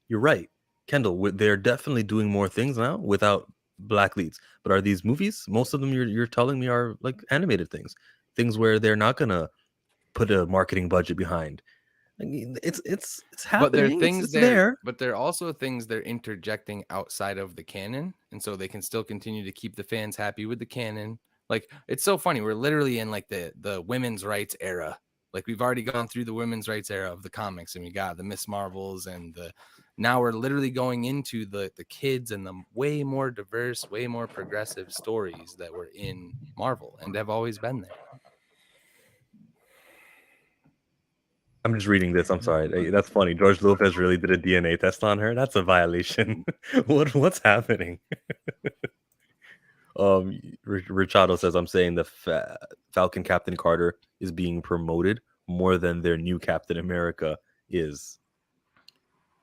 you're right. Kendall, they're definitely doing more things now without black leads. But are these movies? Most of them you're telling me are like animated things where they're not gonna put a marketing budget behind. I mean, it's happening.
But there are things
it's there.
But there are also things they're interjecting outside of the canon, and so they can still continue to keep the fans happy with the canon. Like, it's so funny. We're literally in like the women's rights era. Like, we've already gone through the women's rights era of the comics, and we got the Miss Marvels, and now we're literally going into the kids and the way more diverse, way more progressive stories that were in Marvel and have always been there.
I'm just reading this. I'm sorry. That's funny. George Lopez really did a DNA test on her. That's a violation. What's happening? Richado says, I'm saying the Falcon Captain Carter is being promoted more than their new Captain America is.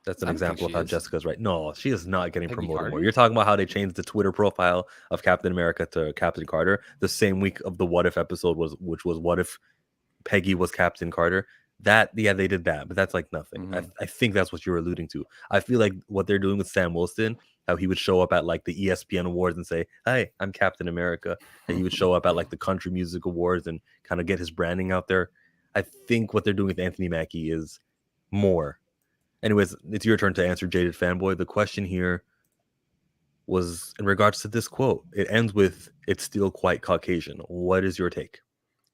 That's an example of how Jessica's right. No, she is not getting promoted more. You're talking about how they changed the Twitter profile of Captain America to Captain Carter the same week of the What If episode, which was what if Peggy was Captain Carter. They did that, but that's like nothing.
Mm-hmm.
I think that's what you're alluding to. I feel like what they're doing with Sam Wilson, how he would show up at like the ESPN Awards and say, "Hi, I'm Captain America," and he would show up at like the Country Music Awards and kind of get his branding out there. I think what they're doing with Anthony Mackie is more. Anyways, it's your turn to answer, Jaded Fanboy. The question here was in regards to this quote. It ends with, "It's still quite Caucasian." What is your take?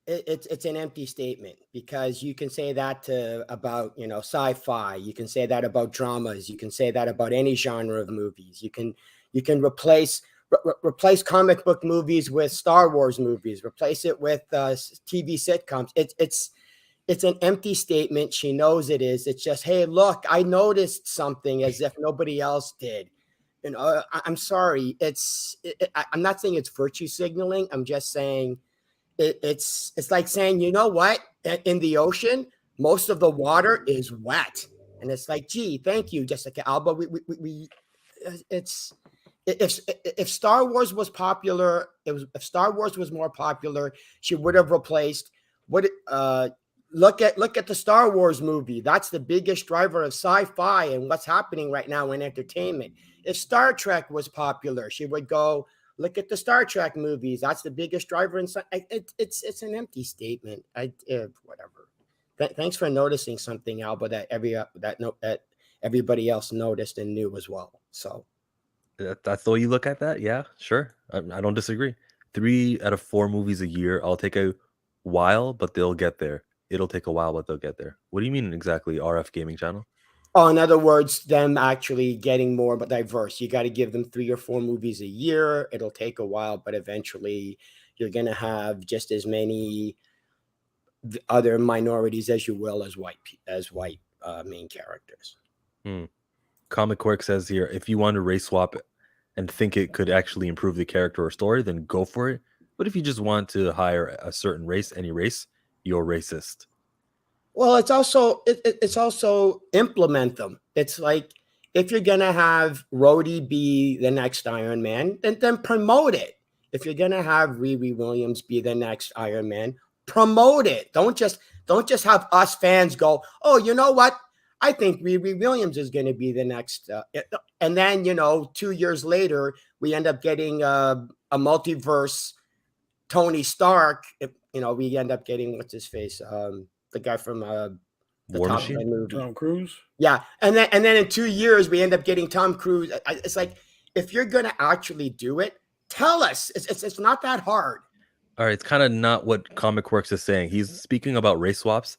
It's an empty statement, because you can say that about sci-fi, you can say that about dramas, you can say that about any genre of movies. You can replace comic book movies with Star Wars movies, replace it with TV sitcoms. It's an empty statement. She knows it is. It's just, hey, look, I noticed something, as if nobody else did. I'm sorry. I'm not saying it's virtue signaling. I'm just saying it's like saying, you know what? In the ocean, most of the water is wet, and it's like, gee, thank you, Jessica Alba. If Star Wars was popular, if Star Wars was more popular, she would have replaced look at the Star Wars movie. That's the biggest driver of sci-fi and what's happening right now in entertainment. If Star Trek was popular, she would go, look at the Star Trek movies. That's the biggest driver in it's an empty statement. Whatever. Thanks for noticing something, Alba, that everybody else noticed and knew as well. So
that's the way you look at that. Yeah, sure. I don't disagree. 3 out of 4 movies a year. I'll take a while, but they'll get there. It'll take a while, but they'll get there. What do you mean exactly? RF Gaming Channel?
Oh, in other words, them actually getting more but diverse. You got to give them 3 or 4 movies a year. It'll take a while, but eventually you're going to have just as many other minorities as you will as white main characters.
Comic Quirk says here, if you want to race swap and think it could actually improve the character or story, then go for it. But if you just want to hire a certain race, any race, you're racist.
Well, it's also implement them. It's like, if you're gonna have Rhodey be the next Iron Man, then promote it. If you're gonna have Riri Williams be the next Iron Man, promote it. Don't just have us fans go, oh, you know what? I think Riri Williams is going to be the next. And then 2 years later, we end up getting a multiverse Tony Stark. We end up getting what's his face. The guy from the
War
Top
Machine?
Gun movie.
Tom Cruise.
Yeah, and then in 2 years we end up getting Tom Cruise. It's like, if you're gonna actually do it, tell us. It's not that hard.
All right, it's kind of not what Comic Works is saying. He's speaking about race swaps,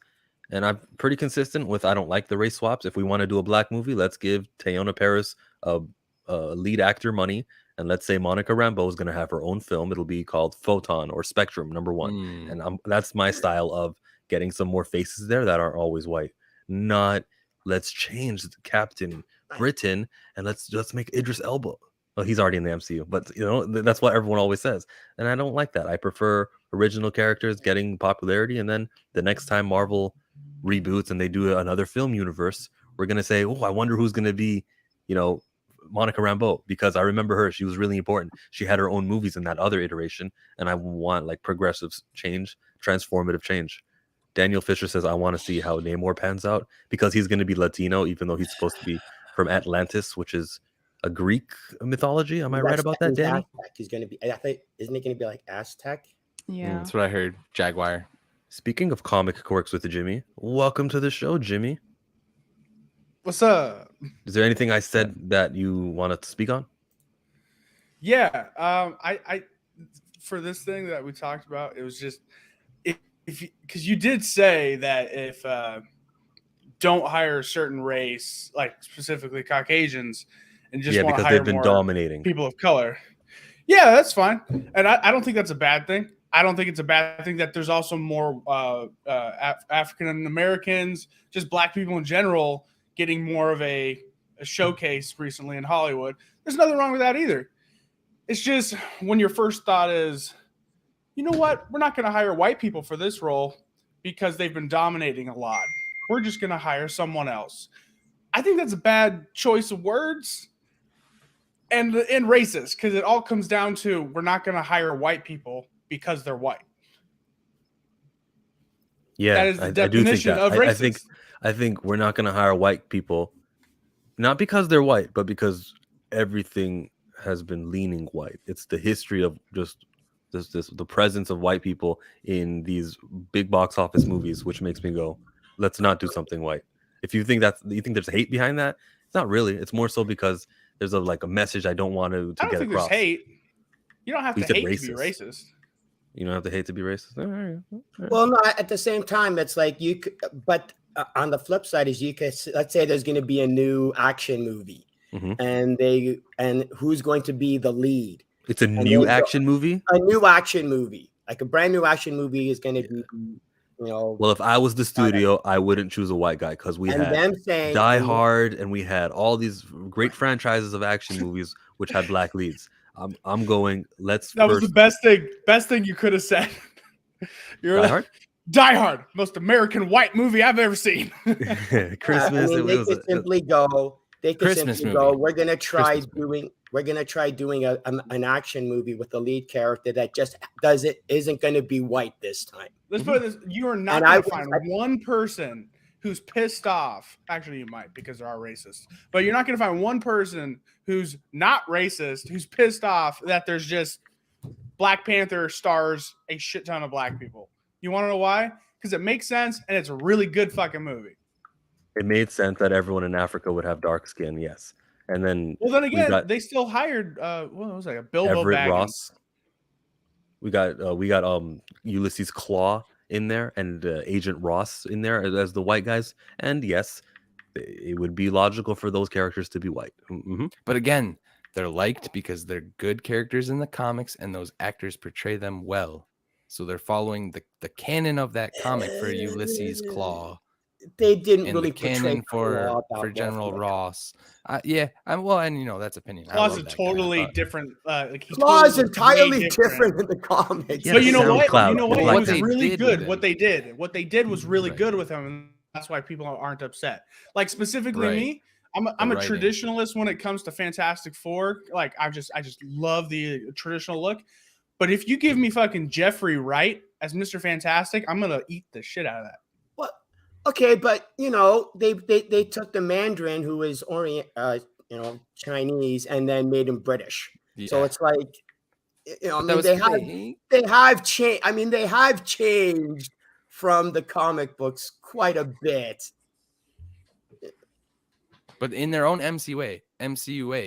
and I'm pretty consistent with I don't like the race swaps. If we want to do a black movie, let's give Teyonah Parris a lead actor money, and let's say Monica Rambeau is going to have her own film. It'll be called Photon or Spectrum #1. And that's my style of getting some more faces there that aren't always white. Not let's change Captain Britain and let's make Idris Elba. Well, he's already in the MCU, but that's what everyone always says. And I don't like that. I prefer original characters getting popularity. And then the next time Marvel reboots and they do another film universe, we're going to say, oh, I wonder who's going to be, Monica Rambeau, because I remember her. She was really important. She had her own movies in that other iteration. And I want like progressive change, transformative change. Daniel Fisher says, I want to see how Namor pans out because he's going to be Latino, even though he's supposed to be from Atlantis, which is a Greek mythology. Am I right about that, Danny?
Aztec. He's going to be, I think, isn't it going to be like Aztec?
Yeah.
That's what I heard. Jaguar.
Speaking of comic quirks with Jimmy, welcome to the show, Jimmy.
What's up?
Is there anything I said that you wanted to speak on?
Yeah. I for this thing that we talked about, it was just because you did say that if don't hire a certain race, like specifically Caucasians, and just want to hire
they've been
more
dominating
people of color. Yeah, that's fine, and I don't think that's a bad thing. I don't think it's a bad thing that there's also more African Americans, just Black people in general, getting more of a showcase recently in Hollywood. There's nothing wrong with that either. It's just when your first thought is, you know what, we're not going to hire white people for this role because they've been dominating a lot. We're just going to hire someone else. I think that's a bad choice of words and racist, because it all comes down to we're not going to hire white people because they're white.
Yeah,
that is the definition of racist.
I think we're not going to hire white people, not because they're white, but because everything has been leaning white. It's the history of just the presence of white people in these big box office movies, which makes me go, let's not do something white. If you think there's hate behind that, it's not really. It's more so because there's a message I don't want to get across.
There's hate. You don't have to hate to be racist.
You don't have to hate to be racist. All right.
Well, no. At the same time, it's like you could, but on the flip side is you could, let's say there's going to be a new action movie, and who's going to be the lead?
It's a new action movie.
A new action movie, like a brand new action movie, is going to be. Well,
if I was the studio, I wouldn't choose a white guy because we had Die Hard and we had all these great franchises of action movies which had black leads. I'm going. Was
the best thing you could have said.
Die Hard.
Die Hard, most American white movie I've ever seen.
Christmas.
They could simply go. We're gonna try doing an action movie with a lead character that just isn't going to be white this time.
Let's put it this: you are not going to find one person who's pissed off. Actually, you might, because there are racists, but you're not going to find one person who's not racist who's pissed off that there's just Black Panther stars a shit ton of black people. You want to know why? Because it makes sense and it's a really good fucking movie.
It made sense that everyone in Africa would have dark skin, yes. And then,
they still hired what was that? A Bilbo
Everett
Baggins.
Ross. We got Ulysses Claw in there and Agent Ross in there as the white guys. And yes, it would be logical for those characters to be white. Mm-hmm.
But again, they're liked because they're good characters in the comics, and those actors portray them well. So they're following the canon of that comic for Ulysses Claw.
They didn't
and
really
the canon for General Ross. That's opinion.
Claw's a totally different.
Claw's entirely different in the comics.
But you know what? You know what? It was really good. What they did was really good with him, and that's why people aren't upset. Like specifically me, I'm a traditionalist when it comes to Fantastic Four. Like I just love the traditional look. But if you give me fucking Jeffrey Wright as Mr. Fantastic, I'm gonna eat the shit out of that.
Okay, but they took the Mandarin, who is Chinese, and then made him British. Yeah. So it's like, they have changed. I mean, they have changed from the comic books quite a bit.
But in their own MCU way,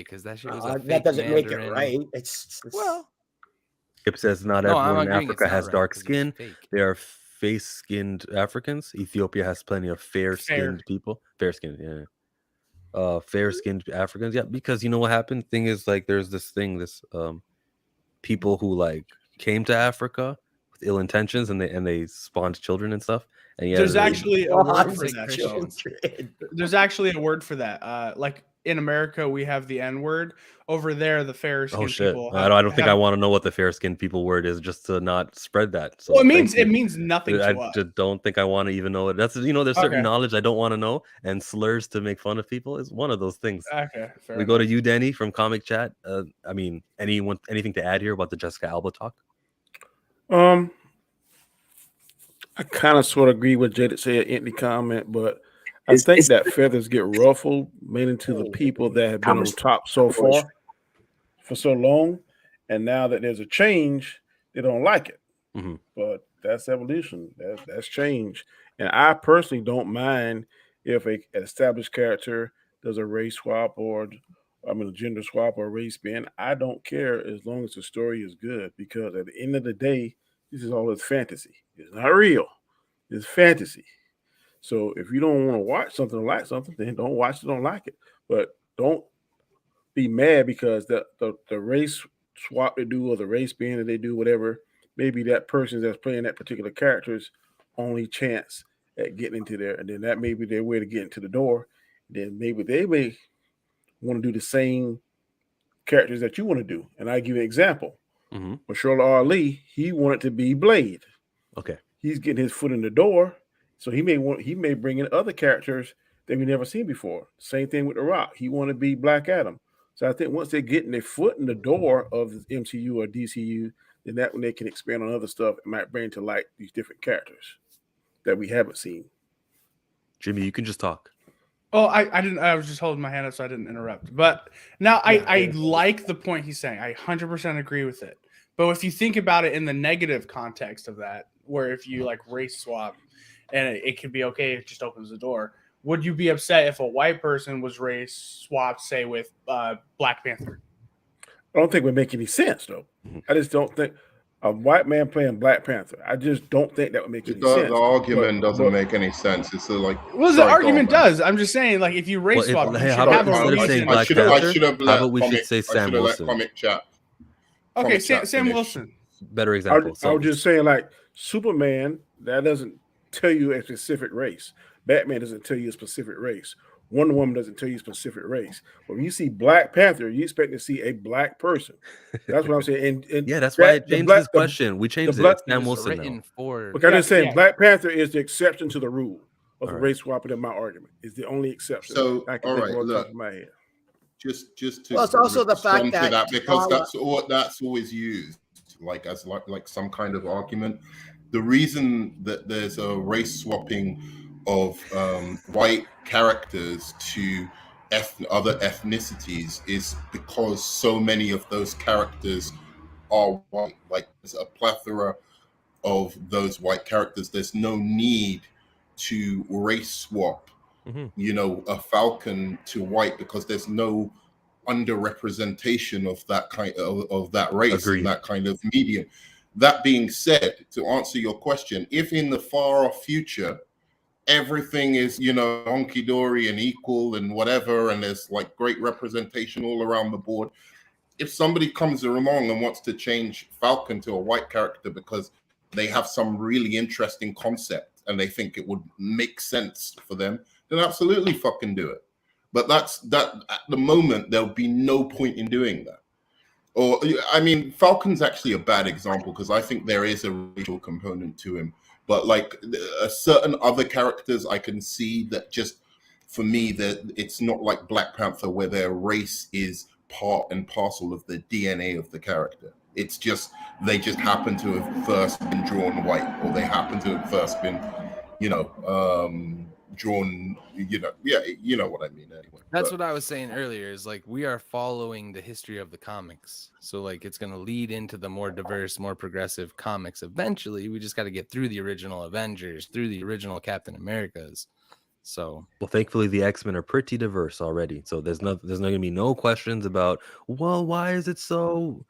because that shit was
that doesn't make it right. It's
Skip says not everyone in Africa has dark skin. They are face-skinned Africans. Ethiopia has plenty of fair-skinned people. Fair-skinned, yeah. fair-skinned Africans. Yeah, because you know what happened? Thing is, like, there's this people who like came to Africa with ill intentions, and they spawned children and stuff. And yeah,
There's actually a word for
Like
that.
Christians.
There's actually a word for that. Like in America, we have the N word. Over there, the fair skinned
oh shit!
people.
I don't think I want to know what the fair-skinned people word is, just to not spread that. So
Well, it
thank
means
you.
nothing
I
to us.
just don't think I want to even know it. That's there's certain
Okay.
knowledge I don't want to know, and slurs to make fun of people is one of those things.
Okay, fair
We go to
enough.
you, Danny, from Comic Chat. I mean, anything to add here about the Jessica Alba talk?
I kind of sort of agree with Jada said in the comment, but I think that feathers get ruffled mainly to the people that have been on top so far for so long, and now that there's a change, they don't like it.
Mhm.
But that's evolution. That's change, and I personally don't mind if an established character does a race swap or a gender swap or race bend. I don't care as long as the story is good, because at the end of the day, this is all fantasy. It's not real. It's fantasy. So if you don't want to watch something or like something, then don't watch it, don't like it. But don't be mad because the race swap they do or the race band that they do, whatever, maybe that person that's playing that particular character's only chance at getting into there, and then that may be their way to get into the door. Then maybe they may want to do the same characters that you want to do. And I give you an example.
Mhm.
Mahershala Ali, he wanted to be Blade.
Okay.
He's getting his foot in the door, so he may bring in other characters that we never seen before. Same thing with The Rock. He wanted to be Black Adam. So I think once they're getting their foot in the door of the MCU or DCU, then that when they can expand on other stuff, it might bring to light these different characters that we haven't seen.
Jimmy, you can just talk.
Oh, I didn't. I was just holding my hand up so I didn't interrupt. But now I like the point he's saying. I 100% agree with it. But if you think about it in the negative context of that, where if you like race swap, and it could be okay, it just opens the door. Would you be upset if a white person was race swapped, say, with Black Panther?
I don't think it would make any sense, though. I just don't think a white man playing Black Panther. I just don't think that would make any sense.
The argument doesn't make any sense. It's like
well, the argument does. I'm just saying, like, if you race swap, you should have a
instead of saying Black Panther, how about we should say Sam Wilson?
Comic chat.
Okay, Sam Wilson.
Better example.
I was just saying, like, Superman, that doesn't tell you a specific race. Batman doesn't tell you a specific race. Wonder Woman doesn't tell you a specific race. But when you see Black Panther, you expect to see a black person. That's what I'm saying. And
yeah, that's why I changed this question. We changed it. It's Sam Wilson now.
Okay, I'm just saying, Black Panther is the exception to the rule of the race swapping. In my argument, is the only exception.
So,
I can
all
think
right,
of
look,
top of my head.
Just to
well, it's also the fact that
because that's always used like as like some kind of argument. The reason that there's a race swapping of white characters to other ethnicities is because so many of those characters are white. Like, there's a plethora of those white characters. There's no need to race swap, a Falcon to white, because there's no underrepresentation of that kind of that race and that kind of medium. That being said, to answer your question, if in the far off future everything is, honky-dory and equal and whatever, and there's like great representation all around the board, if somebody comes along and wants to change Falcon to a white character because they have some really interesting concept and they think it would make sense for them, then absolutely fucking do it. But that at the moment, there'll be no point in doing that. Or, I mean, Falcon's actually a bad example because I think there is a racial component to him. But like certain other characters, I can see that just, for me, that it's not like Black Panther where their race is part and parcel of the DNA of the character. It's just, they just happen to have first been drawn white, or they happen to have first been, drawn, you know what I mean anyway.
That's what I was saying earlier, is like we are following the history of the comics. So like it's going to lead into the more diverse, more progressive comics eventually. We just got to get through the original Avengers, through the original Captain Americas. So,
well, thankfully the X-Men are pretty diverse already. So there's not going to be no questions about, well, why is it so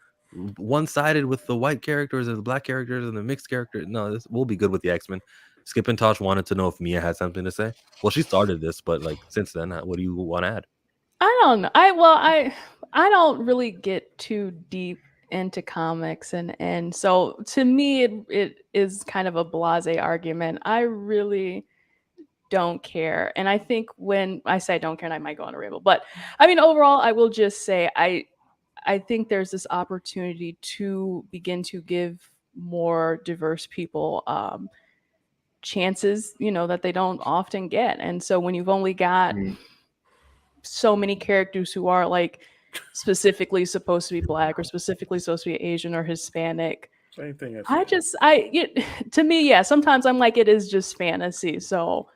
one-sided with the white characters and the black characters and the mixed characters? No, this will be good with the X-Men. Skip and Tosh wanted to know if Mia had something to say. Well, she started this, but like since then, what do you want to add?
I don't know. I don't really get too deep into comics, and so to me it is kind of a blasé argument. I really don't care. And I think when I say I don't care, and I might go on a ramble, but I mean overall I will just say I think there's this opportunity to begin to give more diverse people chances, that they don't often get. And so when you've only got so many characters who are like specifically supposed to be black or specifically supposed to be Asian or Hispanic,
Same thing.
to me, yeah, sometimes I'm like, it is just fantasy. So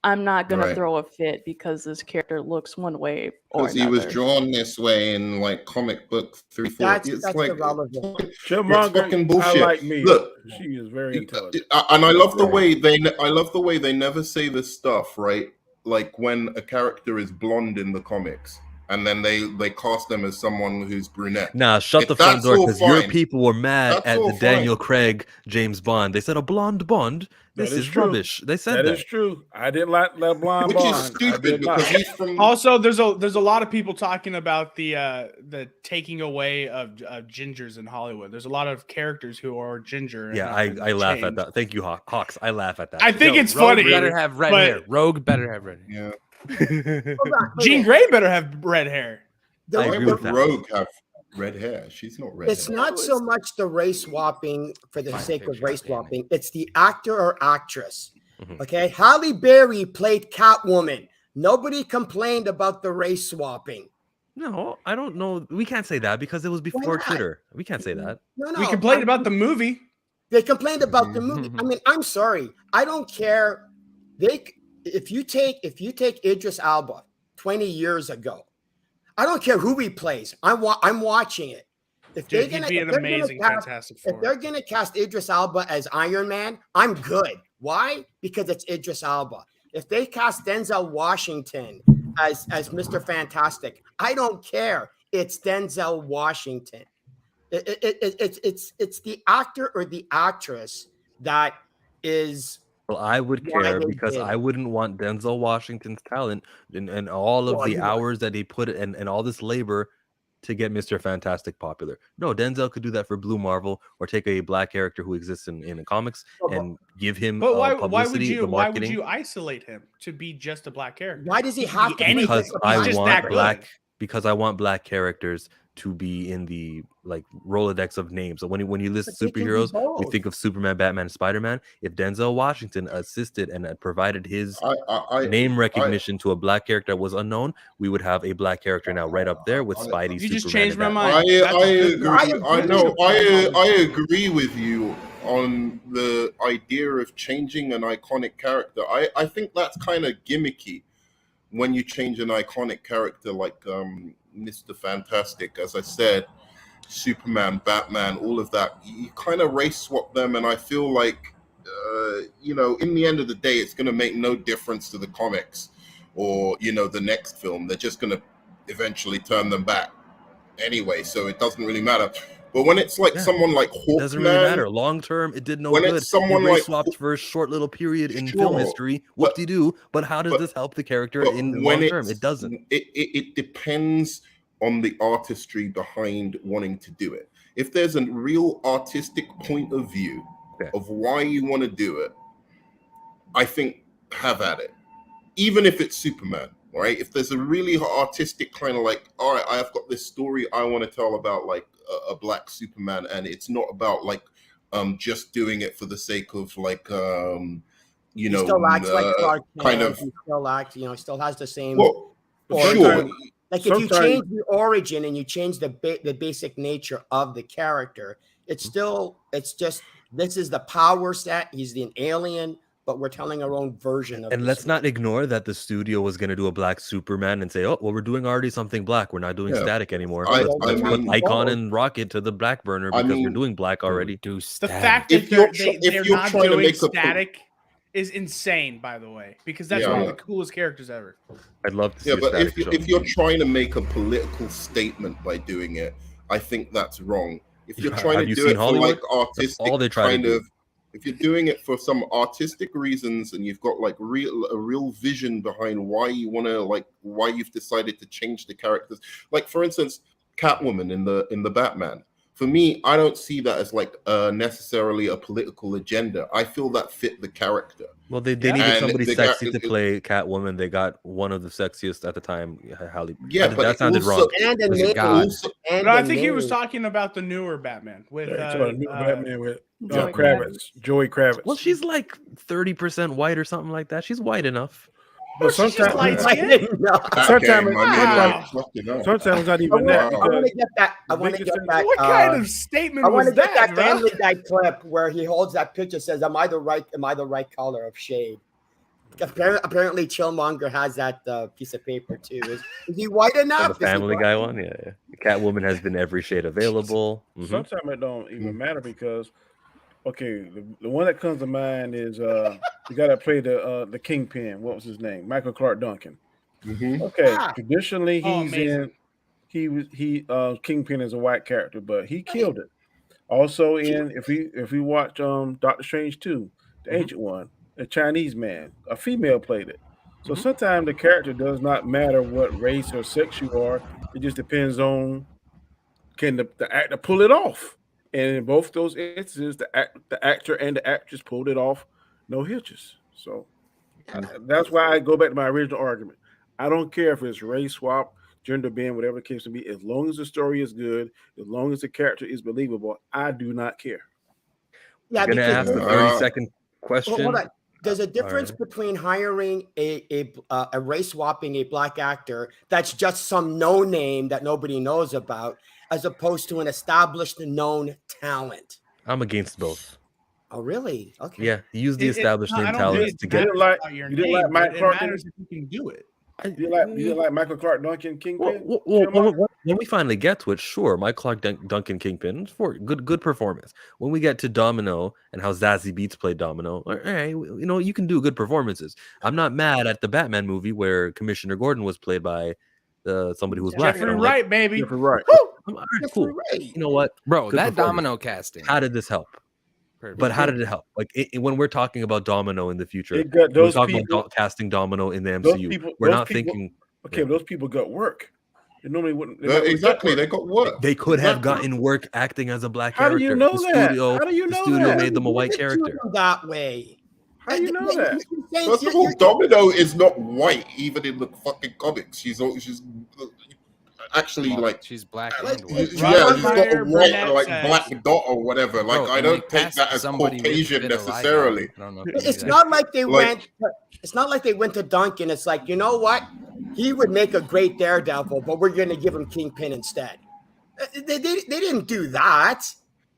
I'm not gonna
Right.
throw a fit because this character looks one way or
Because he was
another.
drawn this way in like comic book 3, 4.
That's
It's
that's
like
irrelevant.
it's
Chipmunk,
fucking
I
bullshit.
like me.
Look,
She is very intelligent.
and I love the
Right.
I love the way they never say this stuff, right? Like when a character is blonde in the comics, and then they cast them as someone who's brunette.
Nah, shut the front
That's
door
all
because your
fine.
people were mad
That's
at
all
the Daniel
fine.
Craig James Bond. They said a blonde Bond.
That
This
is
is
true.
rubbish. They said
That
that.
is true. I didn't like that blonde
Which is
Bond. I
stupid
did not.
because he's from.
Also, there's a lot of people talking about the taking away of gingers in Hollywood. There's a lot of characters who are ginger. and
Yeah,
have been
I laugh at
changed.
that. Thank you, Hawks. I laugh at that.
I think it's
Rogue
funny.
better have red
but
hair. Rogue better have red hair.
Yeah.
Hold on, wait a
Jean
minute.
Grey better have red hair.
The-
I
Why
agree
would
with that.
Rogue have red hair? She's not red.
It's
hair.
not so much the race swapping for the
Fine
sake of
picture,
race
damn it.
swapping. It's the actor or actress.
Mhm.
Okay, Halle Berry played Catwoman. Nobody complained about the race swapping.
No, I don't know. We can't say that because it was before
not?
Twitter. We can't say that.
No,
We complained
I-
about the movie.
They complained about the movie. I mean, I'm sorry. I don't care. If you take Idris Elba 20 years ago, I don't care who he plays. I'm watching it. If
Dude,
they're
he'd
gonna,
be
if
an
they're gonna
amazing
cast-
Fantastic
if
Four.
they're gonna cast Idris Elba as Iron Man, I'm good. Why? Because it's Idris Elba. If they cast Denzel Washington as Mr. Fantastic, I don't care. It's Denzel Washington. It's the actor or the actress that is.
Well, I would
Why
care
they
because
did
I
it.
wouldn't want Denzel Washington's talent and all of
Well,
the
you-
hours that he put and all this labor to get Mr. Fantastic popular. No, Denzel could do that for Blue Marvel or take a black character who exists in the comics and give him
But why would
publicity, the
why would
marketing.
you isolate him to be just a black character?
Why does he
could
have
be
to?
anything.
Because
He's
I
just
want
that
black
good.
because I want black characters to be in the like Rolodex of names. So when you list
But they can be
superheroes, we
both.
think of Superman, Batman, and Spider-Man. If Denzel Washington assisted and provided his
I
name recognition to a black character that was unknown, we would have a black character now right up there with Spidey.
You just
Superman,
changed my
and
mind.
I
That's a good
agree.
point.
I know. I agree with you on the idea of changing an iconic character. I think that's kind of gimmicky when you change an iconic character like Mr. Fantastic, as I said, Superman, Batman, all of that. You kind of race swap them, and I feel like in the end of the day, it's going to make no difference to the comics or the next film. They're just going to eventually turn them back anyway, so it doesn't really matter. But when it's like someone like Hawkman,
it doesn't really matter. Long term, it did no
when
good.
it's someone
He race
like
swapped for a short little period in film
Sure,
history. Whoop-de-doo. But how does this help the character
but
in the
when
long term?
it's-
It doesn't.
It depends on the artistry behind wanting to do it. If there's a real artistic point of view of why you want to do it, I think have at it. Even if it's Superman, right? If there's a really artistic kind of like, all right, I've got this story I want to tell about like a black Superman, and it's not about like just doing it for the sake of like
He still acts like Clark
kind
Kent.
of
He still acts, he still has the same.
well,
origin.
sure.
Like if you change the origin and you change the basic nature of the character, it's just this is the power set. He's an alien, but we're telling our own version of.
And let's not ignore that the studio was going to do a black Superman and say, oh, well, we're doing already something black. We're not doing static anymore. Let's put Icon and Rocket to the black burner because we're doing black already.
The fact that they're not doing static is insane, by the way, because that's one of the coolest characters ever.
I'd love to see
Yeah,
a
but
static show.
if you're trying to make a political statement by doing it, I think that's wrong. If you're trying
Have
to
you
do
seen
it
Hollywood?
for like artistic
all they try to
kind
do.
of, If you're doing it for some artistic reasons and you've got like a real vision behind why you want to, like, why you've decided to change the characters, like for instance, Catwoman in the Batman. For me, I don't see that as like necessarily a political agenda. I feel that fit the character.
Well, they needed somebody sexy to play Catwoman. They got one of the sexiest at the time, Halle.
Yeah, but
that sounded wrong.
But I think he was talking about the newer Batman with
Batman with
Joey
Kravitz.
Well, she's like 30% white or something like that. She's white enough.
But sometimes,
sometimes
not even that.
I want to get that. I want to get that.
What kind of statement
I want
was
to get that
bro?
Family Guy clip where he holds that picture, says, "Am I the right color of shade?" Apparently, Chillmonger has that piece of paper too. Is he white enough?
The Family Guy one, yeah. Catwoman has been every shade available.
Sometimes it don't even matter because. Okay, the one that comes to mind is the guy that played the Kingpin. What was his name? Michael Clark Duncan. Okay, traditionally Kingpin is a white character, but he killed it. Also, if we watch Doctor Strange 2, the ancient one, a Chinese man, a female played it. So sometimes the character does not matter what race or sex you are. It just depends on can the actor pull it off. And in both those instances, the actor and the actress pulled it off, no hitches. So that's why I go back to my original argument. I don't care if it's race swap, gender bend, whatever the case may be. As long as the story is good, as long as the character is believable, I do not care.
Yeah,
I'm gonna ask the 30-second question.
Hold on. There's a difference between hiring a race swapping a black actor that's just some no name that nobody knows about, as opposed to an established known talent.
I'm against both.
Oh, really? Okay.
Yeah, use the established name talents to get.
You didn't like Mike Clark.
It matters if you can do it.
You didn't like Michael Clark Duncan Kingpin?
Well, when we finally get to it, sure, Mike Clark Duncan Kingpin for good performance. When we get to Domino and how Zazie Beetz played Domino, all right, you can do good performances. I'm not mad at the Batman movie where Commissioner Gordon was played by somebody who was black.
Jeffrey Wright, baby.
Jeffrey Wright.
All right, cool. You know what,
bro? That Domino casting.
How did this help? But how did it help? Like when we're talking about Domino in the future,
we're
talking about casting Domino in the MCU. We're not thinking.
Okay, those people got work. They normally wouldn't.
Exactly, they got work.
They could have gotten work acting as a black
How
character.
do you know that? How do you know
the studio
that?
made them a white character.
That way.
How do you know that?
First of all, Domino is not white even in the fucking comics. She's actually like
she's black.
She's got a white black dot or whatever. Like I don't take that as Caucasian necessarily.
It's not like they went. It's not like they went to Duncan. It's like, you know what? He would make a great Daredevil, but we're going to give him Kingpin instead. They didn't do that.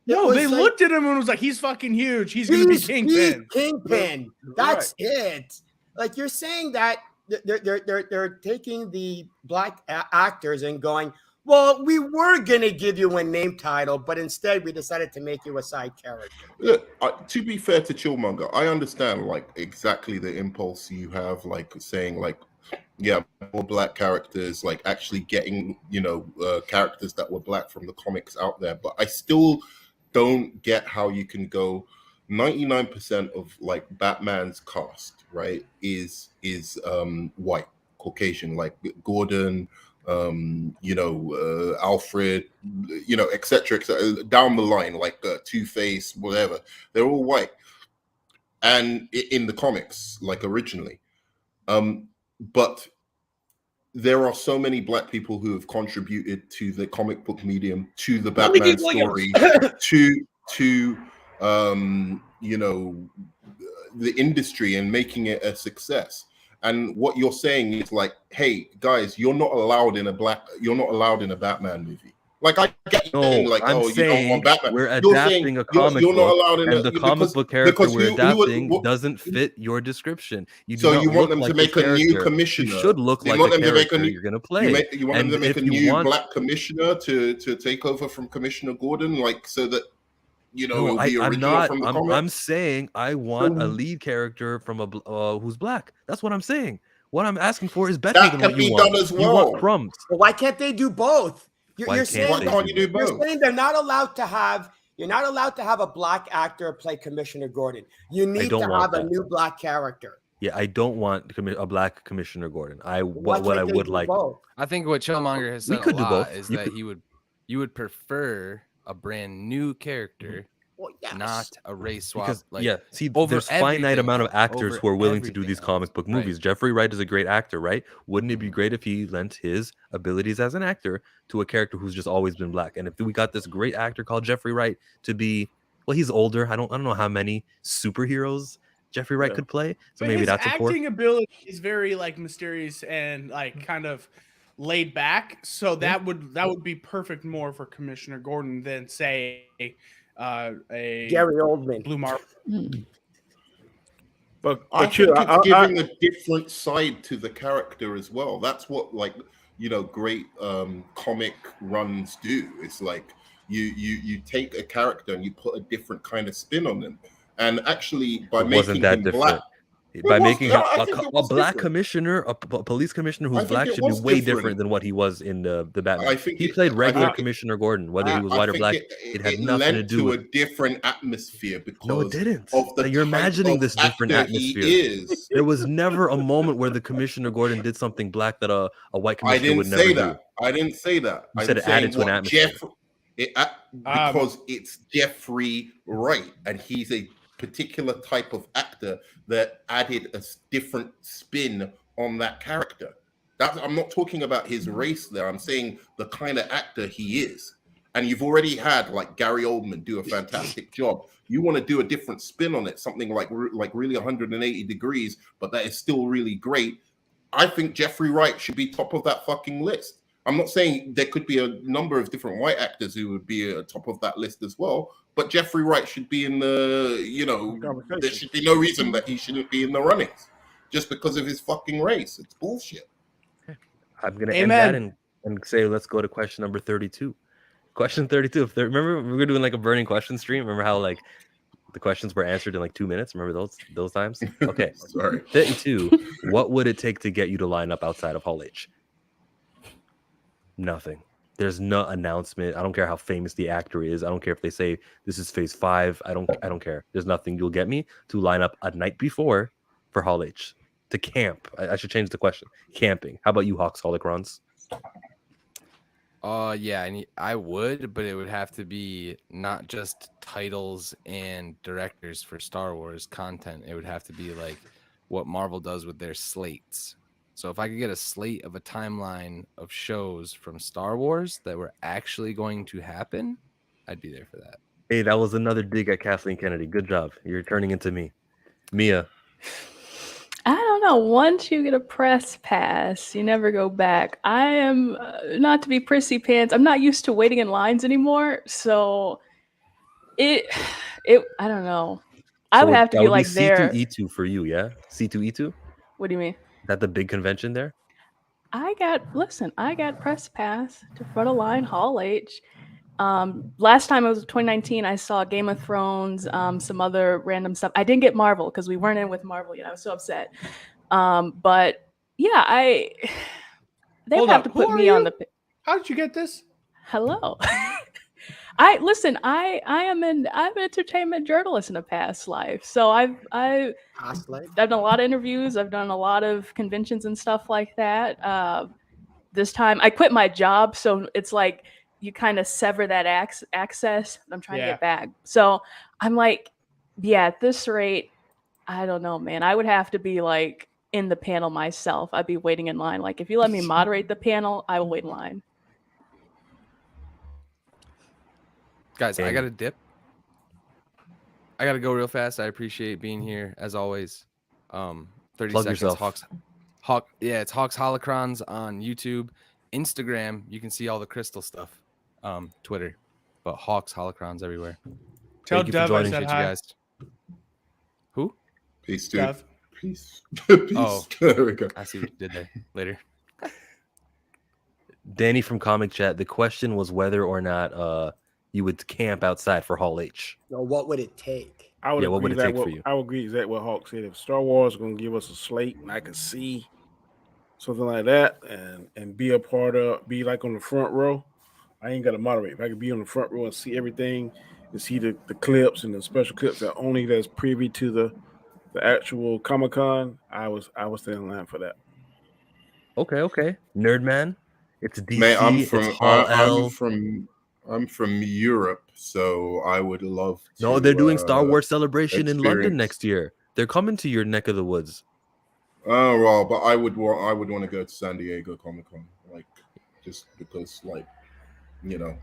No, they looked at him and was like, he's fucking huge. He's going to be Kingpin.
Kingpin. That's it. Like you're saying that they're taking the black actors and going, well, we were going to give you a name title, but instead we decided to make you a side character.
Look, to be fair to Chillmonger, I understand like exactly the impulse you have, like saying like, yeah, more black characters, like actually getting, characters that were black from the comics out there. But I still don't get how you can go 99% of like Batman's cast, right, is white, Caucasian, like Gordon, Alfred, etc., down the line, like Two-Face, whatever. They're all white, and in the comics, like originally, but there are so many black people who have contributed to the comic book medium, to the Batman story, to the industry and making it a success. And what you're saying is like, hey guys, you're not allowed in a Batman movie. Like I get you saying, like,
I'm
you don't want Batman.
We're adapting a comic
you're not
book,
allowed in
and the comic book character we're adapting doesn't fit your description. You
want them to make a new commissioner.
You should look like the character you're going to play.
You want them to make a new black commissioner to take over from Commissioner Gordon, like so that it'll be original from the comic?
I'm saying I want a lead character from who's black. That's what I'm saying. What I'm asking for is better than what you want.
Done as well.
You want crumbs.
Well, why can't they do both?
Why can't you do both?
You're saying they're not allowed to have You're not allowed to have a black actor play Commissioner Gordon. You need to have a new black character.
Yeah, I don't want a black Commissioner Gordon.
What
I would like.
I think what Chillmonger has said
we could
a
do
lot
both.
is that you would prefer a brand new character, not a race swap.
Because see,
over
there's finite amount of
everything,
actors who are willing to do these
everything
comic book movies. Jeffrey Wright is a great actor, right? Wouldn't it be great if he lent his abilities as an actor to a character who's just always been black? And if we got this great actor called Jeffrey Wright to be, well, he's older. I don't know how many superheroes Jeffrey Wright could play. So
But
maybe
his
that's a
acting ability is very like mysterious and like kind of laid back. So that would be perfect more for Commissioner Gordon than say a
Gary Oldman,
Blue Marvel.
But I think it's giving a different side to the character as well. That's what great comic runs do. It's like you take a character and you put a different kind of spin on them. And actually, by making him black,
by making him a black commissioner, a police commissioner who's black should be way different than what he was in the Batman.
I think
he played regular Commissioner Gordon, whether he was white or black. It had nothing to do with
a different atmosphere because
no, it didn't.
Of the
You're imagining this different atmosphere.
There
was never a moment where the Commissioner Gordon did something black that a white commissioner would never do.
I didn't say that.
You said it added to an atmosphere.
Because it's Jeffrey Wright, and he's a particular type of actor that added a different spin on that character. I'm not talking about his race there. I'm saying the kind of actor he is. And you've already had like Gary Oldman do a fantastic job. You want to do a different spin on it, something like really 180 degrees, but that is still really great. I think Jeffrey Wright should be top of that fucking list. I'm not saying there could be a number of different white actors who would be at top of that list as well, but Jeffrey Wright should be in the, there should be no reason that he shouldn't be in the runnings just because of his fucking race. It's bullshit.
I'm going to end that and say, let's go to question number 32. Question 32. Remember, we were doing like a burning question stream. Remember how like the questions were answered in like 2 minutes? Remember those times? Okay.
Sorry.
32. What would it take to get you to line up outside of Hall H? Nothing. There's no announcement. I don't care how famous the actor is. I don't care if they say this is phase 5. I don't care. There's nothing. You'll get me to line up a night before for Hall H to camp. I should change the question. Camping. How about you, Hawks Holocrons?
Yeah, I would, but it would have to be not just titles and directors for Star Wars content. It would have to be like what Marvel does with their slates. So if I could get a slate of a timeline of shows from Star Wars that were actually going to happen, I'd be there for that.
Hey, that was another dig at Kathleen Kennedy. Good job. You're turning into me. Mia.
I don't know. Once you get a press pass, you never go back. I am not to be prissy pants. I'm not used to waiting in lines anymore. So I don't know. I would have to be like there.
C2E2 for you, yeah? C2E2?
What do you mean?
That the big convention there?
I got press pass to front of line Hall H. Last time it was 2019, I saw Game of Thrones, some other random stuff. I didn't get Marvel because we weren't in with Marvel yet. I was so upset. But yeah, they would have to put me on the.
How did you get this?
Hello. I'm an entertainment journalist in a past life. So I've done a lot of interviews. I've done a lot of conventions and stuff like that. This time I quit my job, so it's like you kind of sever that access. I'm trying to get back. So I'm like, yeah, at this rate, I don't know, man. I would have to be like in the panel myself. I'd be waiting in line. Like if you let me moderate the panel, I will wait in line.
Guys, I got to dip. I got to go real fast. I appreciate being here as always. 30
Plug
seconds.
yourself.
It's Hawks Holocrons on YouTube. Instagram, you can see all the crystal stuff. Twitter, but Hawks Holocrons everywhere.
Tell Dev I said hi.
You guys. Who?
Peace, dude.
Dev.
Peace. Peace.
Oh,
there we go.
I see what you did there. Later.
Danny from Comic Chat. The question was whether or not you would camp outside for Hall H.
Or what would it take?
What would it take for you?
I would agree exactly what Hawk said. If Star Wars is going to give us a slate and I could see something like that and be a part of, be like on the front row, I ain't got to moderate. If I could be on the front row and see everything to see the clips and the special clips that only that's privy to the actual Comic-Con, I was staying in line for that.
Okay. Nerd man. It's DC.
Mate, I'm from Europe, so I would love to.
No, they're doing Star Wars Celebration in London
experience.
next year. They're coming to your neck of the woods.
Oh well, but I would want to go to San Diego Comic-Con, like just because, like, you know,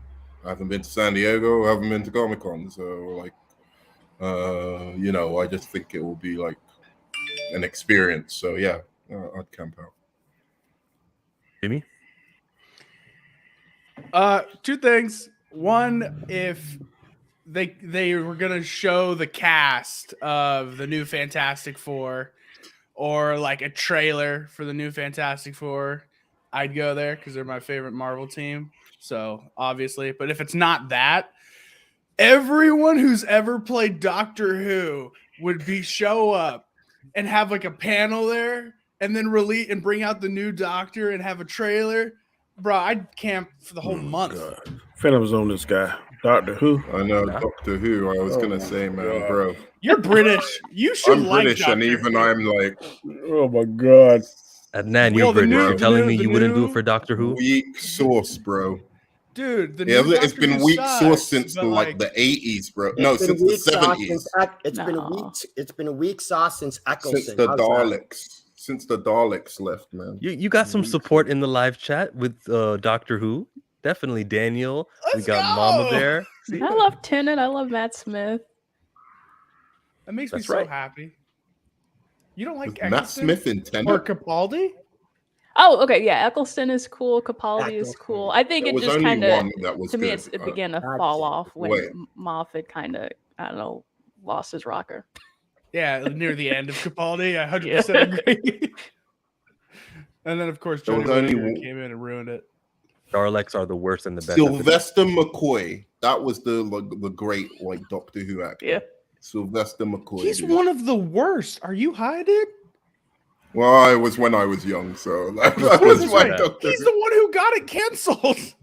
I haven't been to San Diego, I haven't been to Comic-Con, so like, you know, I just think it will be like an experience. So yeah, I'd camp out.
Jimmy?
Two things. One, if they were gonna show the cast of the new Fantastic Four, or like a trailer for the new Fantastic Four, I'd go there because they're my favorite Marvel team. So obviously, but if it's not that, everyone who's ever played Doctor Who would show up and have like a panel there, and then release and bring out the new Doctor and have a trailer. Bro, I'd camp for the whole month.
Phantom's on this guy. Doctor Who?
I know, Doctor Who. I was gonna say, man, bro.
You're British. You should
I'm
like
British,
Doctor
and even
Who.
I'm like,
oh my god.
Adnan, you're British. You're telling me you wouldn't do it for Doctor Who?
Weak sauce, bro.
Dude, the
Yeah,
new
it's
Doctor
been
Who
weak
sucks,
sauce since
but,
like the 80s, bro.
It's
No,
been
since the
weak sauce
70s.
It's been a weak sauce since Eccleston.
Since the
How's that?
Daleks. Since the Daleks left, man.
You got some support in the live chat with Doctor Who. Definitely Daniel. We got Mama Bear.
I love Tennant. I love Matt Smith.
That makes me
That's
so
right.
happy. You don't like
Matt
Eccleston
Smith in Tennant?
or Capaldi?
Oh, okay, yeah. Eccleston is cool. Capaldi is cool. I think
There
it
was
just
only
kind of,
one that was
to me,
good.
it began to fall off when
wait.
Moffat kind of, I don't know, lost his rocker.
Yeah, near the end of Capaldi, I 100% agree. And then, of course,
There
Johnny
was only
Whittaker
one-
came in and ruined it.
Daleks are the worst and the best.
Sylvester McCoy. That was the great like Doctor Who actor.
Yeah.
Sylvester McCoy.
He's
dude.
one of the worst. Are you high, dude?
Well, I was when I was young, so that
Put it
was
this
my
way,
Doctor
he's
Who.
the one who got it canceled.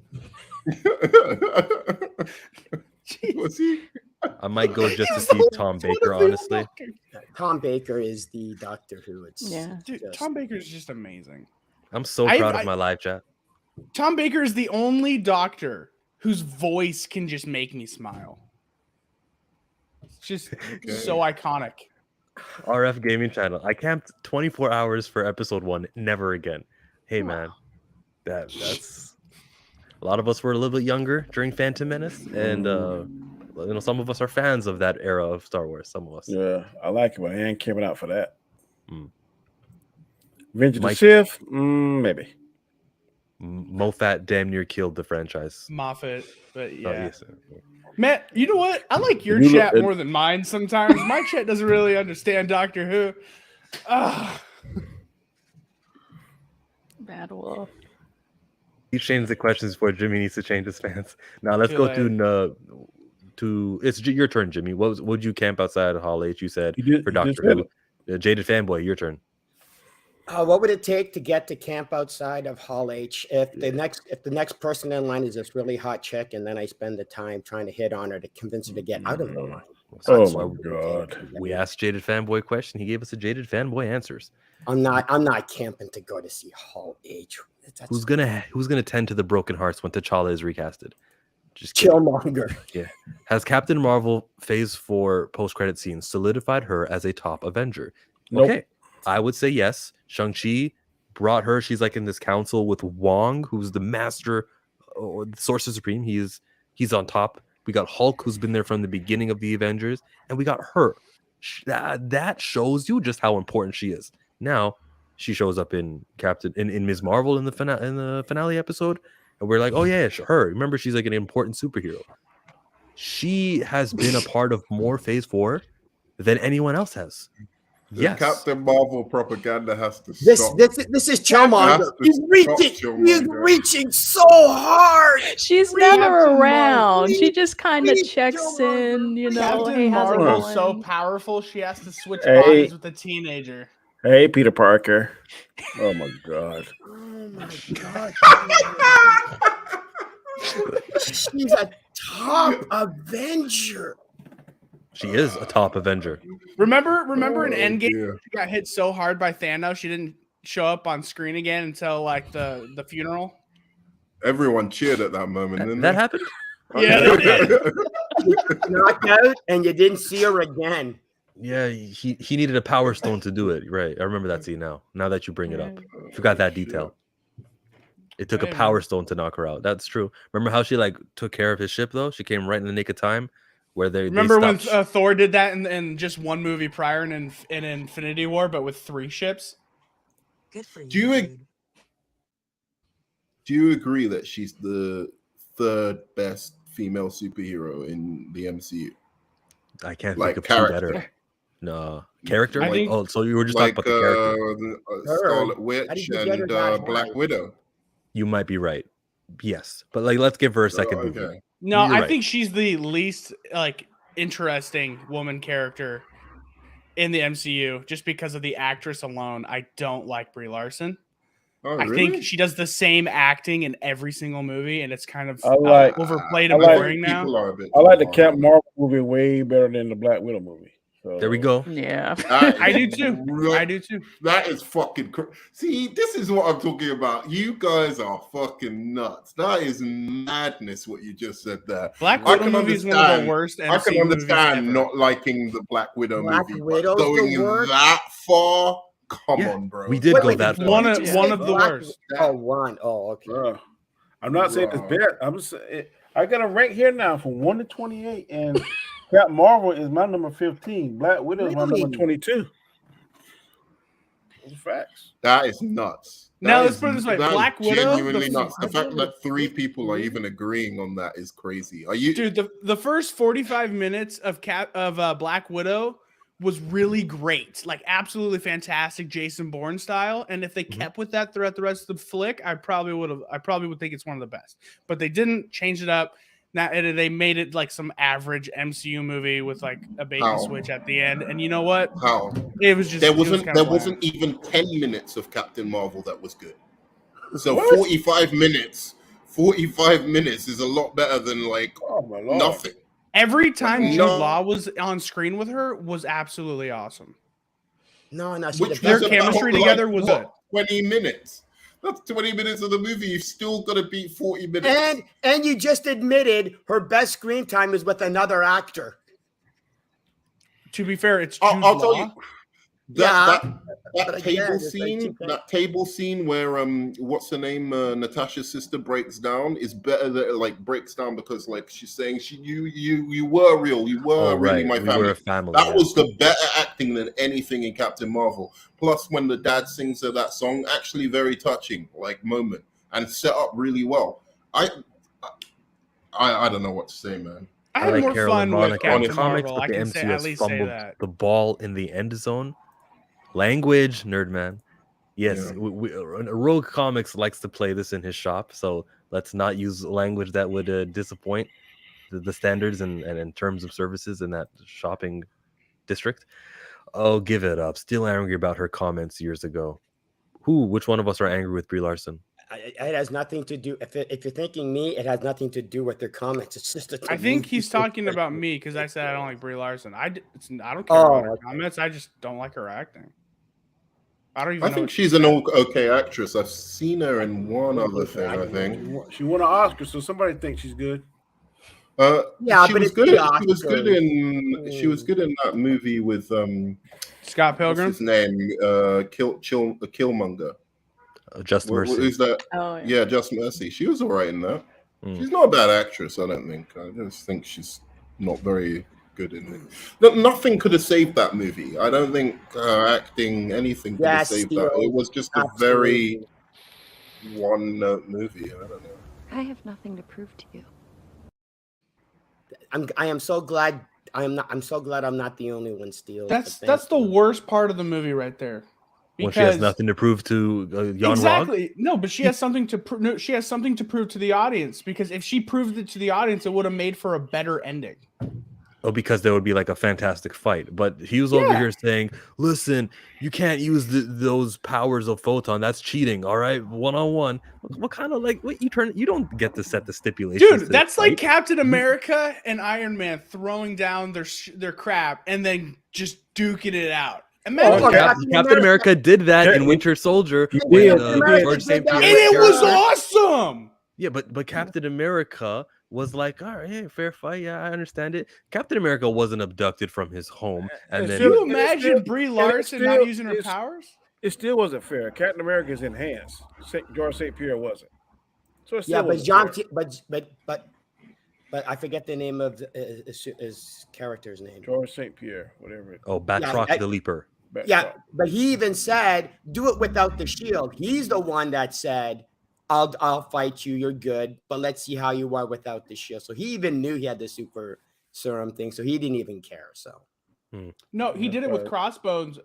Was he?
I might go just to see Tom Baker, honestly.
Tom Baker is the Doctor Who. It's
Dude, Tom Baker is just amazing.
I'm so proud of my live chat.
Tom Baker is the only doctor whose voice can just make me smile. It's just so iconic.
RF Gaming Channel. I camped 24 hours for episode 1. Never again. Hey, man. That's... A lot of us were a little bit younger during Phantom Menace. And, some of us are fans of that era of Star Wars. Some of us.
Yeah, I like it, but I ain't camping out for that. Revenge of the
Mike-
Sith? Maybe.
Moffat damn near killed the franchise.
Moffat, but
Oh,
yeah.
yes.
Matt, you know what? I like your
You look
chat
at-
more than mine sometimes. My chat doesn't really understand Doctor Who.
Bad Wolf.
He changed the questions before Jimmy needs to change his fans. Now let's go to it's your turn, Jimmy. Would you camp outside of Hall H? You said for Doctor Who. Jaded Fanboy, your turn.
What would it take to get to camp outside of Hall H? If the next person in line is this really hot chick, and then I spend the time trying to hit on her to convince her to get out of the line.
Oh my god!
We asked Jaded Fanboy a question. He gave us a Jaded Fanboy answers.
I'm not camping to go to see Hall H.
Who's gonna tend to the broken hearts when T'Challa is recasted? Just kidding.
Killmonger.
Yeah. Has Captain Marvel Phase 4 post-credit scene solidified her as a top Avenger?
Nope.
Okay. I would say yes. Shang-Chi brought her. She's like in this council with Wong, who's the master or the Sorcerer Supreme. He's on top. We got Hulk, who's been there from the beginning of the Avengers, and we got her. That shows you just how important she is. Now she shows up in Ms. Marvel in the finale episode, and we're like, oh yeah, her. Remember, she's like an important superhero. She has been a part of more Phase 4 than anyone else has.
The
Yes.
Captain Marvel propaganda has to
This
stop.
is Killmonger. He's reaching so hard.
She's
Captain
never around.
Marvel.
She just kind of
Please,
checks in,
Captain
hey, how's it
Marvel's
going?
so powerful, she has to switch
Hey.
bodies with a teenager.
Hey, Peter Parker. Oh my god.
Oh my god. Top Avenger.
She is a top Avenger.
Remember in
Oh,
Endgame,
dear.
she got hit so hard by Thanos, she didn't show up on screen again until like the funeral.
Everyone cheered at that moment, didn't
That
they?
happened?
Yeah, they did.
Knocked out, and you didn't see her again.
Yeah, he needed a power stone to do it. Right. I remember that scene now. Now that you bring it up. Forgot that detail. It took a
Hey,
power
man.
stone to knock her out. That's true. Remember how she like took care of his ship though? She came right in the nick of time where they
Remember when
stopped
Thor did that in just one movie prior in Infinity War, but with 3 ships?
Good for you.
Do you agree that she's the third best female superhero in the MCU?
I can't
Like
think of two
character.
better. No. Character?
I think-
Oh, so you were just
Like
talking about the character.
Scarlet
How
Witch
did you get her
and
that
Black
high?
Widow.
You might be right. Yes. But like let's give her a second movie.
Okay.
No,
You're
I
right.
think she's the least like interesting woman character in the MCU just because of the actress alone. I don't like Brie Larson.
Oh,
I
really?
think she does the same acting in every single movie, and it's kind of
I like-
overplayed
I
and
like-
boring now.
People are a bit
I like the
too
Captain
hard.
Marvel movie way better than the Black Widow movie. So
There we go.
Yeah.
That
I do
is
too.
real-
I do too.
That is fucking see, this is what I'm talking about. You guys are fucking nuts. That is madness what you just said there.
Black
I
Widow
can
movie is one of the
understand-
worst
I
MCU
can understand
movies ever.
not liking the Black Widow
Black
movie,
Widow's
but going
the worst?
that far, come
Yeah,
on, bro.
we did
Wait,
go
wait,
that
did
far.
One
you
of
just
one
say
of the
Black-
worst.
Oh, one. Oh, okay.
Bruh. I'm not saying it's
Bruh.
bad. I'm just saying I got a rank here now from 1 to 28, and Captain Marvel is my number 15. Black Widow is my
Really?
number 22. Those are facts.
That is nuts.
Now,
That
let's
is-
put it this way,
that is
Black Widow,
genuinely
the-
nuts. The fact that 3 people are even agreeing on that is crazy. Are you?
Dude, the first 45 minutes of Black Widow was really great, like absolutely fantastic Jason Bourne style. And if they kept with that throughout the rest of the flick, I probably would think it's one of the best. But they didn't change it up. Now they made it like some average MCU movie with like a bait and
How?
switch at the end. And you know what?
How?
It was just
There
it was
wasn't.
kinda
There
bland.
wasn't even 10 minutes of Captain Marvel that was good. So
What?
45 minutes. 45 minutes is a lot better than like
Oh my lord.
nothing.
Every time
No.
Jude Law was on screen with her was absolutely awesome.
No, no. See,
Which
the
Their
was
best-
about,
chemistry
like,
together was
what,
good.
20 minutes. That's 20 minutes of the movie. You've still got to beat 40 minutes.
And you just admitted her best screen time is with another actor.
To be fair, it's Jude
I'll tell
Law.
you. That
but again,
table
it's like
scene,
you can't-
that table scene where what's her name, Natasha's sister breaks down is better that like breaks down because like she's saying you were real, you were
Oh,
really
right.
my
We
family.
were a family.
That
yeah.
was the better acting than anything in Captain Marvel. Plus, when the dad sings her that song, actually very touching, like moment, and set up really well. I don't know what to say, man.
I had more
Carol
fun
and
with
Monica in
Captain
comics,
Marvel.
but
I
the
can
MCU
say, at
has
least say
fumbled
that.
the ball in the end zone. Language, nerd man. Yes,
Yeah.
Rogue Comics likes to play this in his shop, so let's not use language that would disappoint the standards and in terms of services in that shopping district. Oh, give it up. Still angry about her comments years ago. Which one of us are angry with Brie Larson?
It has nothing to do. If you're thinking me, it has nothing to do with their comments. It's just a.
I think he's talking about me because I said I don't like Brie Larson. I don't care about her
okay.
comments. I just don't like her acting. I don't even.
I
know
think
what
she's an okay actress. I've seen her in one other thing. I think.
She won an Oscar, so somebody thinks she's good.
Yeah,
she
but
was
it's
good.
the
She was good
Oscars.
in. She was good in that movie with
Scott
what's
Pilgrim.
his name? Killmonger.
Just Mercy.
Who's that?
Oh, yeah.
Yeah, Just Mercy. She was all right in that.
Mm.
She's not a bad actress, I don't think. I just think she's not very good in it. No, nothing could have saved that movie. I don't think acting, anything could have
Yes,
saved that.
Steel.
It was just a very one-note movie. I don't know.
I have nothing to prove to you.
I am so glad. I'm so glad I'm not the only one. Steel.
That's the worst part of the movie right there.
When she has
Because-
nothing to prove to Jan
Exactly. No, but she has something to prove. No, she has something to prove to the audience because if she proved it to the audience, it would have made for a better ending.
Oh, because there would be like a fantastic fight. But he was over here saying, listen, you can't use those powers of photon. That's cheating. All right. One-on-one. What kind of like what you don't get to set the stipulations.
Dude, that's like Captain America and Iron Man throwing down their crap and then just duking it out. Imagine
Captain America did that in Winter Soldier when George St. Pierre,
and it was awesome.
Yeah, but Captain America was like, all right, hey, fair fight. Yeah, I understand it. Captain America wasn't abducted from his home. And then
Can you imagine Brie Larson not using her powers?
It still wasn't fair. Captain America is enhanced. George St. Pierre wasn't. So it still
Yeah, but
wasn't fair.
but I forget the name of his character's name.
George St. Pierre, whatever.
Batroc the Leaper.
Yeah, but he even said, "Do it without the shield." He's the one that said, I'll fight you. You're good, but let's see how you are without the shield." So he even knew he had the super serum thing, so he didn't even care. So
no, he did it with Crossbones.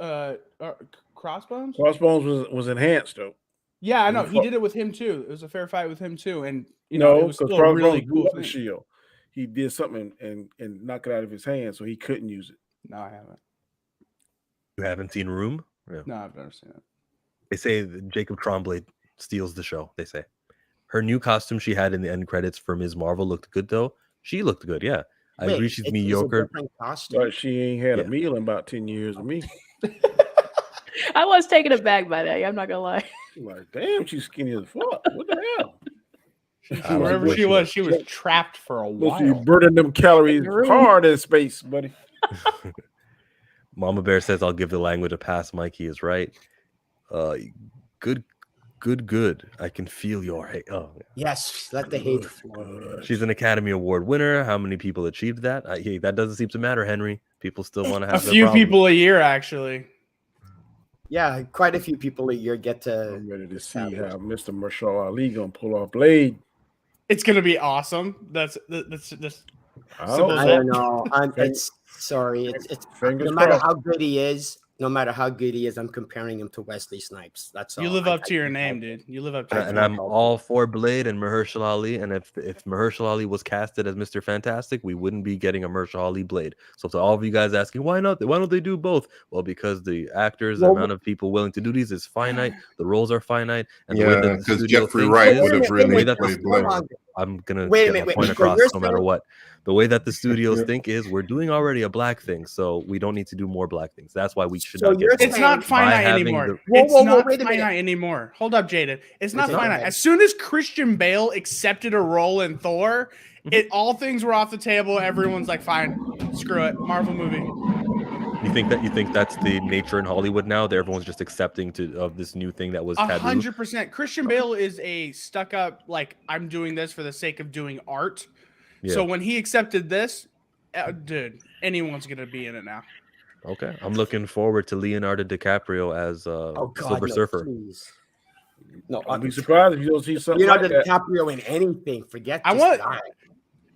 Crossbones.
Crossbones was enhanced though.
Yeah, I know. He did it with him too. It was a fair fight with him too, and it was still
Crossbones
a really cool
the
thing.
shield. He did something and knock it out of his hand, so he couldn't use it.
No, I haven't.
You haven't seen Room? Yeah.
No, I've never seen it.
They say that Jacob Tremblay steals the show. They say her new costume she had in the end credits for Ms. Marvel looked good though. She looked good, yeah. I agree she's mediocre.
But she ain't had a meal in about 10 years of me.
I was taken aback by that. I'm not gonna lie.
Like, damn, she's skinny as fuck. What the hell?
Wherever she was trapped for a while.
She burning them calories hard in space, buddy.
Mama Bear says, I'll give the language a pass. Mikey is right. Good. I can feel your hate. Oh,
yes, let the hate flow.
She's an Academy Award winner. How many people achieved that? That doesn't seem to matter, Henry. People still want to have
a few people a year, actually.
Yeah, quite a few people a year get to.
I'm ready to see how Mr. Marshall Ali gonna pull off Blade.
It's gonna be awesome. That's
I don't know. It's no matter how good he is. No matter how good he is, I'm comparing him to Wesley Snipes. That's all.
You live up to your name, dude. You live up to.
And I'm all for Blade and Mahershala Ali. And if Mahershala Ali was casted as Mr. Fantastic, we wouldn't be getting a Mahershala Ali Blade. So to all of you guys asking, why not? Why don't they do both? Well, because the actors, the amount of people willing to do these is finite. The roles are finite. And the way that the studio
Jeffrey Wright would have really
played Blade. I'm gonna get my point across no matter what. The way that the studios think is we're doing already a black thing, so we don't need to do more black things. That's why we should not get.
It's not finite anymore. It's not finite anymore. Hold up, Jaden. It's not finite. As soon as Christian Bale accepted a role in Thor, all things were off the table. Everyone's like, fine, screw it, Marvel movie.
You think that's the nature in Hollywood now? That everyone's just accepting of this new thing that was taboo?
100%. Christian Bale is a stuck-up, like, I'm doing this for the sake of doing art. Yeah. So when he accepted this, dude, anyone's gonna be in it now.
Okay, I'm looking forward to Leonardo DiCaprio as Silver Surfer.
Please. No,
I'd be surprised if you don't see something
Leonardo
like that.
DiCaprio in anything. Forget.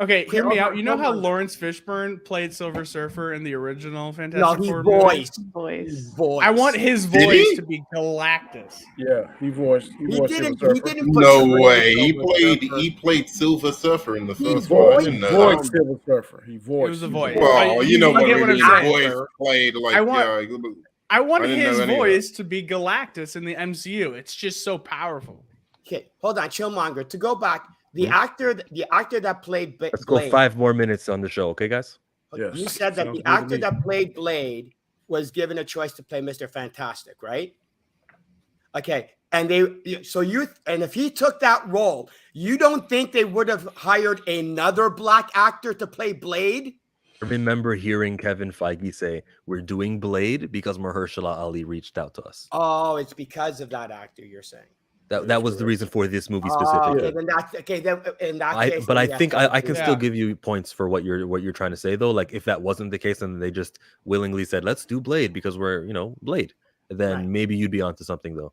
Okay, hear me out. You know how Lawrence Fishburne played Silver Surfer in the original Fantastic Four movie?
Voice.
I want his voice to be Galactus.
Yeah, he voiced.
He didn't
no way. He played Silver Surfer in the first one. I didn't know that.
Silver Surfer. He voiced.
It was a voice.
Well, you know what
I'm saying.
Voice played like.
I want his voice to be Galactus in the MCU. It's just so powerful.
Okay, hold on, Chillmonger. To go back. The actor that played Blade.
Let's go 5 more minutes on the show, okay, guys?
Yes.
You said that the actor that played Blade was given a choice to play Mr. Fantastic, right? Okay, and if he took that role, you don't think they would have hired another black actor to play Blade?
I remember hearing Kevin Feige say, "We're doing Blade because Mahershala Ali reached out to us."
Oh, it's because of that actor, you're saying.
That was the reason for this movie specifically.
Okay, then that's okay. Then in that case,
but I think I can still give you points for what you're trying to say though. Like if that wasn't the case and they just willingly said, "Let's do Blade because we're Blade," then maybe you'd be onto something though.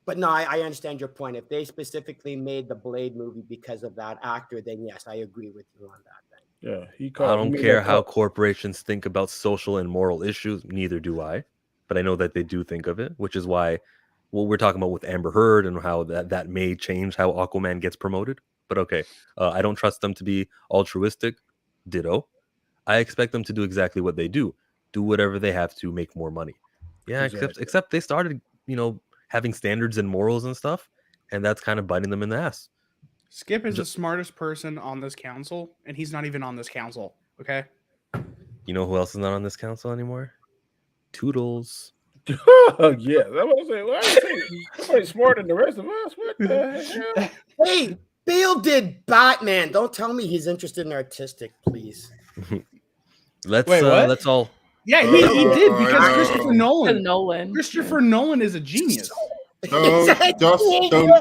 But no, I understand your point. If they specifically made the Blade movie because of that actor, then yes, I agree with you on that.
Yeah,
I don't care how corporations think about social and moral issues. Neither do I, but I know that they do think of it, which is why. Well, we're talking about with Amber Heard and how that may change how Aquaman gets promoted. But okay, I don't trust them to be altruistic. Ditto. I expect them to do exactly what they do whatever they have to make more money. Yeah,
Exactly.
except they started, having standards and morals and stuff, and that's kind of biting them in the ass.
Skip is the smartest person on this council, and he's not even on this council. Okay.
You know who else is not on this council anymore? Toodles.
Yeah, that's what I'm saying. Why are you saying somebody smarter than the rest of us? What the hell?
Hey, Bale did Batman. Don't tell me he's interested in artistic, please.
Let's all.
Yeah, he did because Christopher Nolan.
Nolan.
Christopher Nolan is a genius.
Don't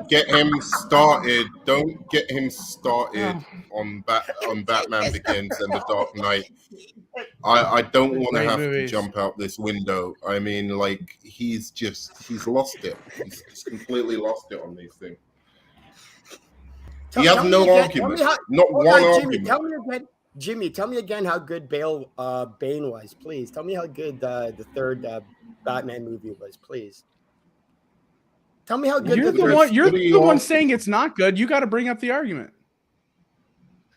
get him started. Don't get him started on Batman Begins and The Dark Knight. I don't want to have to jump out this window. I mean, like he's lost it. He's completely lost it on these things. He has no argument. Not one argument.
Jimmy, tell me again how good Bane was, please. Tell me how good the third Batman movie was, please. Tell me how good
You're the one saying it's not good. You got to bring up the argument.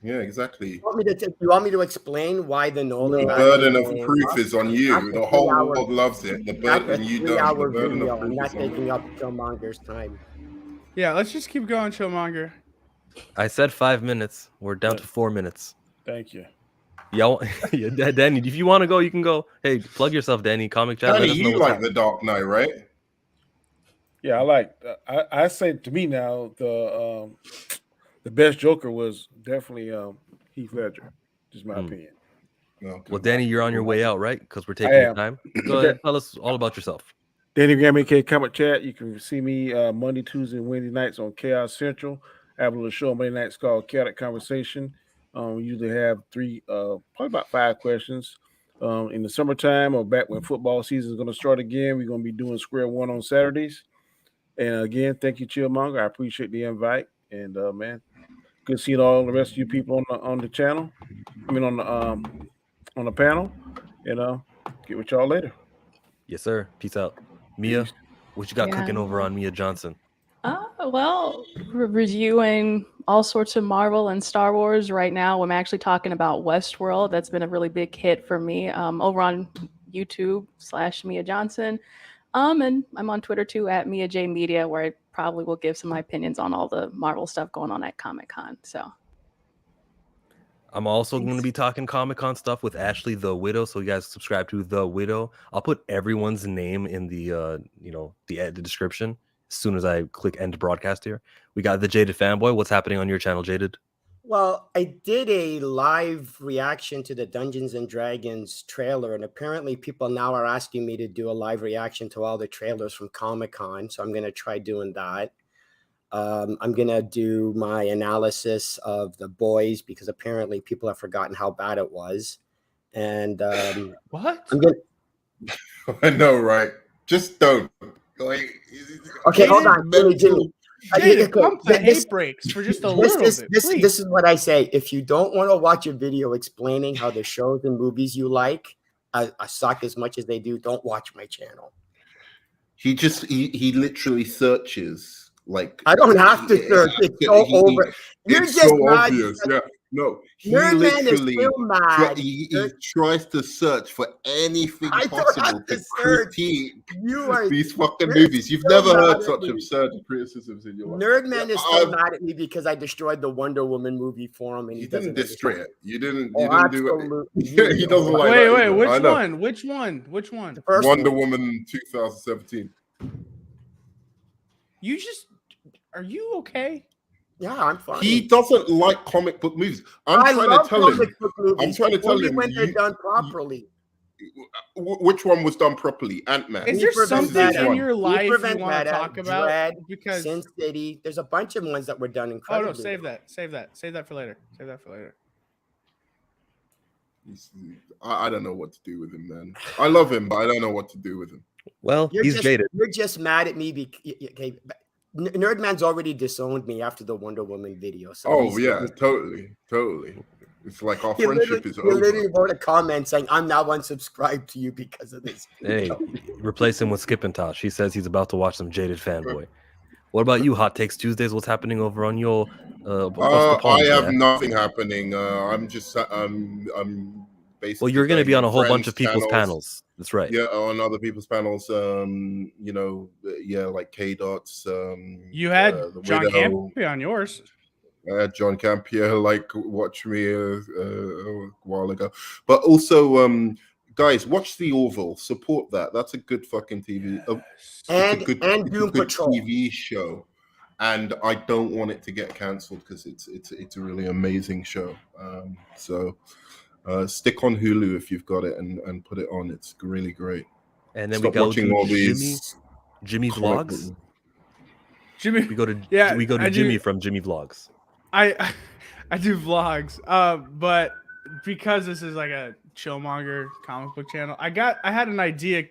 Yeah, exactly.
You want me to explain why the Nolan?
The burden of proof is on you. The whole world loves it. The burden you don't. The burden of proof
I'm not
is on
taking
you.
up Killmonger's time.
Yeah, let's just keep going, Killmonger.
I said 5 minutes. We're down to 4 minutes.
Thank you.
Yeah, Danny, if you want to go, you can go. Hey, plug yourself, Danny. Comic chat.
Danny, you like The Dark Knight, right?
Yeah, I like. I say to me now the best Joker was definitely Heath Ledger. Just my opinion.
Well, Danny, you're on your way out, right? Because we're taking time. Go ahead, tell us all about yourself.
Danny Grammy K Comic Chat. You can see me Monday, Tuesday, and Wednesday nights on Chaos Central. I have a little show on Monday nights called Chaotic Conversation. We usually have probably about 5 questions. In the summertime or back when football season is going to start again, we're going to be doing Square One on Saturdays. And again, thank you, Chillmonger. I appreciate the invite. And man, good seeing all the rest of you people on the channel. I mean, on the panel. Get with y'all later.
Yes, sir. Peace out, Mia. What you got cooking over on Mia Johnson?
Well, reviewing all sorts of Marvel and Star Wars right now. I'm actually talking about Westworld. That's been a really big hit for me over on YouTube /Mia Johnson. And I'm on Twitter too @Mia J Media, where I probably will give some of my opinions on all the Marvel stuff going on at Comic-Con. So
I'm also going to be talking Comic-Con stuff with Ashley the Widow. So you guys subscribe to The Widow. I'll put everyone's name in the the description as soon as I click end broadcast here. We got the Jaded Fanboy. What's happening on your channel, Jaded?
Well, I did a live reaction to the Dungeons and Dragons trailer, and apparently people now are asking me to do a live reaction to all the trailers from Comic-Con. So I'm going to try doing that. I'm going to do my analysis of The Boys because apparently people have forgotten how bad it was. And
what?
I know, right? Just don't.
Okay, hold on, Jimmy.
Pump the hate breaks for just a little bit.
This is what I say. If you don't want to watch a video explaining how the shows and movies you like suck as much as they do, don't watch my channel.
He literally searches. Like
I don't have to search. It's so over. You're just
so
mad.
obvious. Yeah. No, he
Nerdman is
literally
still mad.
he tries to search for anything possible to critique these fucking movies. You've never heard such absurd criticisms in your life.
Nerdman is still mad at me because I destroyed the Wonder Woman movie for him, and he doesn't
destroy it. You didn't do
it.
He doesn't like.
Wait, which one? Which one?
The first
Wonder
one.
Woman 2017.
Are you okay?
Yeah, I'm fine.
He doesn't like comic book movies. I'm trying to tell him
when they're done properly.
Which one was done properly? Ant-Man.
Is there something in your life you want to talk about?
Dread,
because
Sin City, there's a bunch of ones that were done incredibly.
Oh no, save that for later.
I don't know what to do with him, man. I love him, but I don't know what to do with him.
Well, he's jaded.
You're just mad at me because Nerdman's already disowned me after the Wonder Woman video. So
totally. It's like our friendship is over.
He literally wrote a comment saying, "I'm now unsubscribed to you because of this."
Hey, replace him with Skip and Tosh. He says he's about to watch some Jaded Fanboy. What about you, Hot Takes Tuesdays? What's happening over on your?
I have nothing happening. I'm basically.
Well, you're going to be on a whole bunch of
friends'
people's panels. That's right.
Yeah, on other people's panels. Like K-Dots.
You had
the
John
Widow.
Campy on yours.
John Campia, like, watch me a while ago. But also, guys, watch The Orville. Support that. That's a good fucking TV.
And
Doom Patrol TV show. And I don't want it to get cancelled because it's a really amazing show. So stick on Hulu if you've got it and put it on. It's really great.
And then
Stop
we go
watching
to
all these
Jimmy Vlogs.
Jimmy,
we go to
I
Jimmy
do-
from Jimmy Vlogs.
I do vlogs, but because this is like a chillmonger comic book channel, I had an idea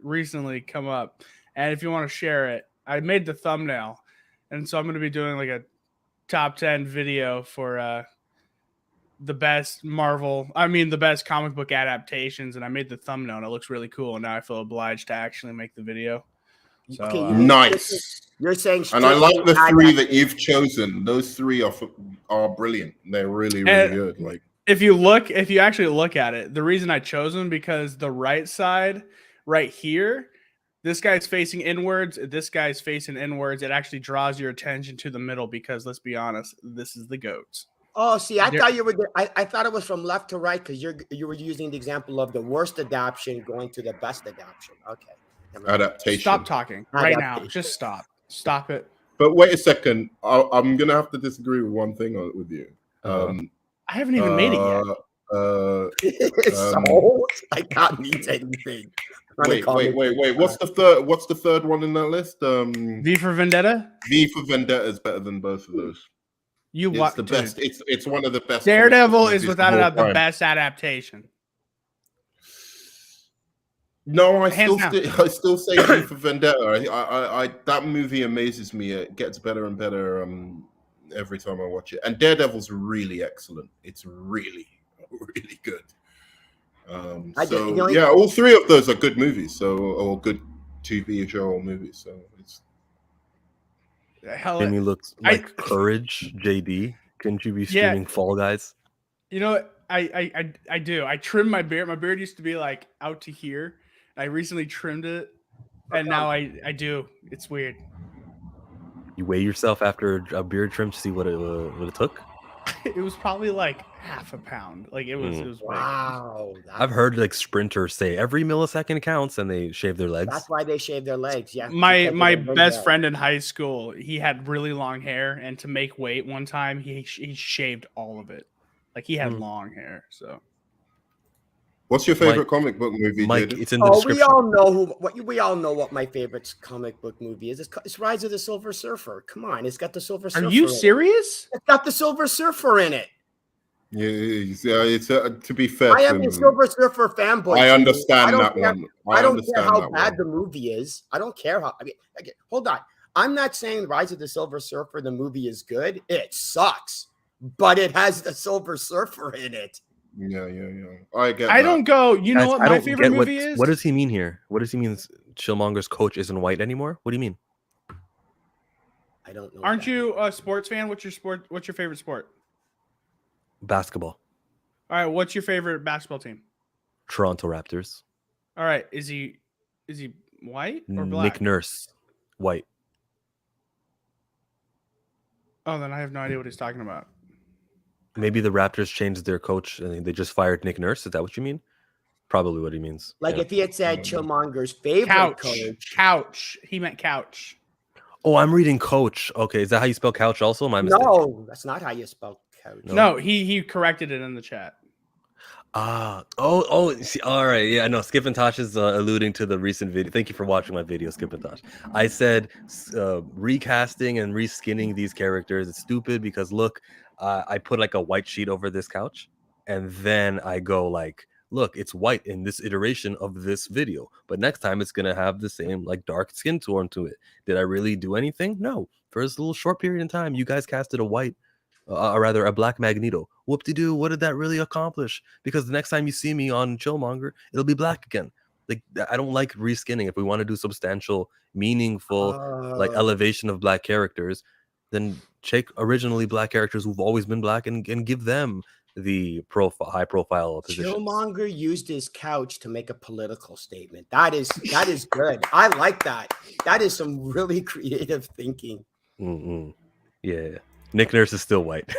recently come up, and if you want to share it, I made the thumbnail, and so I'm going to be doing like a top 10 video for the best comic book adaptations, and I made the thumbnail, and it looks really cool, and now I feel obliged to actually make the video. So,
Okay,
nice.
You're saying,
And I like the three that you've chosen. Those three are brilliant. They're really, really good. Like,
if you actually look at it, the reason I chose them because the right side, right here, this guy's facing inwards. This guy's facing inwards. It actually draws your attention to the middle because, let's be honest, this is the goats.
Oh, see, I thought you were. I thought it was from left to right because you were using the example of the worst adaptation going to the best adaptation. Okay.
adaptation.
Stop talking right now. Just stop. Stop it.
But wait a second. I'm gonna have to disagree with one thing with you.
I haven't even made it yet.
So I can't mean anything.
Wait. What's the third one in that list?
V for Vendetta.
V for Vendetta is better than both of those.
It's
the best. It's one of the best.
Daredevil is without a doubt the best adaptation.
No, I still say V for Vendetta. I that movie amazes me. It gets better and better every time I watch it. And Daredevil's really excellent. It's really, really good. All three of those are good movies. Or good TV show or movies. So it's.
Jimmy looks like Courage, JD. Couldn't you be streaming Fall Guys?
You know what? I do. I trimmed my beard. My beard used to be like out to here. I recently trimmed it, and now I do. It's weird.
You weigh yourself after a beard trim to see what it took?
It was probably like half a pound. Like it was. It was
wow.
I've heard like sprinters say every millisecond counts, and they shave their legs.
That's why they shave their legs. Yeah.
My best friend in high school, he had really long hair, and to make weight one time, he shaved all of it. Like he had long hair. So.
What's your favorite comic book movie,
Mike?
Jaden?
It's in the description.
We all know what my favorite comic book movie is. It's Rise of the Silver Surfer. Come on, it's got the Silver Surfer.
Are you serious?
It's got the Silver Surfer in it.
Yeah, it's to be fair.
I am a Silver Surfer fanboy.
I understand that one.
I don't care how bad the movie is. I don't care how. I mean, hold on. I'm not saying Rise of the Silver Surfer, the movie is good. It sucks, but it has the Silver Surfer in it.
Yeah. I get.
I don't go. You know what my favorite movie is?
What does he mean here? What does he mean? Chillmonger's coach isn't white anymore. What do you mean?
I don't know.
Aren't you a sports fan? What's your sport? What's your favorite sport?
Basketball.
All right. What's your favorite basketball team?
Toronto Raptors.
All right. Is he white or black?
Nick Nurse, white.
Oh, then I have no idea what he's talking about.
Maybe the Raptors changed their coach and they just fired Nick Nurse. Is that what you mean? Probably what he means.
Like if he had said Chillmonger's favorite
couch. He meant couch.
Oh, I'm reading coach. Okay, is that how you spell couch also? My mistake.
No, that's not how you spell couch.
No, he corrected it in the chat.
See, all right. Yeah, no, Skip and Tosh is alluding to the recent video. Thank you for watching my video, Skip and Tosh. I said recasting and reskinning these characters is stupid because look, I put like a white sheet over this couch and then I go like, look, it's white in this iteration of this video, but next time it's going to have the same like dark skin tone to it. Did I really do anything? No. For this little short period in time, you guys casted a white, or rather a black Magneto. Whoop-de-doo, what did that really accomplish? Because the next time you see me on Chillmonger, it'll be black again. Like, I don't like reskinning. If we want to do substantial, meaningful, like elevation of black characters, then take originally black characters who've always been black and give them the high profile positions.
Killmonger used his couch to make a political statement. That is good. I like that. That is some really creative thinking.
Yeah. Nick Nurse is still white.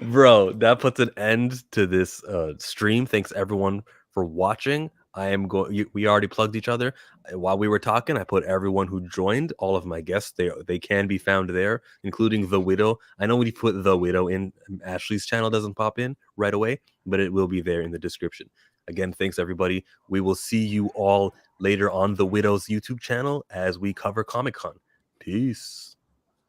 Bro, that puts an end to this stream. Thanks everyone for watching. We already plugged each other. While we were talking, I put everyone who joined, all of my guests, they can be found there, including The Widow. I know when you put The Widow in, Ashley's channel doesn't pop in right away, but it will be there in the description. Again, thanks everybody. We will see you all later on The Widow's YouTube channel as we cover Comic-Con. Peace.